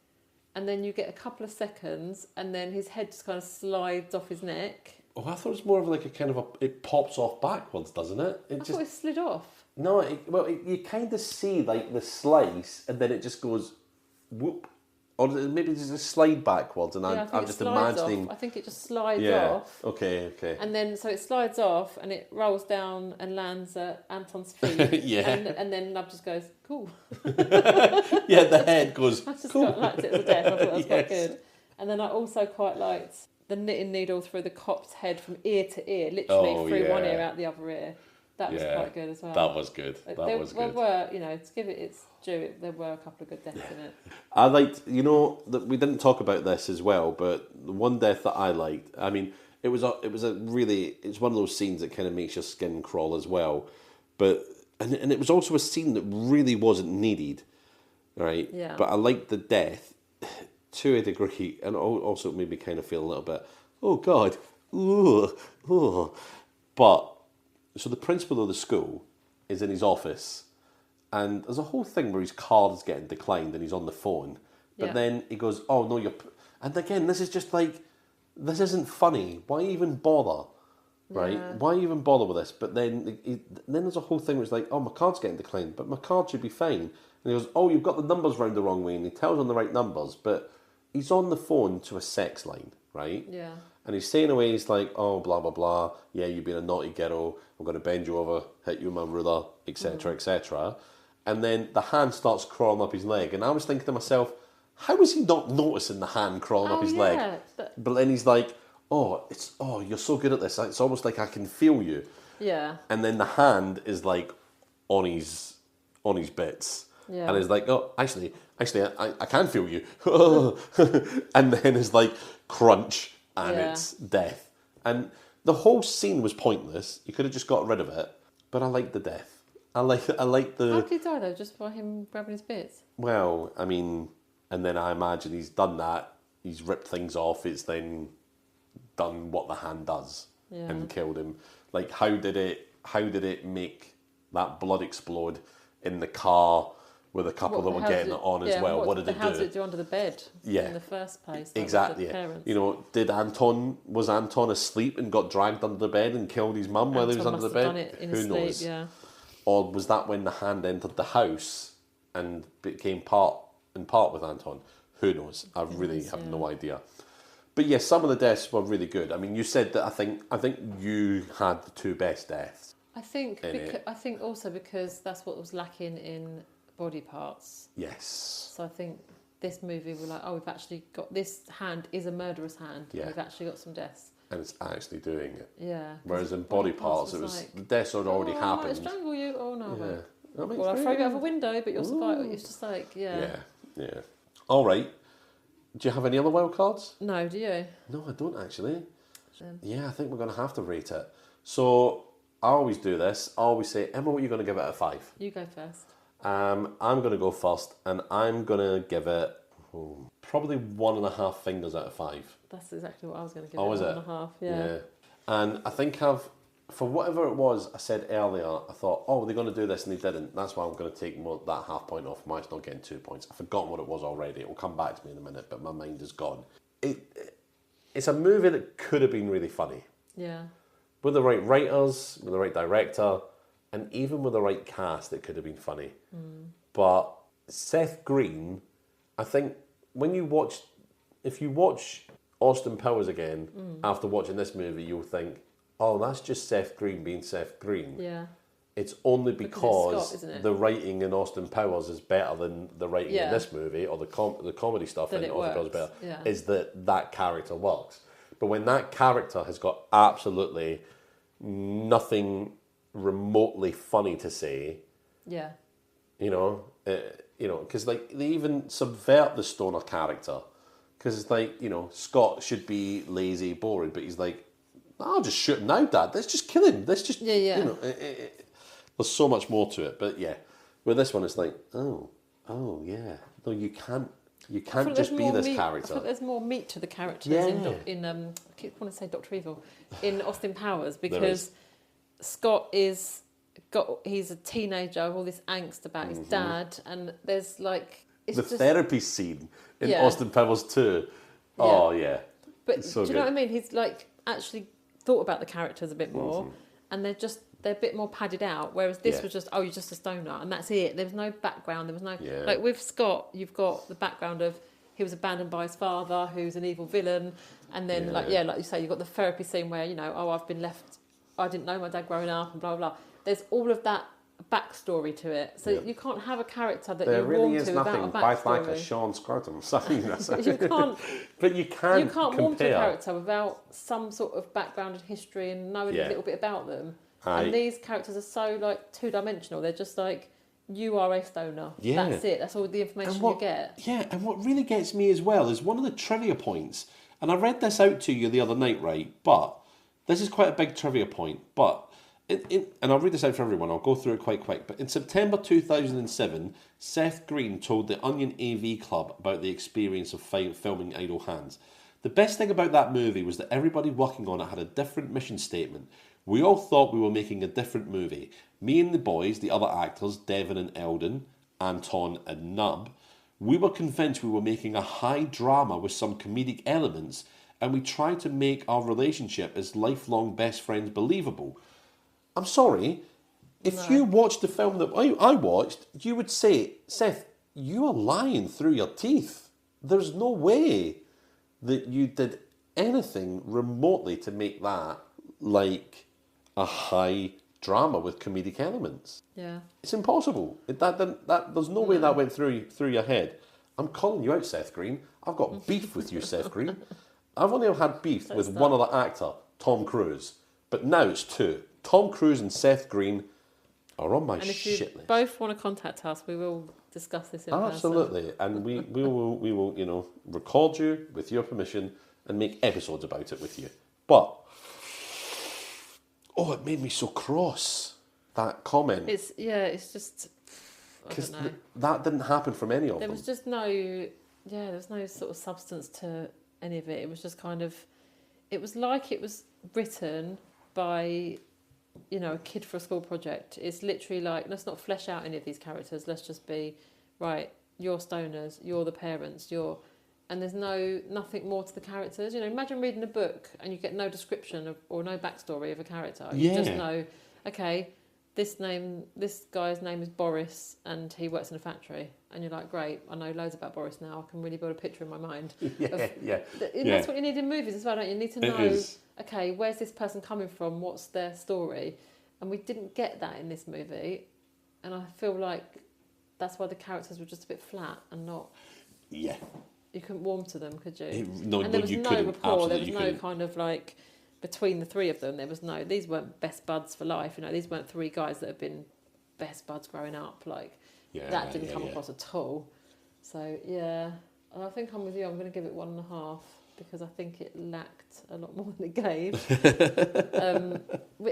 and then you get a couple of seconds, and then his head just kind of slides off his neck. Oh, I thought it was more of like it pops off backwards, doesn't it? I thought it slid off. No, you kind of see like the slice, and then it just goes whoop, or maybe just a slide backwards, and I'm just imagining. I think it just slides off. Okay. And then so it slides off, and it rolls down and lands at Anton's feet. And then Nub just goes, cool. The head goes. I just quite liked it as a death. I thought that was quite good. And then I also quite liked the knitting needle through the cop's head from ear to ear, literally through one ear out the other ear. That was quite good as well. That was good. There were, to give it its due, there were a couple of good deaths in it. I liked, that we didn't talk about this as well, but the one death that I liked, I mean, it's one of those scenes that kind of makes your skin crawl as well, but and it was also a scene that really wasn't needed, right? Yeah. But I liked the death to a degree, and also made me kind of feel a little bit, oh God, but. So the principal of the school is in his office, and there's a whole thing where his card is getting declined and he's on the phone. But then he goes, oh no, you're... And again, this is just like, this isn't funny. Why even bother? Right? Yeah. Why even bother with this? But then there's a whole thing where it's like, oh, my card's getting declined, but my card should be fine. And he goes, oh, you've got the numbers round the wrong way, and he tells him the right numbers, but he's on the phone to a sex line, right? Yeah. And he's saying away, he's like, oh, blah, blah, blah. Yeah, you've been a naughty ghetto. I'm going to bend you over, hit you with my ruler, etc., etc. And then the hand starts crawling up his leg. And I was thinking to myself, how is he not noticing the hand crawling up his leg? But then he's like, you're so good at this. It's almost like I can feel you. Yeah. And then the hand is like on his bits. Yeah. And he's like, oh, actually, I can feel you. And then it's like, crunch. and Yeah. it's death. And the whole scene was pointless. You could have just got rid of it. But I like the death. I like the... How did he die though? Just by him grabbing his bits? Well, I mean, and then I imagine he's done that. He's ripped things off. It's then done what the hand does and killed him. Like, how did it make that blood explode in the car with a couple that were getting it on as well? What did it do? How did it do under the bed in the first place? Exactly. You know, was Anton asleep and got dragged under the bed and killed his mum while he was under the bed? Done it in his sleep, yeah. Or was that when the hand entered the house and became part with Anton? Who knows? I really have no idea. But yes, some of the deaths were really good. I mean, you said that I think you had the two best deaths. I think also because that's what was lacking in body parts. Yes. So I think this movie we're like, we've actually got this hand is a murderous hand. Yeah. We've actually got some deaths. And it's actually doing it. Yeah. Whereas in body parts, it was like, the deaths had already happened. I might strangle you. Oh no. Yeah. Well, I'll throw you out of a window, but you'll survive. It's just like, Yeah. All right. Do you have any other wild cards? No, do you? No, I don't actually. Yeah, I think we're going to have to rate it. So I always do this. I always say, Emma, what are you going to give it out of 5? You go first. I'm going to go first, and I'm going to give it probably 1.5 fingers out of 5. That's exactly what I was going to give it. 1.5, yeah. And I think for whatever it was I said earlier, I thought, they're going to do this, and they didn't. That's why I'm going to take that half point off. Mine's not getting 2 points. I've forgotten what it was already. It will come back to me in a minute, but my mind is gone. It's a movie that could have been really funny. Yeah. With the right writers, with the right director, and even with the right cast, it could have been funny. But Seth Green, I think if you watch Austin Powers again after watching this movie, you'll think, that's just Seth Green being Seth Green. Yeah. It's only because it's Scott, isn't it? the writing in Austin Powers is better than the writing in this movie, or the comedy stuff in Austin Powers is better, is that character works. But when that character has got absolutely nothing remotely funny to say, because like they even subvert the stoner character, because it's like, Scott should be lazy, boring, but he's like, I'll just shoot him now, Dad. Let's just kill him. Let's just there's so much more to it. But yeah, with this one, it's like, yeah, no, you can't just be this character. I thought there's more meat to the characters in I keep wanting to say Dr. Evil in Austin Powers, because Scott he's a teenager with all this angst about his dad, and there's like therapy scene in Austin Powers 2. Oh yeah. But do you know what I mean? He's like actually thought about the characters a bit more, and they're a bit more padded out, whereas this was just, you're just a stoner, and that's it. There was no background, there was no like with Scott, you've got the background of he was abandoned by his father, who's an evil villain, and then like you say, you've got the therapy scene where I've been left, I didn't know my dad growing up, and blah blah. There's all of that backstory to it, so you can't have a character that you're warm to without a backstory. There really is nothing quite like a Sean Scrotum. Sorry, you can't. But you can't warm to a character without some sort of background and history and knowing a little bit about them. And these characters are so like two-dimensional. They're just like, you are a stoner. Yeah. That's it. That's all the information you get. Yeah, and what really gets me as well is one of the trivia points, and I read this out to you the other night, right? But this is quite a big trivia point, but. And I'll read this out for everyone, I'll go through it quite quick. But in September 2007, Seth Green told the Onion AV Club about the experience of filming Idle Hands. The best thing about that movie was that everybody working on it had a different mission statement. We all thought we were making a different movie. Me and the boys, the other actors, Devon and Eldon, Anton and Nub, we were convinced we were making a high drama with some comedic elements, and we tried to make our relationship as lifelong best friends believable. I'm sorry, if you watched the film that I watched, you would say, Seth, you are lying through your teeth. There's no way that you did anything remotely to make that like a high drama with comedic elements. Yeah. It's impossible. There's no way that went through your head. I'm calling you out, Seth Green. I've got beef with you, Seth Green. I've only ever had beef with one other actor, Tom Cruise. But now it's 2. Tom Cruise and Seth Green are on my shit list. And if you both want to contact us, we will discuss this in Absolutely. person. And we will record you with your permission and make episodes about it with you. But, it made me so cross, that comment. It's just, I don't know. That didn't happen from any of them. There was just no, there was no sort of substance to any of it. It was just kind of, it was like it was written by, a kid for a school project. It's literally like, let's not flesh out any of these characters. Let's just be, right, you're stoners, you're the parents, and there's nothing more to the characters. Imagine reading a book and you get no description or no backstory of a character. You just know, okay, this guy's name is Boris and he works in a factory. And you're like, great, I know loads about Boris now. I can really build a picture in my mind. That's what you need in movies as well, don't you? You need to know, okay, where's this person coming from? What's their story? And we didn't get that in this movie. And I feel like that's why the characters were just a bit flat and not... Yeah. You couldn't warm to them, could you? And there was no rapport. There was no kind of like... Between the three of them, there was no... These weren't best buds for life. These weren't three guys that had been best buds growing up. That didn't come across at all. So, yeah. I think I'm with you. I'm going to give it 1.5 because I think it lacked a lot more than it gave.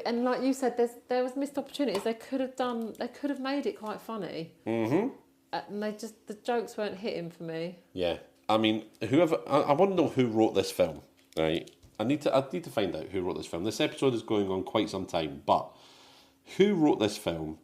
And like you said, there was missed opportunities. They could have made it quite funny. Mm-hmm. And the jokes weren't hitting for me. Yeah. I mean, I want to know who wrote this film, right? I need to find out who wrote this film. This episode is going on quite some time, but who wrote this film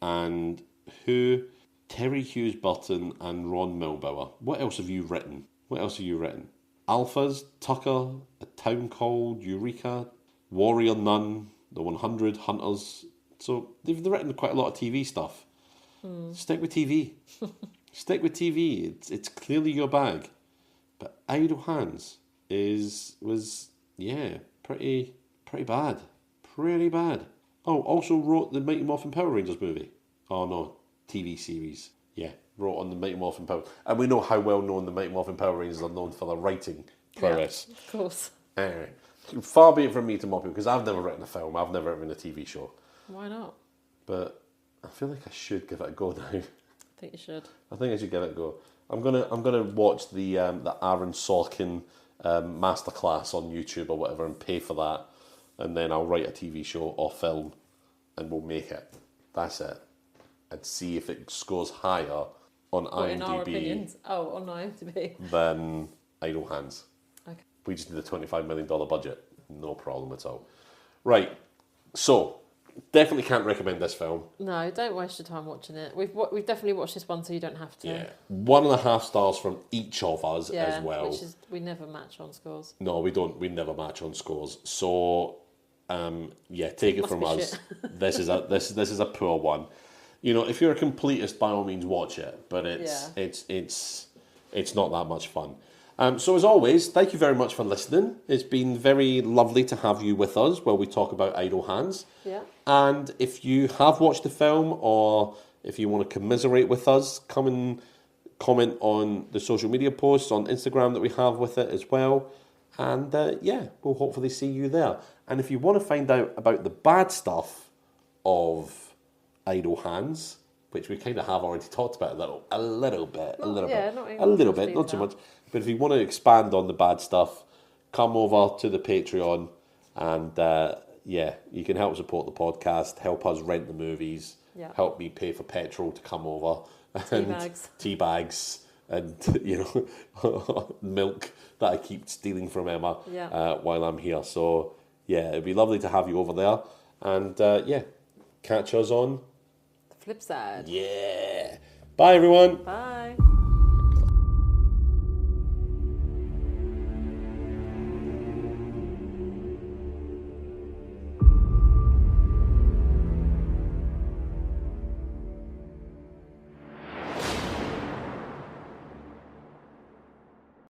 and who... Terry Hughes Burton and Ron Milbauer. What else have you written? Alphas, Tucker, A Town Called, Eureka, Warrior Nun, The 100, Hunters. So they've written quite a lot of TV stuff. Stick with TV. Stick with TV. It's clearly your bag. But Idle Hands was pretty bad. Pretty bad. Oh, also wrote the Mighty Morphin Power Rangers movie. Oh no. TV series. Yeah, wrote on the Mighty Morphin Power. And we know how well known the Mighty Morphin Power Rangers are known for their writing prowess. Yeah, of course. Anyway, far be it from me to mop him, because I've never written a film, I've never written a TV show. Why not? But I feel like I should give it a go now. I think you should. I think I should give it a go. I'm gonna watch the Aaron Sorkin masterclass on YouTube or whatever and pay for that, and then I'll write a TV show or film, and we'll make it. That's it. And see if it scores higher on IMDb. In our opinions? Oh, on IMDb. Than Idle Hands. Okay. We just need a $25 million budget. No problem at all. Right. So, definitely can't recommend this film. No, don't waste your time watching it. We've definitely watched this one, so you don't have to. Yeah. 1.5 stars from each of us as well. Which is, we never match on scores. No, we don't. We never match on scores. So, take it from us. This is a poor one. If you're a completist, by all means, watch it. But it's not that much fun. So as always, thank you very much for listening. It's been very lovely to have you with us while we talk about Idle Hands. Yeah. And if you have watched the film, or if you want to commiserate with us, come and comment on the social media posts on Instagram that we have with it as well. And we'll hopefully see you there. And if you want to find out about the bad stuff of Idle Hands, which we kind of have already talked about a little bit, not too much. But if you want to expand on the bad stuff, come over to the Patreon, and you can help support the podcast, help us rent the movies, help me pay for petrol to come over, and tea bags, and milk that I keep stealing from Emma while I'm here. So it'd be lovely to have you over there, and catch us on flip side. Yeah. Bye, everyone. Bye.